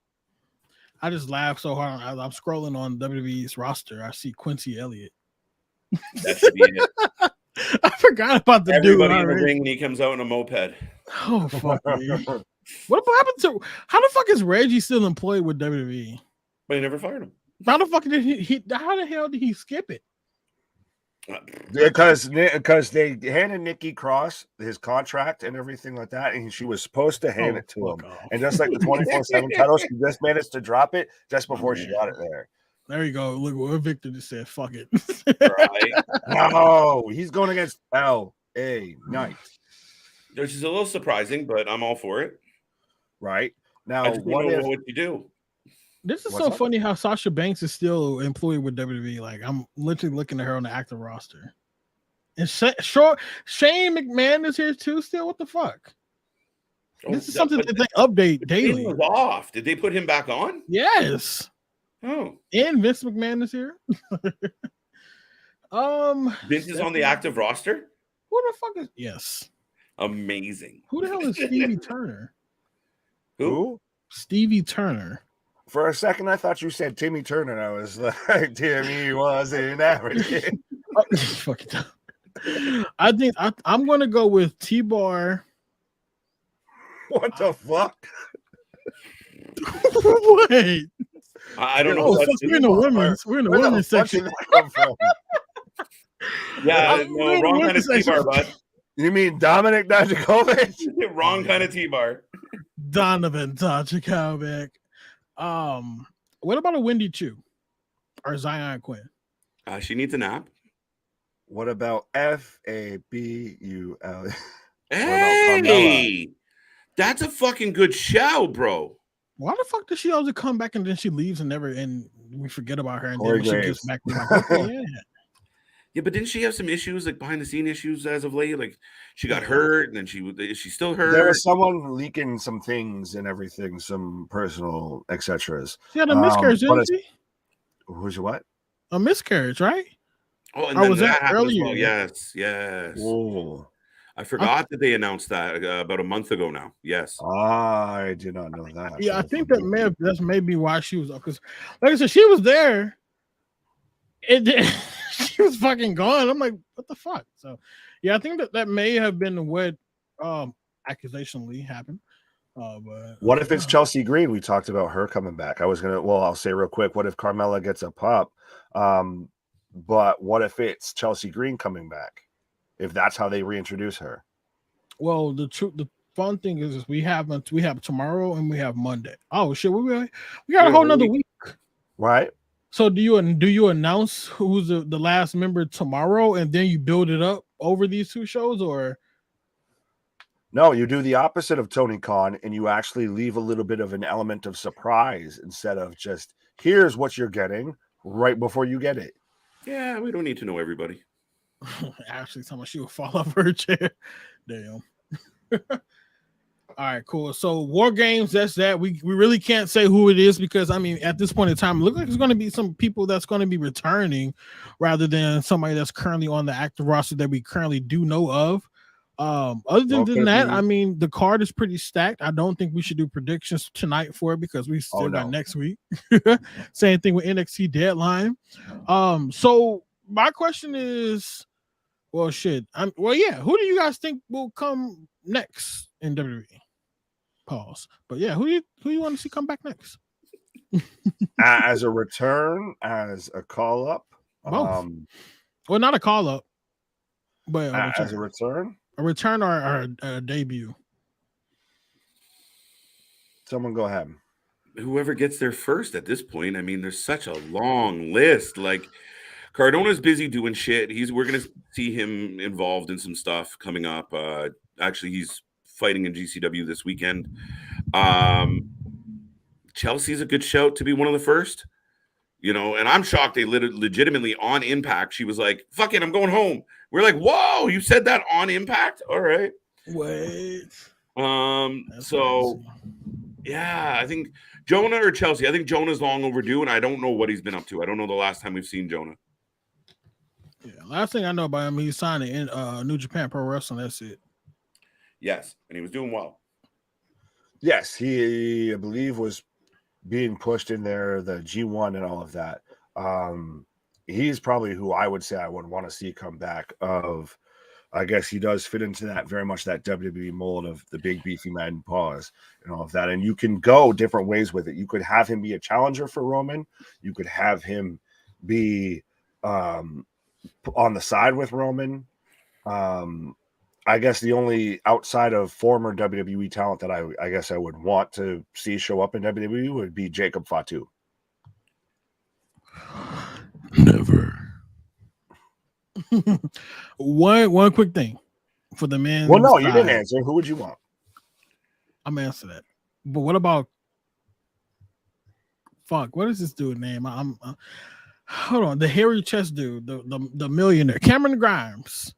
I just laughed so hard. I'm scrolling on WWE's roster. I see Quincy Elliott. That should be it. I forgot about the Everybody dude. in the ring, and he comes out in a moped. Oh, fuck me. What happened to... How the fuck is Reggie still employed with WWE? But he never fired him. How the fuck did he how the hell did he skip it? Because they handed Nikki Cross his contract and everything like that, and she was supposed to hand it to him. And just like the 24/7 title, she just managed to drop it just before she got it there. There you go. Look what Victor just said. Fuck it. Right. No, he's going against L.A. Knight. Which is a little surprising, but I'm all for it. Right. Now, I just don't know what you do. This is so funny how Sasha Banks is still employed with WWE. Like, I'm literally looking at her on the active roster. And Shane McMahon is here too still. What the fuck? This is something that they update daily. He was off. Did they put him back on? Yes. Oh. And Vince McMahon is here. Vince is on the active roster? Who the fuck is... Yes. Amazing. Who the hell is Stevie Turner? Who? Stevie Turner. For a second, I thought you said Timmy Turner. And I was like, Timmy wasn't everything. Fucking I think I'm going to go with T-Bar. What the fuck? Wait. I don't know. Oh, Who fuck, we're in the women's. We're in the Where the women's fuck section. did that come from? Yeah, I'm no, in the wrong kind women's of T-bar, section. bud. You mean Dominic Dijakovic? Wrong kind of T-bar. Donovan Tajakovic. What about a Wendy Chu or Zion Quinn? She needs a nap. What about Fabul? Hey, that's a fucking good shout, bro. Why the fuck does she always come back and then she leaves and we forget about her and Corey then when she gets Graves. back we're like, okay, yeah. Yeah, but didn't she have some issues, like behind the scene issues as of late? Like she got hurt, and then is she still hurt? There was someone leaking some things and everything, some personal etc. She had a miscarriage, didn't she? Who's what? A miscarriage, right? Oh, and Or then was that happened as earlier? well. Yes, yes. Whoa. I forgot that they announced that about a month ago now. Yes. I did not know that. Yeah, I think that's maybe why she was up. Because like I said, she was there. She was fucking gone. I'm like, what the fuck? So yeah, I think that may have been what accusationally happened. But what if it's Chelsea Green? We talked about her coming back. I'll say real quick, what if Carmella gets a pup? But what if it's Chelsea Green coming back? If that's how they reintroduce her. Well, the fun thing is we have tomorrow and we have Monday. Oh shit, we got a whole nother week. Right. So do you announce who's the last member tomorrow and then you build it up over these two shows, or no, you do the opposite of Tony Khan and you actually leave a little bit of an element of surprise instead of just here's what you're getting right before you get it. Yeah, we don't need to know everybody. Actually, someone she will fall off her chair. Damn. All right, cool. So War Games, that's that. We really can't say who it is because I mean at this point in time, it looks like it's going to be some people that's going to be returning rather than somebody that's currently on the active roster that we currently do know of. Other than that, I mean the card is pretty stacked. I don't think we should do predictions tonight for it because we still got next week. Same thing with NXT Deadline. So my question is, well, shit. Who do you guys think will come next in WWE? Pause. But yeah, who you want to see come back next? As a return, as a call up, both. Well, not a call up, but as a return, or a debut. Someone go ahead. Whoever gets there first at this point. I mean, there's such a long list. Like Cardona's busy doing shit. We're gonna see him involved in some stuff coming up. Actually, he's fighting in GCW this weekend. Chelsea's a good shout to be one of the first, and I'm shocked they legitimately on Impact. She was like, fuck it, I'm going home. We're like, whoa, you said that on Impact? All right. Wait. So yeah, I think Jonah or Chelsea. I think Jonah's long overdue, and I don't know what he's been up to. I don't know the last time we've seen Jonah. Yeah, last thing I know about him, he signed in New Japan Pro Wrestling. That's it. Yes, and he was doing well. Yes, he, I believe, was being pushed in there, the G1 and all of that. He's probably who I would say I would want to see come back. I guess he does fit into that very much that WWE mold of the big beefy man paws and all of that. And you can go different ways with it. You could have him be a challenger for Roman. You could have him be on the side with Roman. I guess the only outside of former WWE talent that I guess I would want to see show up in WWE would be Jacob Fatu. Never. one quick thing for the men. Well, no, you didn't answer. Who would you want? I'm answering that. But what about what is this dude name? Hold on, the hairy chest dude, the millionaire, Cameron Grimes,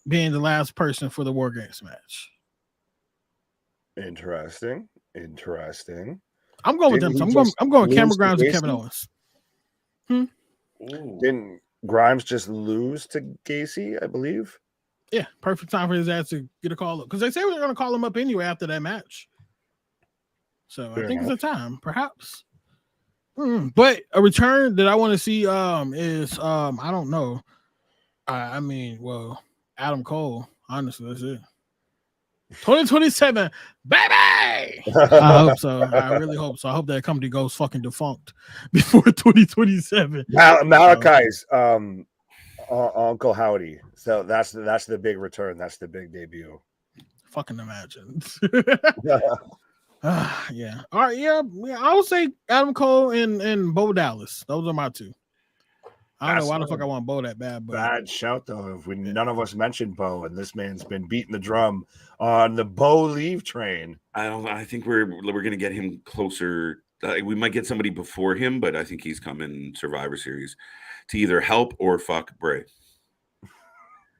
being the last person for the War Games match. Interesting. I'm going with them. So I'm going Cameron Grimes and Kevin Owens. Didn't Grimes just lose to Gacy, I believe? Yeah, perfect time for his ass to get a call up because they say we're going to call him up anyway after that match. So I think it's a time, perhaps. But a return that I want to see is I don't know. I mean, well, Adam Cole. Honestly, that's it. 2027, baby. I hope so. I really hope so. I hope that company goes fucking defunct before 2027. Malachi's Uncle Howdy. So that's the big return. That's the big debut. Fucking imagine. Yeah. All right. Yeah. I would say Adam Cole and Bo Dallas. Those are my two. I don't know why the fuck I want Bo that bad, but bad shout though. If none of us mentioned Bo, and this man's been beating the drum on the Bo leave train. I think we're gonna get him closer. We might get somebody before him, but I think he's coming Survivor Series to either help or fuck Bray.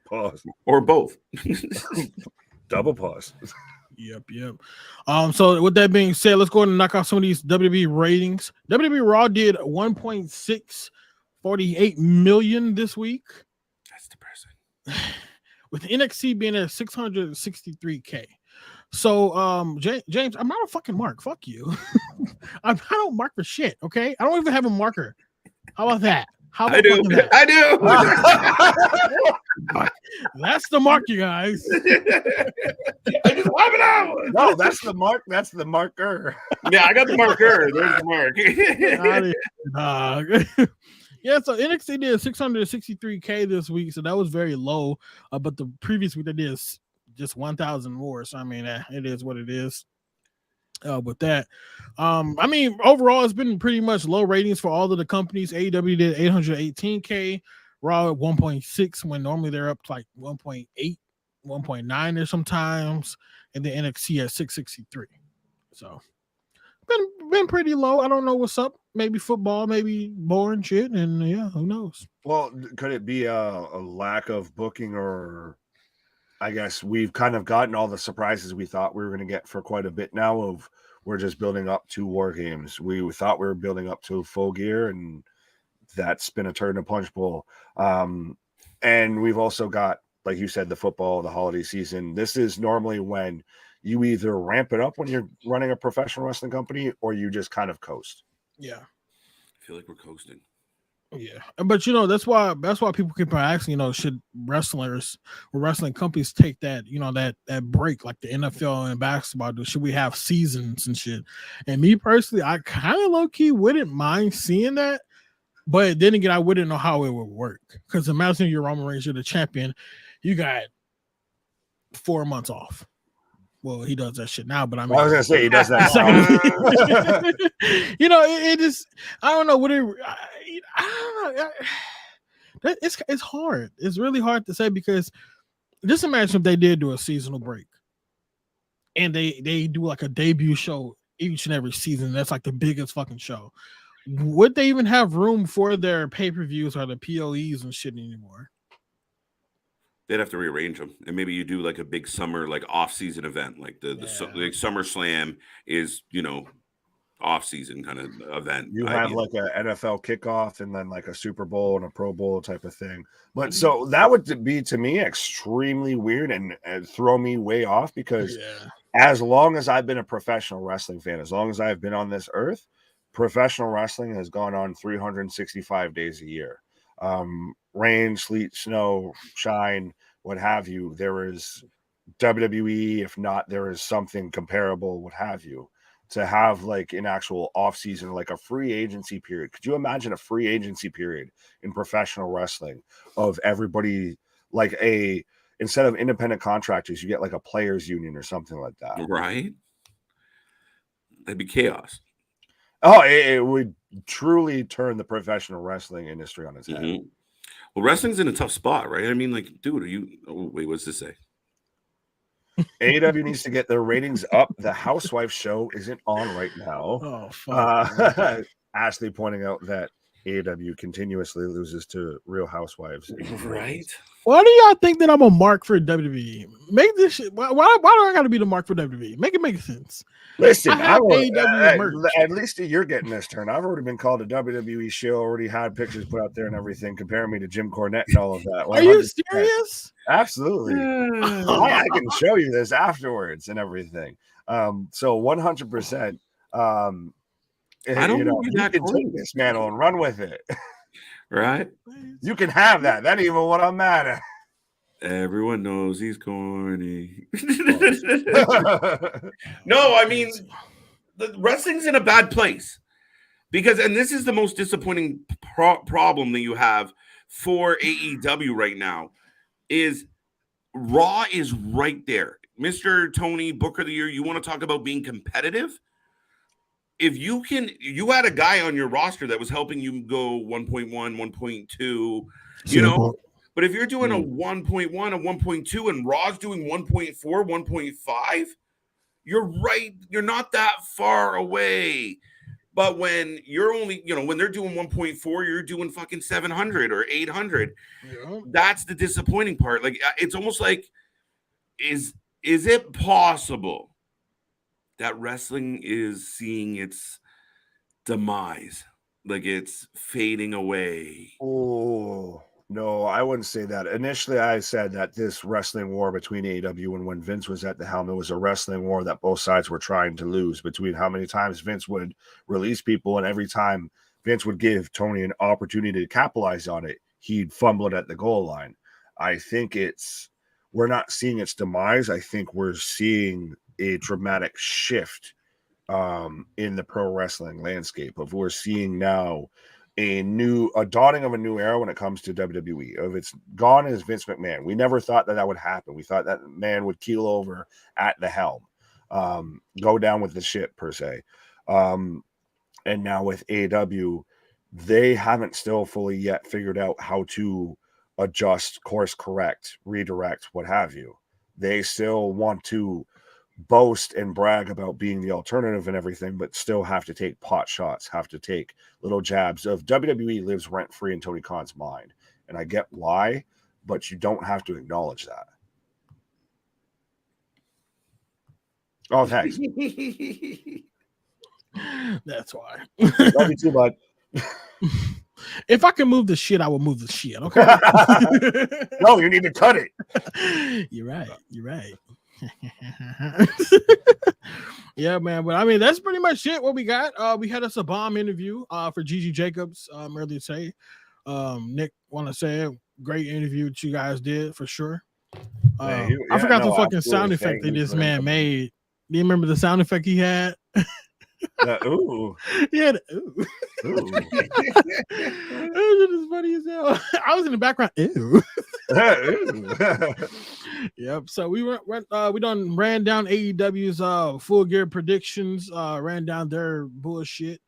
Pause. Or both. Double pause. Yep. So with that being said, let's go ahead and knock off some of these WWE ratings. WWE Raw did 1.648 million this week. That's depressing. With NXT being at 663K. So James, I'm not a fucking mark. Fuck you. I don't mark for shit. Okay, I don't even have a marker. How about that? I do. That's the mark, you guys. I just wipe it out. No, that's the mark. That's the marker. Yeah, I got the marker. There's the mark. Yeah, so NXT did 663K this week, so that was very low. But the previous week they did just 1,000 more. So I mean, it is what it is. With that, I mean, overall, it's been pretty much low ratings for all of the companies. AEW did 818K, Raw at 1.6 when normally they're up to like 1.8, 1.9 or sometimes, and then NXT at 663. So been pretty low. I don't know what's up. Maybe football, maybe boring shit, and yeah, who knows? Well, could it be a lack of booking, or I guess we've kind of gotten all the surprises we thought we were going to get for quite a bit now. Of we're just building up to War Games. We thought we were building up to Full Gear, and that's been a turn to Punch Bowl. And we've also got, like you said, the football, the holiday season. This is normally when you either ramp it up when you're running a professional wrestling company, or you just kind of coast. Yeah, I feel like we're coasting. Yeah, but that's why people keep asking, should wrestling companies take that, that break like the NFL and basketball do? Should we have seasons and shit? And me personally, I kind of low key wouldn't mind seeing that, but then again, I wouldn't know how it would work. Because imagine you're Roman Reigns, you're the champion, you got 4 months off. Well, he does that shit now, but I mean, I was gonna say he does that. It is. I don't know what it. I don't know. It's hard. It's really hard to say, because just imagine if they did do a seasonal break, and they do like a debut show each and every season. That's like the biggest fucking show. Would they even have room for their pay-per-views or the POEs and shit anymore? They'd have to rearrange them, and maybe you do like a big summer, like off-season event, like the Summer Slam is, off-season kind of event. You have like a NFL kickoff and then like a Super Bowl and a Pro Bowl type of thing. But so that would be, to me, extremely weird and throw me way off, because as long as I've been a professional wrestling fan, as long as I've been on this earth, professional wrestling has gone on 365 days a year. Rain, sleet, snow, shine, what have you. There is WWE, if not, there is something comparable, what have you. To have like an actual off season, like a free agency period. Could you imagine a free agency period in professional wrestling of everybody, like instead of independent contractors, you get like a players union or something like that? Right? That'd be chaos. Oh, it would truly turn the professional wrestling industry on its head. Well, wrestling's in a tough spot, right? I mean, like, dude, what's this say? AEW needs to get their ratings up. The Housewife show isn't on right now. Oh, fuck. Ashley pointing out that AEW continuously loses to Real Housewives. Right? Why do y'all think that I'm a mark for WWE? Make this shit. Why do I got to be the mark for WWE? Make it make sense. Listen, at least you're getting this turn. I've already been called a WWE show. Already had pictures put out there and everything, comparing me to Jim Cornette and all of that. 100%. Are you serious? Absolutely. I can show you this afterwards and everything. So 100%. I don't know you that can corny. take this mantle and run with it. Right? You can have that. That ain't even what I'm mad at. Everyone knows he's corny. Oh. No, I mean, the wrestling's in a bad place because, and this is the most disappointing problem that you have for AEW right now is Raw is right there. Mr. Tony, Booker of the Year, you want to talk about being competitive? If you had a guy on your roster that was helping you go 1.1, 1.2, you know, but if you're doing a 1.1, a 1.2, and Raw's doing 1.4, 1.5, you're not that far away. But when you're only, when they're doing 1.4, you're doing fucking 700 or 800. Yeah. That's the disappointing part. Like, it's almost like, is it possible that wrestling is seeing its demise? Like it's fading away? Oh, no, I wouldn't say that. Initially, I said that this wrestling war between AEW and when Vince was at the helm, it was a wrestling war that both sides were trying to lose between how many times Vince would release people, and every time Vince would give Tony an opportunity to capitalize on it, he'd fumble it at the goal line. I think we're not seeing its demise. I think we're seeing a dramatic shift in the pro wrestling landscape. We're seeing now a dawning of a new era when it comes to WWE. If it's gone as Vince McMahon, we never thought that would happen. We thought that man would keel over at the helm, go down with the ship per se. And now with AEW, they haven't still fully yet figured out how to adjust, course correct, redirect, what have you. They still want to boast and brag about being the alternative and everything, but still have to take pot shots, have to take little jabs of WWE lives rent free in Tony Khan's mind. And I get why, but you don't have to acknowledge that. Oh, thanks. That's why. Love you too, bud. If I can move the shit, I will move the shit. Okay. No, you need to cut it. You're right. You're right. Yeah, man. But I mean, that's pretty much it. What we got. We had us a bomb interview for Gigi Jacobs earlier today. Nick, want to say a great interview that you guys did for sure. I forgot the fucking sound effect that this man made. Do you remember the sound effect he had? Ooh. Yeah. Ooh. Ooh. It was just funny as hell. I was in the background. Ew. Yep. So we done ran down AEW's Full Gear predictions. Ran down their bullshit.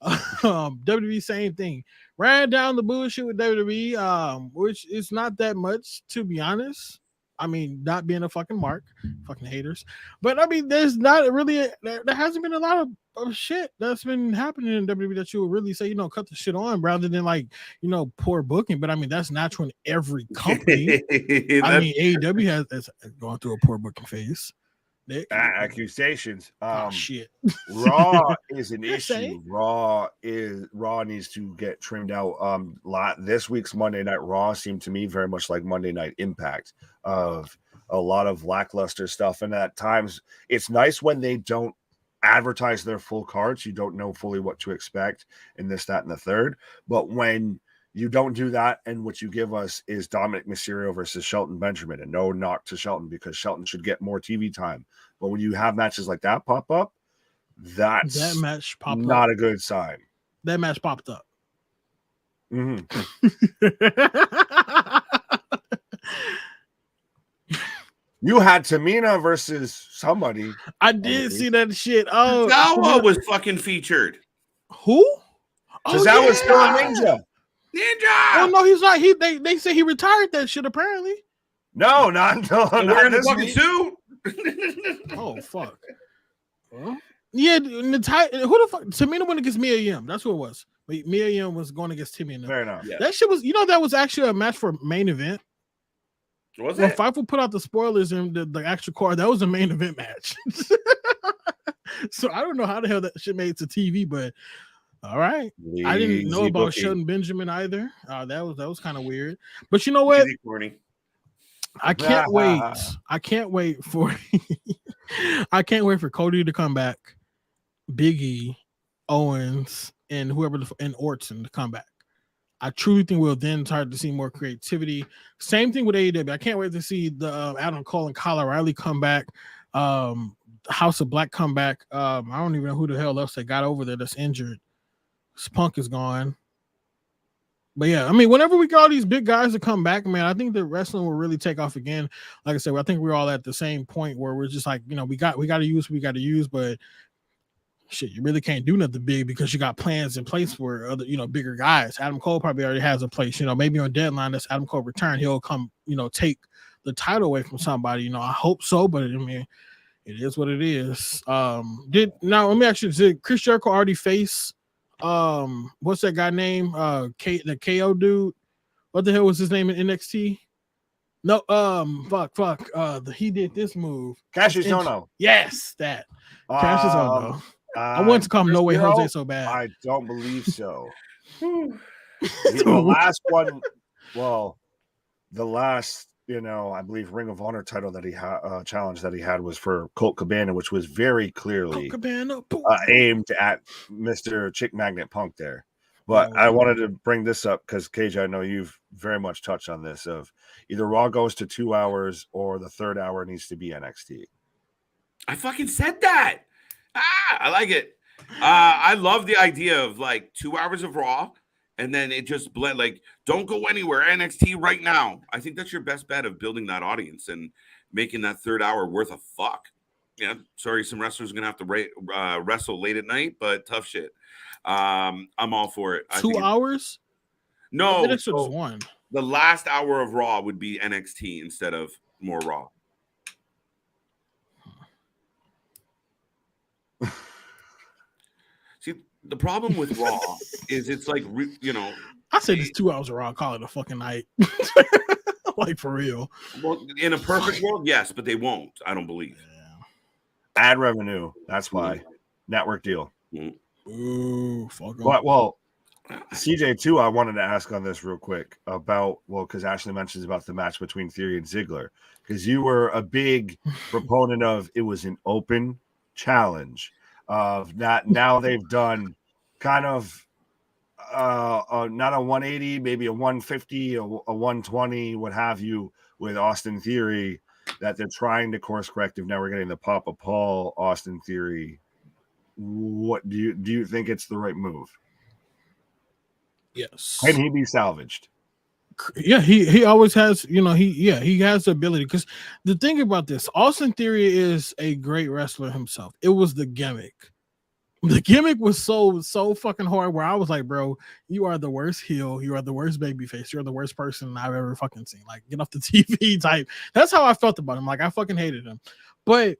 WWE same thing. Ran down the bullshit with WWE. Which is not that much, to be honest. I mean, not being a fucking mark, fucking haters. But I mean, there's not really there hasn't been a lot of shit that's been happening in WWE that you would really say, cut the shit on rather than like, poor booking. But I mean, that's natural in every company. I mean, AEW has gone through a poor booking phase. Accusations. Shit. Raw is an issue. Raw needs to get trimmed out. This week's Monday Night Raw seemed to me very much like Monday Night Impact, of a lot of lackluster stuff. And at times, it's nice when they don't advertise their full cards. You don't know fully what to expect in this, that, and the third. But when you don't do that, and what you give us is Dominic Mysterio versus Shelton Benjamin, and no knock to Shelton because Shelton should get more TV time. But when you have matches like that pop up, that match popped not a good sign. That match popped up. Mm-hmm. You had Tamina versus somebody. I did see that shit. Oh, Tozawa was fucking featured. Who? Tozawa was still a ninja. Oh no, he's not. They say he retired that shit apparently. No, not wearing the fucking suit. Oh fuck. Well, yeah, who the fuck? Tamina went against Mia Yim. That's who it was. Mia Yim was going against Timmy. Fair enough. Yeah. That shit was. That was actually a match for main event. Was when it? Fightful put out the spoilers and the actual card, that was a main event match. So I don't know how the hell that shit made it to TV, but all right. I didn't know about Shelton Benjamin either. That was kind of weird. But you know what? I can't wait. I can't wait for Cody to come back, Big E, Owens, and and Orton to come back. I truly think we'll then start to see more creativity. Same thing with AEW. I can't wait to see the Adam Cole and Kyle O'Reilly come back. House of Black come back. I don't even know who the hell else they got over there that's injured. Punk is gone. But yeah, I mean, whenever we got all these big guys to come back, man, I think that wrestling will really take off again. Like I said, I think we're all at the same point where we're just like, we got to use, but shit, you really can't do nothing big because you got plans in place for other, bigger guys. Adam Cole probably already has a place, maybe on deadline that's Adam Cole return, he'll come, take the title away from somebody. I hope so, but I mean, it is what it is. Now let me ask you, did Chris Jericho already face what's that guy name? The KO dude. What the hell was his name in NXT? No, he did this move. Cassius Ohno. Yes, that. Cassius Ohno. I want to call him No Way Jose so bad. I don't believe so. The last one, the last, I believe Ring of Honor title that he had, challenge that he had was for Colt Cabana, which was very clearly aimed at Mr. Chick Magnet Punk there. But I wanted to bring this up because, CEEJAY, I know you've very much touched on this of either Raw goes to 2 hours or the third hour needs to be NXT. I fucking said that. I like it. I love the idea of like 2 hours of Raw and then it just blend. Like, don't go anywhere. NXT right now. I think that's your best bet of building that audience and making that third hour worth a fuck. Yeah, sorry, some wrestlers are gonna have to wrestle late at night, but tough shit. I'm all for it. 2 hours? No, that's just one. The last hour of Raw would be NXT instead of more Raw. See, the problem with Raw is it's like, I said it's 2 hours of Raw. Call it a fucking night. Like, for real. Well, in a perfect world, yes, but they won't. I don't believe. Yeah. Ad revenue. That's why. Network deal. Ooh, fuck. Well, CEEJAY too. I wanted to ask on this real quick about because Ashley mentions about the match between Theory and Ziggler, because you were a big proponent of it was an open challenge of that. Now they've done kind of not a 180, maybe a 150, a 120, what have you, with Austin Theory, that they're trying to course correct. If now we're getting the Papa Paul Austin Theory, what do you think it's the right move? Yes. Can he be salvaged? Yeah, he always has, he has the ability. Because the thing about this, Austin Theory is a great wrestler himself. It was the gimmick. The gimmick was so fucking hard where I was like, bro, you are the worst heel. You are the worst babyface. You're the worst person I've ever fucking seen. Like, get off the TV type. That's how I felt about him. Like, I fucking hated him. But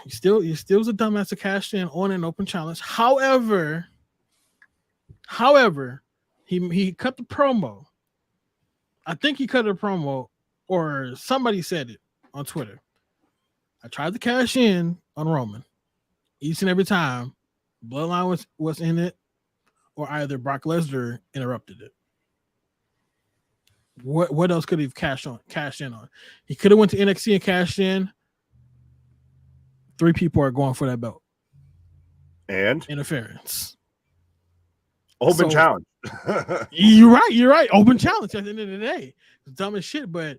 you still was a dumbass to cash in on an open challenge. However, he cut the promo. I think he cut a promo, or somebody said it on Twitter. I tried to cash in on Roman. Each and every time, Bloodline was in it, or either Brock Lesnar interrupted it. What else could he have cashed in on? He could have went to NXT and cashed in. 3 people are going for that belt. And interference. Open challenge. You're right. Open challenge at the end of the day. It's dumb as shit, but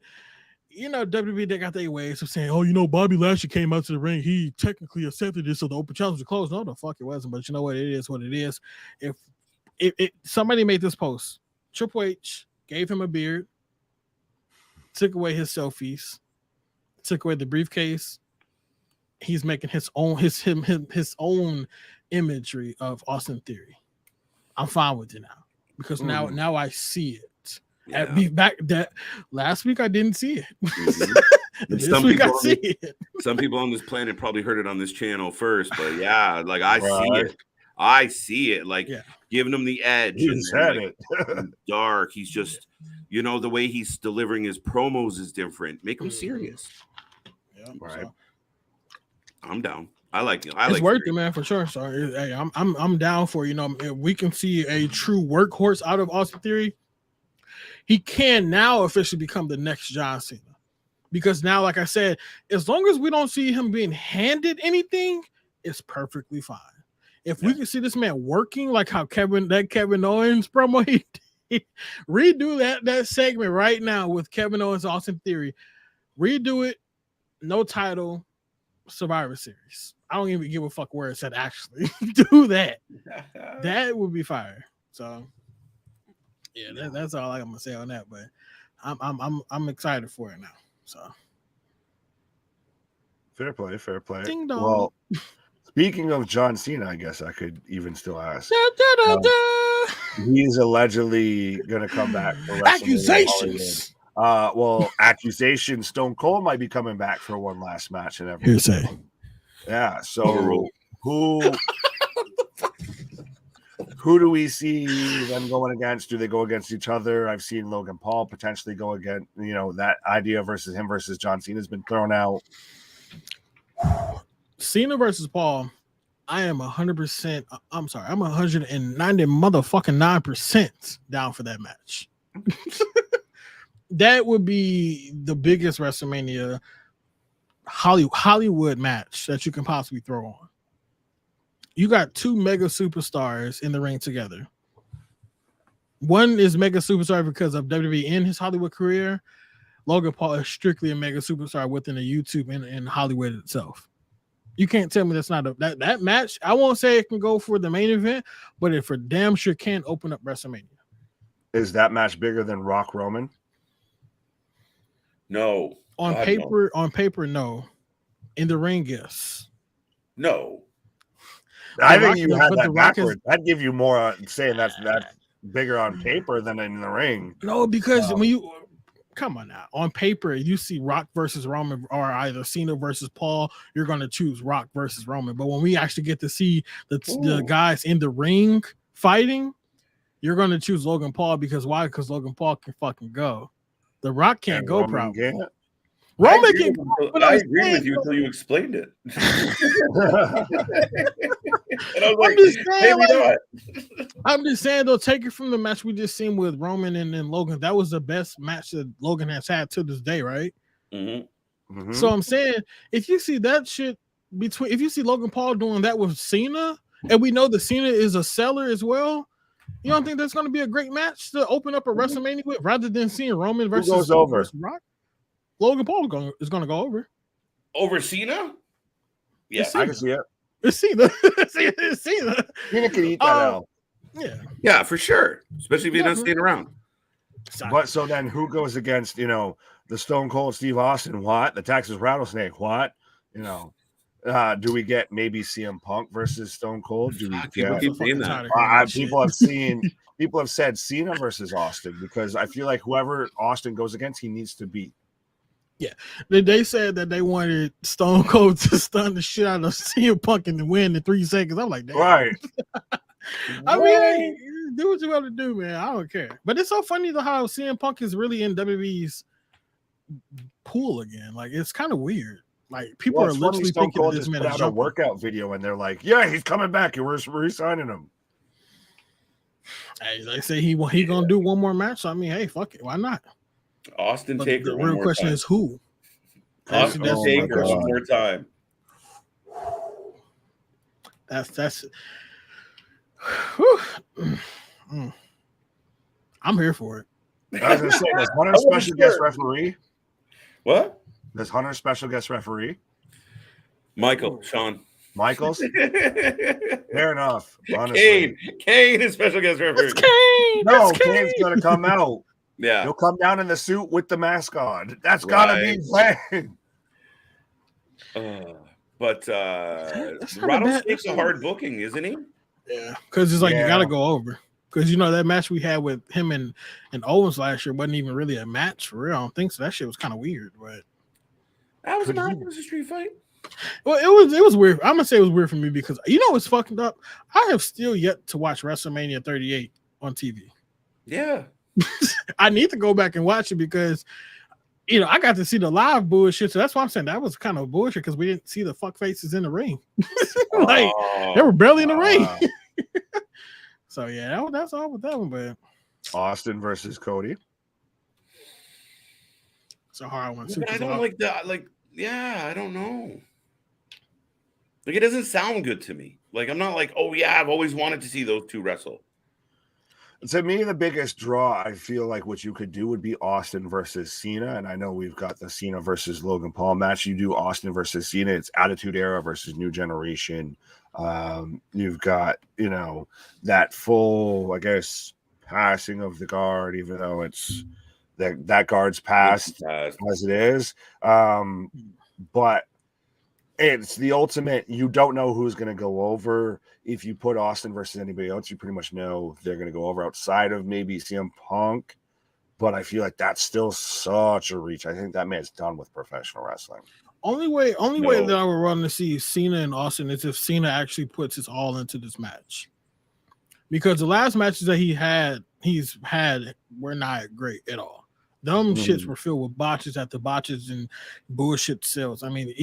WWE, they got their ways of saying, Bobby Lashley came out to the ring. He technically accepted it, so the open challenge was closed. No, the fuck it wasn't. But you know what? It is what it is. If somebody made this post, Triple H gave him a beard, took away his selfies, took away the briefcase. He's making his own imagery of Austin Theory. I'm fine with it now because now I see it. Yeah. Back that last week I didn't see it. Mm-hmm. This week I see it. Some people on this planet probably heard it on this channel first, but yeah, like I see it. I see it. Like giving him the edge. He said it. Dark. He's just, the way he's delivering his promos is different. Make him serious. Yeah, right. So. I'm down. I like it. It's worth it, man, for sure. So hey, I'm down for if we can see a true workhorse out of Austin Theory. He can now officially become the next John Cena. Because now, like I said, as long as we don't see him being handed anything, it's perfectly fine. If we can see this man working like how Kevin Owens promo, he redo that segment right now with Kevin Owens, Austin Theory. Redo it, no title, Survivor Series. I don't even give a fuck where it said actually. Do that. That would be fire. So yeah, that's all I'm gonna say on that. But I'm excited for it now. So fair play. Ding dong. Well, speaking of John Cena, I guess I could even still ask. He's allegedly going to come back for WrestleMania. Accusations. Well, accusations. Stone Cold might be coming back for one last match and everything. Hearsay. Yeah. So who do we see them going against? Do they go against each other? I've seen Logan Paul potentially go against. That idea versus John Cena has been thrown out. Cena versus Paul. I am 100%. I'm sorry. I'm 190 motherfucking 9% down for that match. That would be the biggest WrestleMania Hollywood match that you can possibly throw on. You got two mega superstars in the ring together. One is mega superstar because of WWE in his Hollywood career. Logan Paul is strictly a mega superstar within the YouTube and Hollywood itself. You can't tell me that's not that match. I won't say it can go for the main event, but it for damn sure can open up WrestleMania. Is that match bigger than Rock Roman? No. On God, paper, no. In the ring, yes. No. I think you had that backwards. I'd give you more saying that's bigger on paper than in the ring. No, because when you come on now, on paper, you see Rock versus Roman or either Cena versus Paul, you're going to choose Rock versus Roman. But when we actually get to see the guys in the ring fighting, you're going to choose Logan Paul because why? Because Logan Paul can fucking go. The Rock can't go probably. Roman can go. I agree with you until you explained it. And I was maybe not. I'm just saying, though, take it from the match we just seen with Roman and Logan. That was the best match that Logan has had to this day, right? Mm-hmm. Mm-hmm. So I'm saying, if you see that shit if you see Logan Paul doing that with Cena, and we know that Cena is a seller as well, you don't think that's going to be a great match to open up a WrestleMania with, rather than seeing Roman versus Rock? Logan Paul is going to go over. Over Cena? Yeah, I can see it. It's Cena. It's Cena. Cena can eat that out. Yeah, for sure. Especially if you're not staying around. But so then who goes against, the Stone Cold Steve Austin? What? The Texas Rattlesnake? What? Do we get maybe CM Punk versus Stone Cold? Do we people keep saying that? People have said Cena versus Austin because I feel like whoever Austin goes against, he needs to beat. Yeah, they said that they wanted Stone Cold to stun the shit out of CM Punk and to win in 3 seconds. I'm like, damn. Right. I mean, hey, do what you want to do, man. I don't care. But it's so funny though how CM Punk is really in WWE's pool again. Like, it's kind of weird. Like, people are literally thinking of this man as a workout video, and they're like, "Yeah, he's coming back, and we're re-signing him." Hey, they say he gonna do one more match. So, I mean, hey, fuck it, why not? Austin Taker. The real question is who. Austin Taker one more time. That's. I'm here for it. I was gonna say, does Hunter special guest referee? What? Does Hunter special guest referee? Sean Michaels. Fair enough. Honestly. Kane is special guest referee. Kane's gonna come out. Yeah, he'll come down in the suit with the mask on. That's gotta be planned. But Rattlesnake's a hard booking, isn't he? Yeah, because it's like you gotta go over. Because that match we had with him and Owens last year wasn't even really a match for real. I don't think so. That shit was kind of weird, but that was not a street fight. Well, it was weird. I'm gonna say it was weird for me because what's fucking up. I have still yet to watch WrestleMania 38 on TV. Yeah, I need to go back and watch it because I got to see the live bullshit. So that's why I'm saying that was kind of bullshit because we didn't see the fuck faces in the ring. Like they were barely in the ring. So yeah, that's all with that one. But Austin versus Cody. It's a hard one. I don't like that. I don't know. Like, it doesn't sound good to me. Like, I'm not like, oh yeah, I've always wanted to see those two wrestle. To me, the biggest draw, I feel like what you could do would be Austin versus Cena. And I know we've got the Cena versus Logan Paul match. You do Austin versus Cena, it's Attitude Era versus New Generation. You've got, you know, that full, I guess, passing of the guard, even though it's that guard's passed as it is. But it's the ultimate. You don't know who's going to go over. If you put Austin versus anybody else, you pretty much know they're going to go over outside of maybe CM Punk. But I feel like that's still such a reach. I think that man's done with professional wrestling. Only way that I would run to see Cena and Austin is if Cena actually puts his all into this match. Because the last matches that he's had were not great at all. Them shits were filled with botches after botches and bullshit sales. I mean,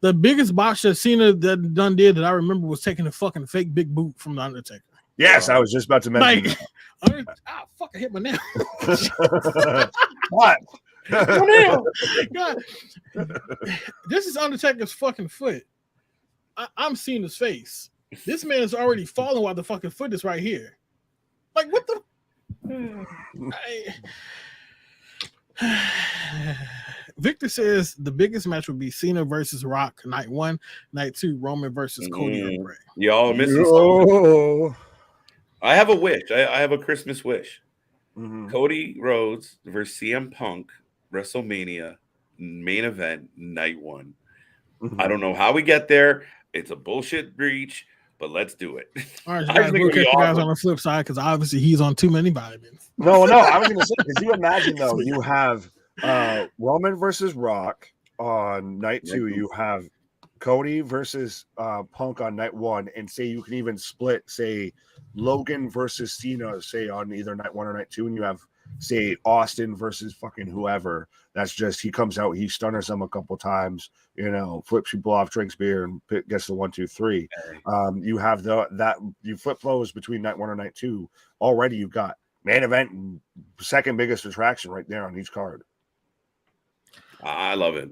the biggest botch that Cena done did that I remember was taking a fucking fake big boot from the Undertaker. Yes, I was just about to mention. Like, fuck! I hit my nail. What? My nail. God, this is Undertaker's fucking foot. I'm seeing his face. This man is already falling while the fucking foot is right here. Like, what the? Victor says the biggest match would be Cena versus Rock night 1, night 2 Roman versus Cody or Bray. Y'all missing something. I have a wish. I have a Christmas wish. Cody Rhodes versus CM Punk WrestleMania main event night 1. I don't know how we get there. It's a bullshit breach, but let's do it. All right, guys, we'll catch you guys on the flip side because obviously he's on too many vitamins. No, I was going to say, because you imagine, though, you have Roman versus Rock on night 2. You have Cody versus Punk on night 1. And say you can even split, say, Logan versus Cena, say, on either night 1 or night 2. And you have, say, Austin versus fucking whoever. That's just, he comes out, he stunners them a couple times, you know, flips people off, drinks beer, and gets the 1, 2, 3. You have you flip flows between night 1 or night 2. Already you've got main event and second biggest attraction right there on each card. I love it.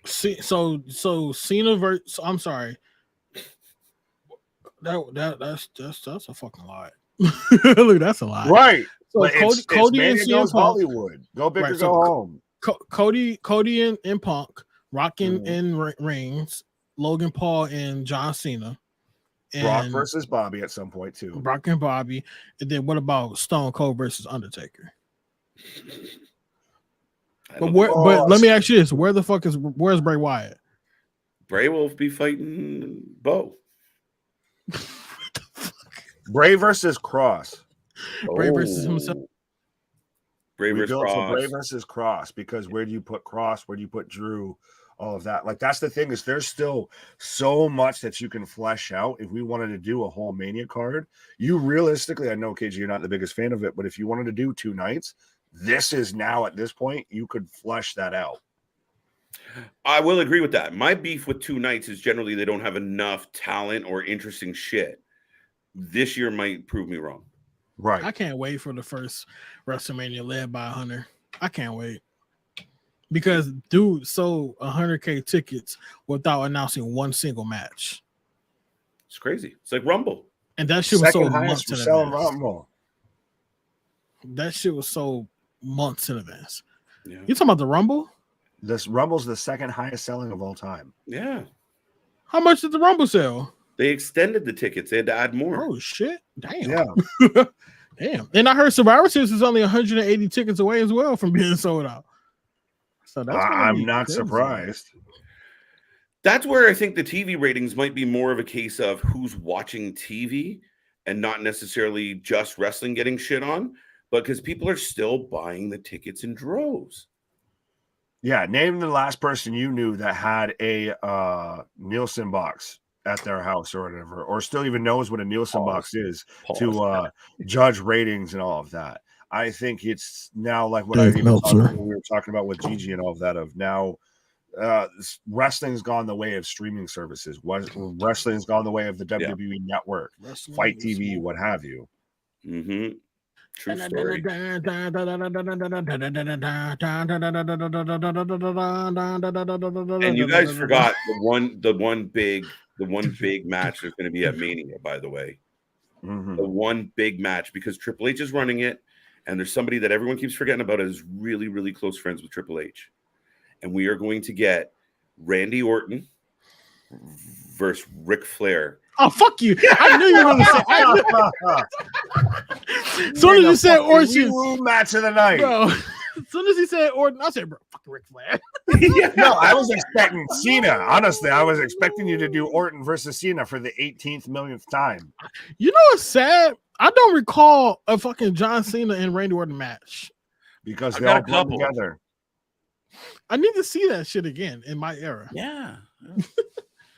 See, so Cena versus, I'm sorry. That's a fucking lie. Look, that's a lie. Right. So Cody and CM Punk, Hollywood. Go big or go home. Cody and Punk, Rock and Reigns, Logan Paul and John Cena. And Brock versus Bobby at some point too. Brock and Bobby. And then what about Stone Cold versus Undertaker? But let me ask you this: where's Bray Wyatt? Bray will be fighting Bo. Bray versus Cross. Bray versus himself. Bray versus Cross, because where do you put Cross? Where do you put Drew? All of that. Like, that's the thing, is there's still so much that you can flesh out. If we wanted to do a whole Mania card, you realistically, I know, KG, you're not the biggest fan of it, but if you wanted to do 2 nights, this is now at this point, you could flesh that out. I will agree with that. My beef with 2 nights is generally they don't have enough talent or interesting shit. This year might prove me wrong. Right. I can't wait for the first WrestleMania led by Hunter. I can't wait. Because dude sold 100K tickets without announcing one single match. It's crazy. It's like Rumble. And that shit was sold months in advance. That shit was sold months in advance. Yeah. You talking about the Rumble? This Rumble's the second highest selling of all time. Yeah. How much did the Rumble sell? They extended the tickets. They had to add more. Oh shit! Damn. Yeah. Damn. And I heard Survivor Series is only 180 tickets away as well from being sold out. So that's I'm not surprised. That's where I think the TV ratings might be more of a case of who's watching TV and not necessarily just wrestling getting shit on, but because people are still buying the tickets in droves. Yeah, name the last person you knew that had a Nielsen box at their house or whatever, or still even knows what a Nielsen box is to judge ratings and all of that. I think it's now like what we were talking about with Gigi and all of that, of now wrestling's gone the way of streaming services. Wrestling's gone the way of the WWE Network, Fight TV, what have you. Mm-hmm. True story. And you guys forgot the one big The one big match that's going to be at Mania, by the way. Mhm. The one big match, because Triple H is running it, and there's somebody that everyone keeps forgetting about is really, really close friends with Triple H. And we are going to get Randy Orton versus Ric Flair. Oh, fuck you. I knew you were going to say. As soon as you said Orton. Match of the night. Bro, as soon as he said Orton, I said, bro, fuck Ric Flair. No, I was expecting Cena. Honestly, I was expecting you to do Orton versus Cena for the 18th millionth time. You know what's sad? I don't recall a fucking John Cena and Randy Orton match. Because I they got all a come couple. together. I need to see that shit again in my era. Yeah.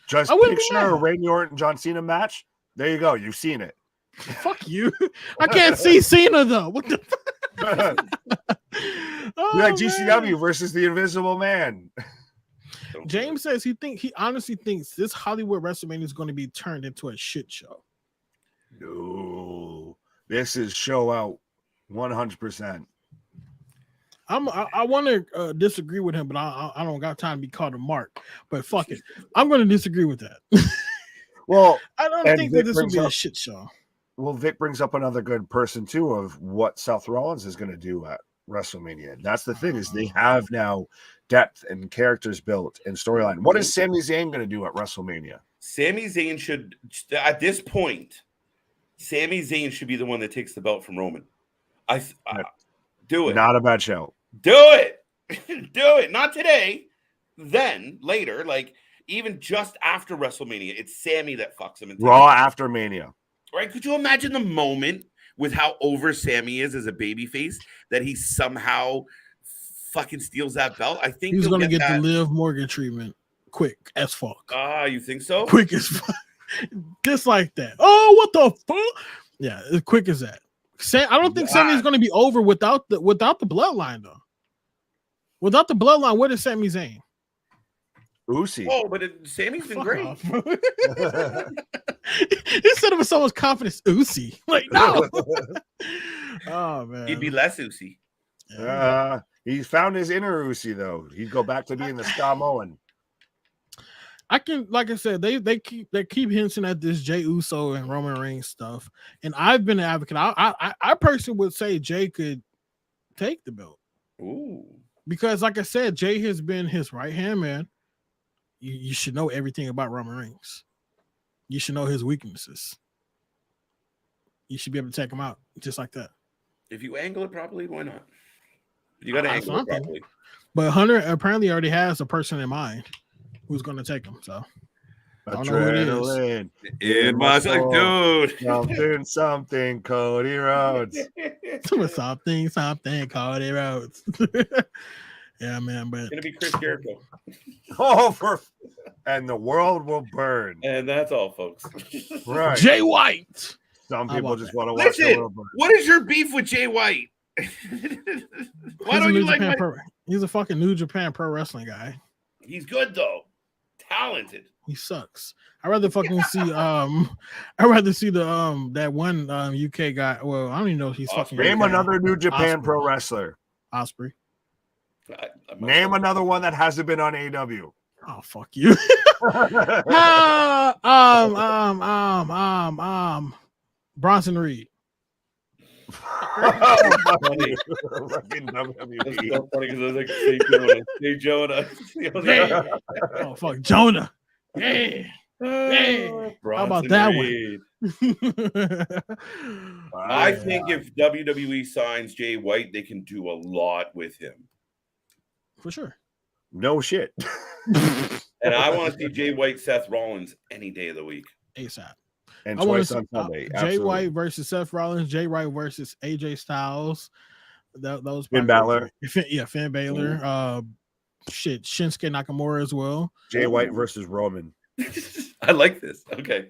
Just I wouldn't be picture a mad. Randy Orton John Cena match. There you go. You've seen it. Fuck you. I can't see Cena though. What the fuck? Oh, Be like man. GCW versus the Invisible Man. James says he honestly thinks this Hollywood WrestleMania is going to be turned into a shit show. No, this is show out 100%. I want to disagree with him, but I don't got time to be called a mark. But fuck it, I'm going to disagree with that. Well, I don't and think Vic that this will brings be a up- shit show. Well, Vic brings up another good person too of what Seth Rollins is going to do at WrestleMania. That's the thing, is they have now depth and characters built and storyline. What is Sami Zayn going to do at WrestleMania? Sami Zayn should, at this point, Sami Zayn should be the one that takes the belt from Roman. Do it. Not a bad show. Do it. Do it. Not today. Then later, like even just after WrestleMania, it's Sammy that fucks him. Raw after Mania. Right? Could you imagine the moment with how over Sammy is as a babyface that he somehow fucking steals that belt? I think He's going to get that. the Liv Morgan treatment quick as fuck. You think so? Quick as fuck. Just like that. Oh, what the fuck? Yeah, as quick as that. I don't think Sammy's going to be over without the bloodline though. Without the bloodline, what is Sami Zayn? Uzi. Oh, but Sammy's been Fuck great. off. He said it with so much confidence. Uzi. Like, no. Oh man. He'd be less Uzi. He found his inner Uzi though. He'd go back to being the Samoan. I can, like I said, they keep hinting at this Jey Uso and Roman Reigns stuff, and I've been an advocate. I personally would say Jey could take the belt. Ooh. Because, like I said, Jey has been his right hand man. You should know everything about Roman Reigns. You should know his weaknesses. You should be able to take him out just like that. If you angle it properly, why not? You got to angle it properly. But Hunter apparently already has a person in mind who's going to take him. So I don't know who it is. Adrenaline. It must like, dude. Something, Cody Rhodes. something, Cody Rhodes. Yeah, man. But It's gonna be Chris Jericho. And the world will burn. And that's all, folks. Right. Jay White. Some How people about just that? want to watch the Listen, world burn. what is your beef with Jay White? Why don't you like my... He's a fucking New Japan Pro Wrestling guy. He's good though. Talented. He sucks. I'd rather fucking see I'd rather see the that one UK guy. Well, I don't even know if he's fucking Name UK. another New Japan Osprey. pro wrestler. Osprey. Name another one that hasn't been on AW. Oh, fuck you. Bronson Reed. Funny. Fucking WWE. That's so funny because I was like, say Jonah. Yeah. Oh, fuck. Jonah. Yeah. Yeah. How about that one? I think if WWE signs Jay White, they can do a lot with him. For sure. No shit. And I want to see Jay White, Seth Rollins any day of the week. ASAP. And I want twice to on Sunday. Jay Absolutely. White versus Seth Rollins, Jay White versus AJ Styles. That was Finn Balor. Finn Balor. Shit, Shinsuke Nakamura as well. Jay White versus Roman. I like this. Okay.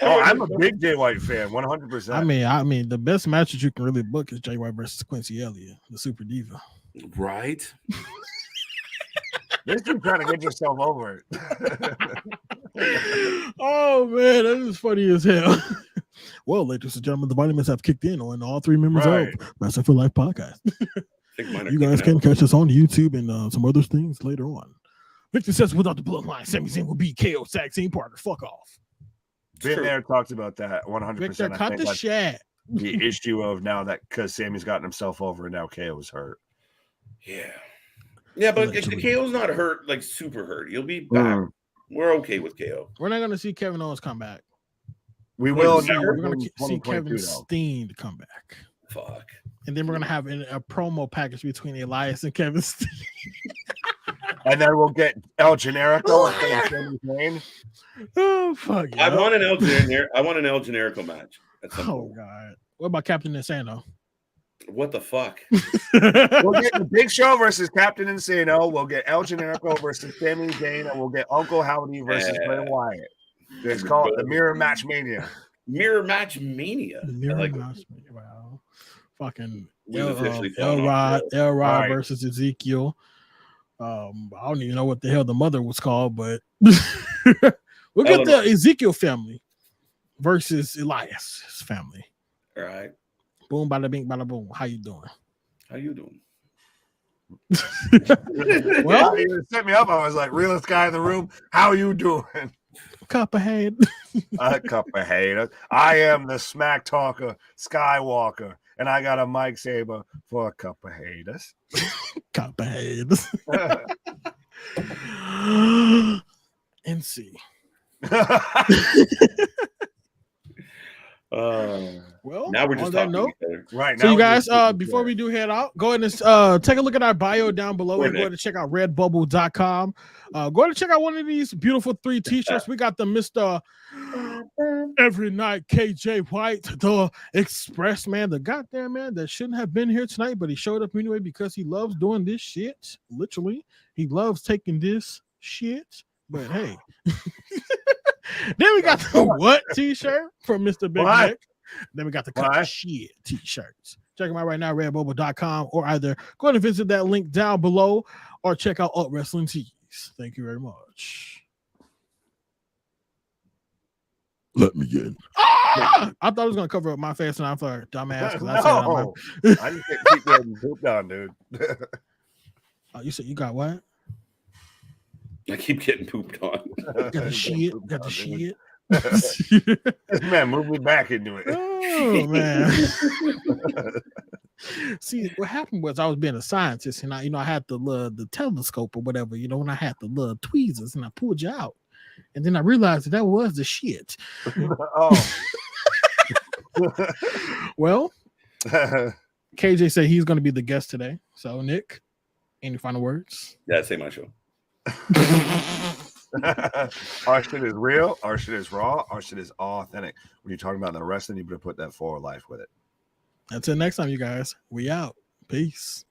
Oh, I'm a big Jay White fan, 100%. I mean, the best match that you can really book is Jay White versus Quincy Elliott, the Super Diva. Right? This is trying to get yourself over it. Oh man, that is funny as hell. Well, ladies and gentlemen, the vitamins have kicked in on all three members Right. of Wrestling for Life podcast. I think mine are You guys kicking can out. catch us on YouTube and some other things later on. Victor says without the bloodline, Sami Zayn will be KO tag team partner. Fuck off. Been there, talked about that 100%. Victor, cut the shit. The issue of now that because Sammy's gotten himself over and now KO's hurt. Yeah. Yeah, but KO's not hurt, like super hurt. He'll be back. We're okay with KO. We're not going to see Kevin Owens come back. We will. We're going to see Kevin Steen come back. Fuck. And then we're going to have a promo package between Elias and Kevin Steen. And then we'll get El Generico and Sami Zayn. Oh, fuck. I want an El Generico match. Oh, God. What about Captain Insano? What the fuck? We'll get the Big Show versus Captain Insano. We'll get El Generico versus Sami Zayn, and we'll get Uncle Howdy versus Bray Wyatt. It's called the Mirror Match Mania. Mirror Match Mania. Mirror Match Mania. Wow. Fucking El Rod versus Ezekiel. I don't even know what the hell the mother was called, but we'll get the Ezekiel family versus Elias' family. All right. Boom, bada bing, bada boom. How you doing? Well, you set me up. I was like, realest guy in the room. How you doing? Copperhead. Copperhead. I am the smack talker, Skywalker, and I got a mic saber for Copperheaders. Copperhead. NC. Well, now we're just talking to each other. Right. So you guys, before we do head out, go ahead and take a look at our bio down below and go ahead and check out redbubble.com. Go ahead and check out one of these beautiful 3 t-shirts. We got the Mr. Every Night KJ White, the Express man, the goddamn man that shouldn't have been here tonight, but he showed up anyway because he loves doing this shit. Literally, he loves taking this shit. But hey. Then we got the what t-shirt from Mr. Big Nick. Then we got the cut shit t-shirts. Check them out right now, redbubble.com, or either go ahead and visit that link down below or check out Alt Wrestling Tees. Thank you very much. Let me in. I thought I was going to cover up my face, and I'm for dumbass. No. I just keep getting pooped on, dude. You said you got what? I keep getting pooped on. Got the shit. Got the shit. Man, move me back into it. Oh, man. See, what happened was I was being a scientist, and I had the telescope or whatever, when I had the little tweezers, and I pulled you out. And then I realized that was the shit. Oh. Well, KJ said he's going to be the guest today. So, Nick, any final words? Yeah, say my show. Our shit is real. Our shit is raw. Our shit is authentic. When you're talking about the wrestling, you better put that forward life with it. Until next time, you guys. We out. Peace.